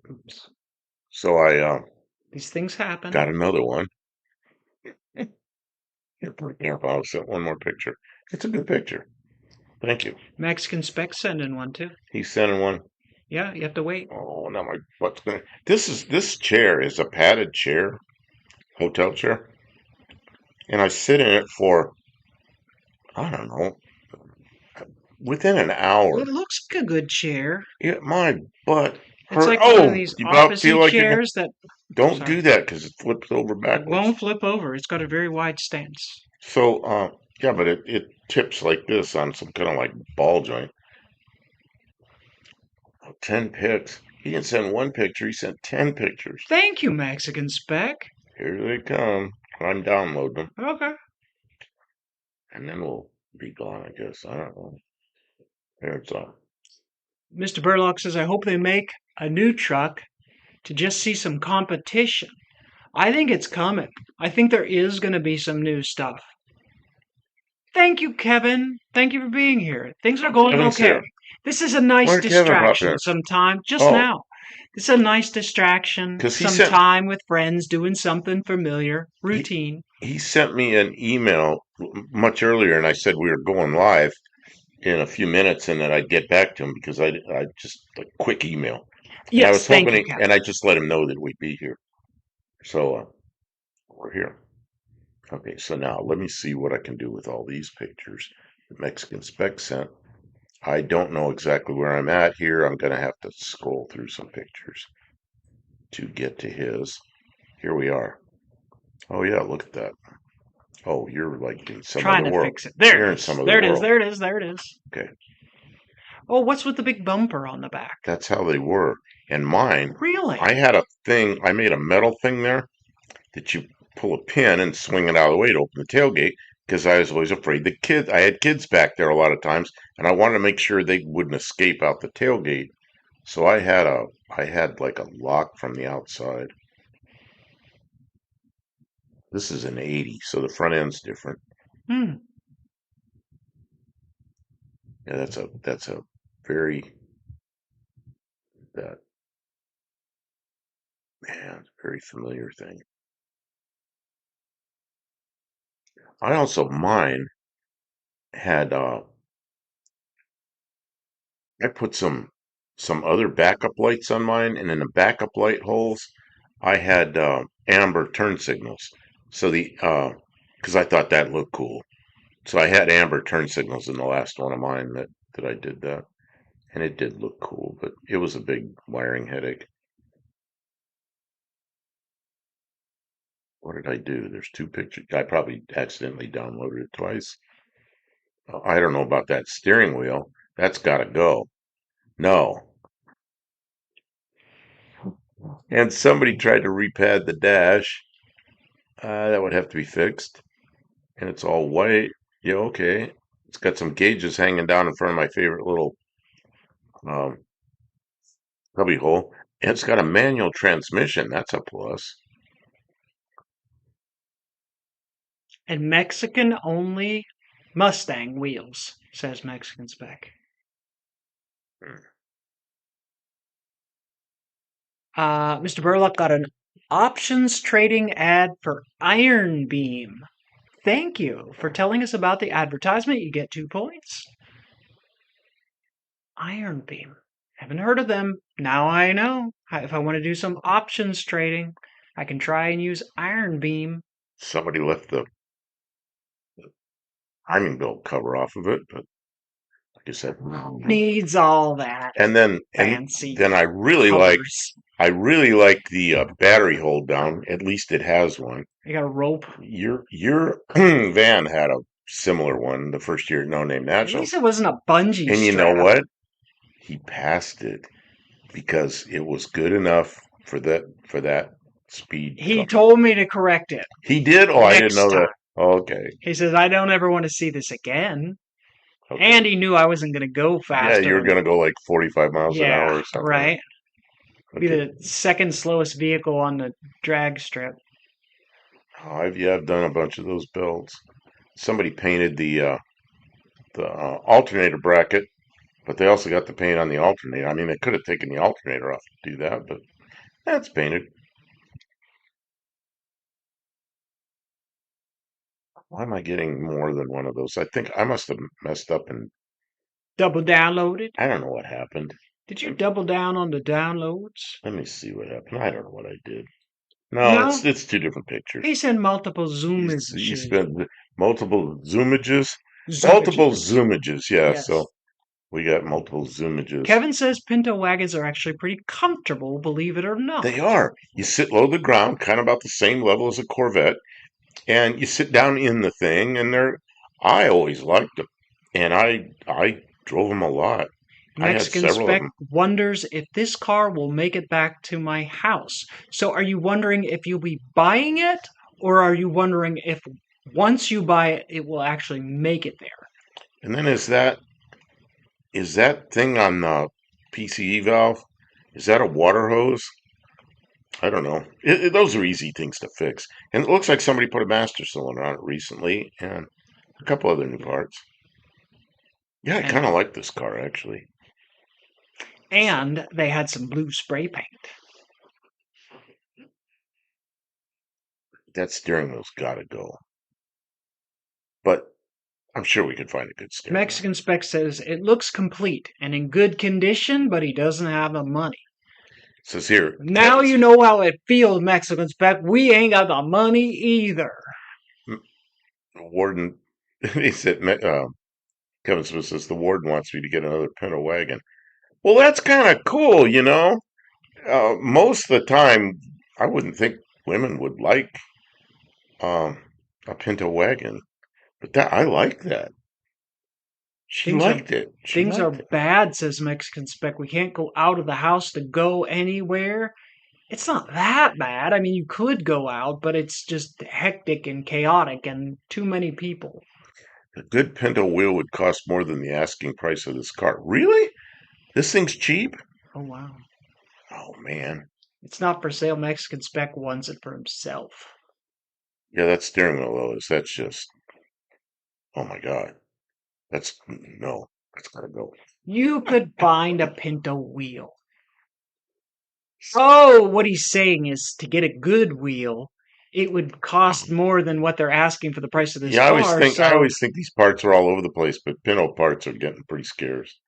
Oops. so I These things happen. got another one. Here, I'll send one more picture. It's a good picture. Thank you. Mexican Spec sending one too. He's sending one. Yeah, you have to wait. Oh, now my butt's gonna. This chair is a padded chair, hotel chair, and I sit in it for I don't know, within an hour. It looks like a good chair. My butt It's hurt. like one of Oh, these you about feel officey like you're. chairs that. Don't Sorry, do that because it flips over it backwards. won't flip over. It's got a very wide stance. So, yeah, but it tips like this on some kind of like ball joint. Oh, 10 pics. He didn't send one picture, he sent 10 pictures. Thank you, Mexican Spec. Here they come. I'm downloading them. Okay. And then we'll be gone, I guess. I don't know. There it's on. Mr. Burlock says, I hope they make a new truck to just see some competition. I think it's coming. I think there is going to be some new stuff. Thank you, Kevin. Thank you for being here. Things are going Kevin's okay. here. This is a nice Where did Kevin pop distraction in? sometime, just Oh, now. It's a nice distraction, because some time with friends doing something familiar, he, routine. he sent me an email much earlier, and I said we were going live in a few minutes, and that I'd get back to him because I just a quick email, and I Yes, was thank hoping, you, Kevin. and I just let him know that we'd be here. So we're here. Okay, so now let me see what I can do with all these pictures. The Mexican Spec sent. I don't know exactly where I'm at here. I'm going to have to scroll through some pictures to get to his. Here we are. Oh, yeah, look at that. Oh, you're like in some Trying other to world. fix it. There You're it in is. some other There it is. world. There it is. There it is. Okay, Oh, what's with the big bumper on the back? that's how they were. And mine, Really? I had a thing, I made a metal thing there that you pull a pin and swing it out of the way to open the tailgate because I was always afraid I had kids back there a lot of times and I wanted to make sure they wouldn't escape out the tailgate. So I had like a lock from the outside. This is an 80, so the front end's different. Hmm. Yeah, that's a very that man, very familiar thing. I also mine had I put some other backup lights on mine, and in the backup light holes, I had amber turn signals. So because I thought that looked cool, so I had amber turn signals in the last one of mine that I did that, and it did look cool, but it was a big wiring headache. What did I do? There's two pictures. I probably accidentally downloaded it twice. I don't know about that steering wheel. That's got to go. No. And somebody tried to repad the dash. That would have to be fixed. And it's all white. Yeah, okay. It's got some gauges hanging down in front of my favorite little um, cubby hole. And it's got a manual transmission. That's a plus. And Mexican only Mustang wheels, says Mexican Spec. Mr. Burlock got an options trading ad for Iron Beam. Thank you for telling us about the advertisement. You get 2 points. Iron Beam. Haven't heard of them. Now I know. If I want to do some options trading, I can try and use Iron Beam. Somebody left the timing belt cover off of it, but like I said, Needs all that and fancy then covers. I really like the battery hold down. At least it has one. You got a rope. Your van had a similar one the first year at No Name At National, least it wasn't a bungee and you know strap. what? He passed it because it was good enough for that speed. He told me to correct it He did. Oh, I didn't next know time. that. Okay. He says, I don't ever want to see this again. Okay. And he knew I wasn't going to go Yeah, faster. you're gonna go like 45 miles an hour Yeah, or something. right. Be Okay. the second slowest vehicle on the drag strip. Oh, I've done a bunch of those builds. Somebody painted the alternator bracket, but they also got the paint on the alternator. I mean, they could have taken the alternator off to do that, but that's painted. Why am I getting more than one of those? I think I must have messed up and Double downloaded? I don't know what happened. Did you double down on the downloads? Let me see what happened. I don't know what I did. No, No? it's two different pictures. He said multiple zoom You images. spent multiple zoomages, multiple Zoomages. zoomages. Yeah, so Yes. we got multiple zoomages. Kevin says Pinto wagons are actually pretty comfortable, believe it or not. They are. You sit low to the ground, kind of about the same level as a Corvette, and you sit down in the thing, and they're. I always liked them, and I drove them a lot. I had Mexican several of Spec them. wonders if this car will make it back to my house. So are you wondering if you'll be buying it, or are you wondering if once you buy it, it will actually make it there? And then is that thing on the PCE valve? Is that a water hose? I don't know. Those are easy things to fix. And it looks like somebody put a master cylinder on it recently and a couple other new parts. Yeah, I And kind of like this car, actually. and they had some blue spray paint. That steering wheel's got to go. But I'm sure we could find a good steering wheel. Mexican Spec says it looks complete and in good condition, but he doesn't have the money. It says here, Now you know how it feels, Mexican Spec. We ain't got the money either. Warden, he said, Kevin Smith says, the warden wants me to get another Pinto wagon. Well, that's kind of cool, you know? Most of the time, I wouldn't think women would like um, a Pinto wagon, but that I like that. She Things are liked it. She things are liked it. bad, says Mexican Spec. We can't go out of the house to go anywhere. It's not that bad. I mean, you could go out, but it's just hectic and chaotic and too many people. A good Pinto wheel would cost more than the asking price of this car. Really? This thing's cheap? Oh, wow. Oh man. It's not for sale. Mexican Spec wants it for himself. Yeah, that steering wheel though that's just oh my god. That's no. That's gotta go. You could find a Pinto wheel. Oh, what he's saying is to get a good wheel, it would cost more than what they're asking for the price of this Yeah, car. I So always think these parts are all over the place, but Pinto parts are getting pretty scarce.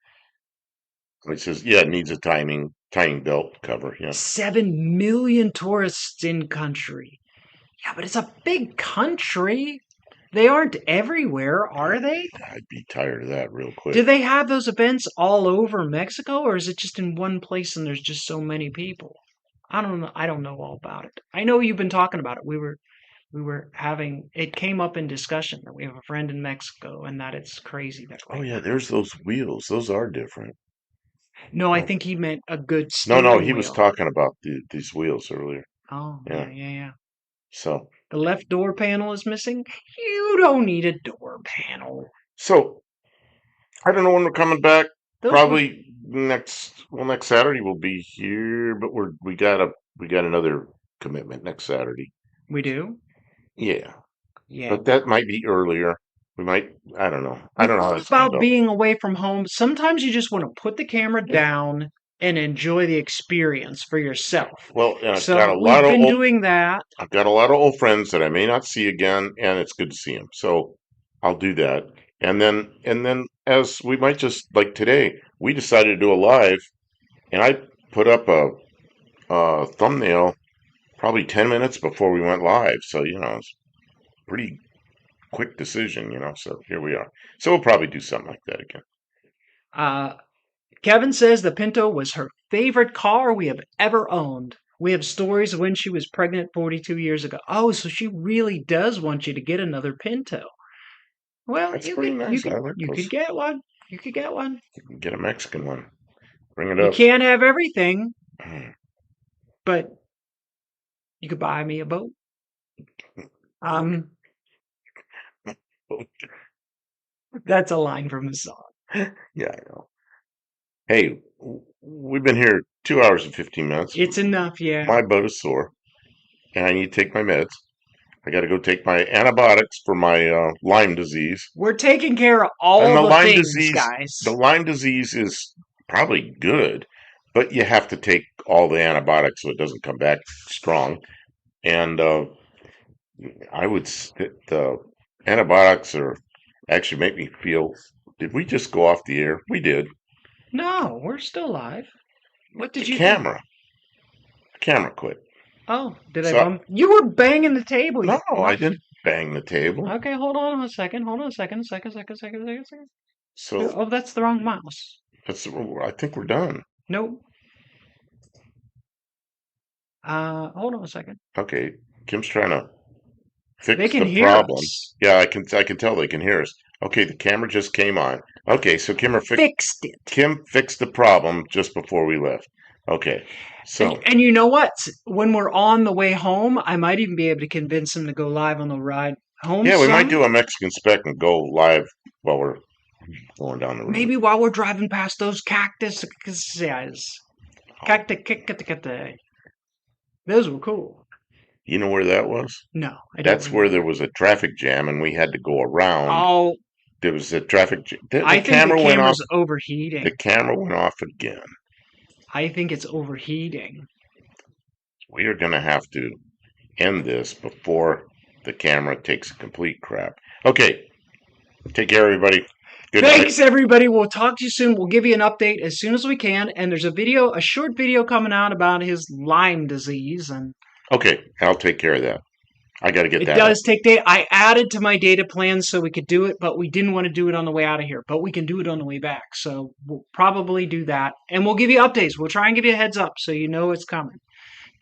He says, yeah, it needs a timing belt cover. Yeah, 7 million tourists in country. Yeah, but it's a big country. They aren't everywhere, are they? I'd be tired of that real Do quick. they have those events all over Mexico, or is it just in one place and there's just so many people? I don't know. I don't know all about it. I know you've been talking about it. We were having it came up in discussion that we have a friend in Mexico and that it's crazy that Oh way. yeah, there's those wheels. Those are different. No, I Oh. think he meant a good No, steering he was wheel. talking about these wheels earlier. Oh, yeah, Yeah. yeah, yeah. So, The left door panel is missing. You don't need a door panel. so I don't know when we're coming back. Those were Probably next Saturday we'll be here, but we got another commitment next Saturday. we do. Yeah, Yeah. but that might be earlier. We might. I don't know. I The don't know how thing it's gonna about go. being away from home, sometimes you just want to put the camera down and enjoy the experience for yourself. Well, So we've been doing that. I've got a lot of old friends that I may not see again, and it's good to see them. So I'll do that. And then as we might just like today, we decided to do a live, and I put up a thumbnail probably 10 minutes before we went live. So it's pretty quick decision. So here we are. So we'll probably do something like that again. Uh, Kevin says the Pinto was her favorite car we have ever owned. We have stories of when she was pregnant 42 years ago. Oh, so she really does want you to get another Pinto. Well, That's pretty nice. I like you those. could get one. You could get one. Get a Mexican one. Bring it You up. can't have everything, but you could buy me a boat. Um, that's a line from a song. Yeah, I know. Hey, we've been here 2 hours and 15 minutes. It's enough, yeah. My butt is sore, and I need to take my meds. I got to go take my antibiotics for my Lyme disease. We're taking care of And all the things, The guys. Lyme disease is probably good, but you have to take all the antibiotics so it doesn't come back strong. And I would the antibiotics are actually make me feel Did we just go off the air? We did. No, we're still live. What The did you think? camera quit. Oh, did I So bump? You were banging the table. no, I My. didn't bang the table. Okay, hold on a second. Hold on a second. Second. So Oh, that's the wrong mouse. I think we're done. Nope. Hold on a second. Okay, Kim's trying to They fix can the hear problem. us. Yeah, I can tell they can hear us. Okay, the camera just came on. Okay, so Fixed it. Kim fixed the problem just before we left. Okay, so And you know what? When we're on the way home, I might even be able to convince them to go live on the ride home yeah, we might some. do a Mexican spec and go live while we're going down the road. Maybe while we're driving past those cactus. Cacti. Those were cool. You know where that was? No, I don't That's where remember. there was a traffic jam and we had to go around. Oh, There was a traffic jam. The I think the camera went off. camera's The overheating. camera went off again. I think it's overheating. We are going to have to end this before the camera takes a complete crap. Okay, take care, everybody. Good night. Thanks, everybody. We'll talk to you soon. We'll give you an update as soon as we can. And there's a short video coming out about his Lyme disease. And Okay, I'll take care of that. I got to get it that up. does take data. I added to my data plan so we could do it, but we didn't want to do it on the way out of here. But we can do it on the way back. So we'll probably do that. And we'll give you updates. We'll try and give you a heads up so you know it's coming.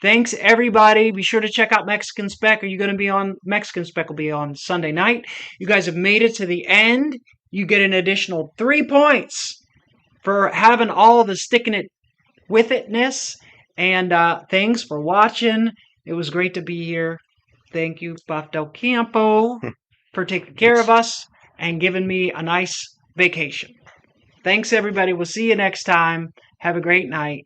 Thanks, everybody. Be sure to check out Mexican Spec. Are you going to be on? Mexican Spec will be on Sunday night. You guys have made it to the end. You get an additional 3 points for having all the sticking it with itness. And thanks for watching. It was great to be here. Thank you, Buff Del Campo, for taking care of us and giving me a nice vacation. Thanks, everybody. We'll see you next time. Have a great night.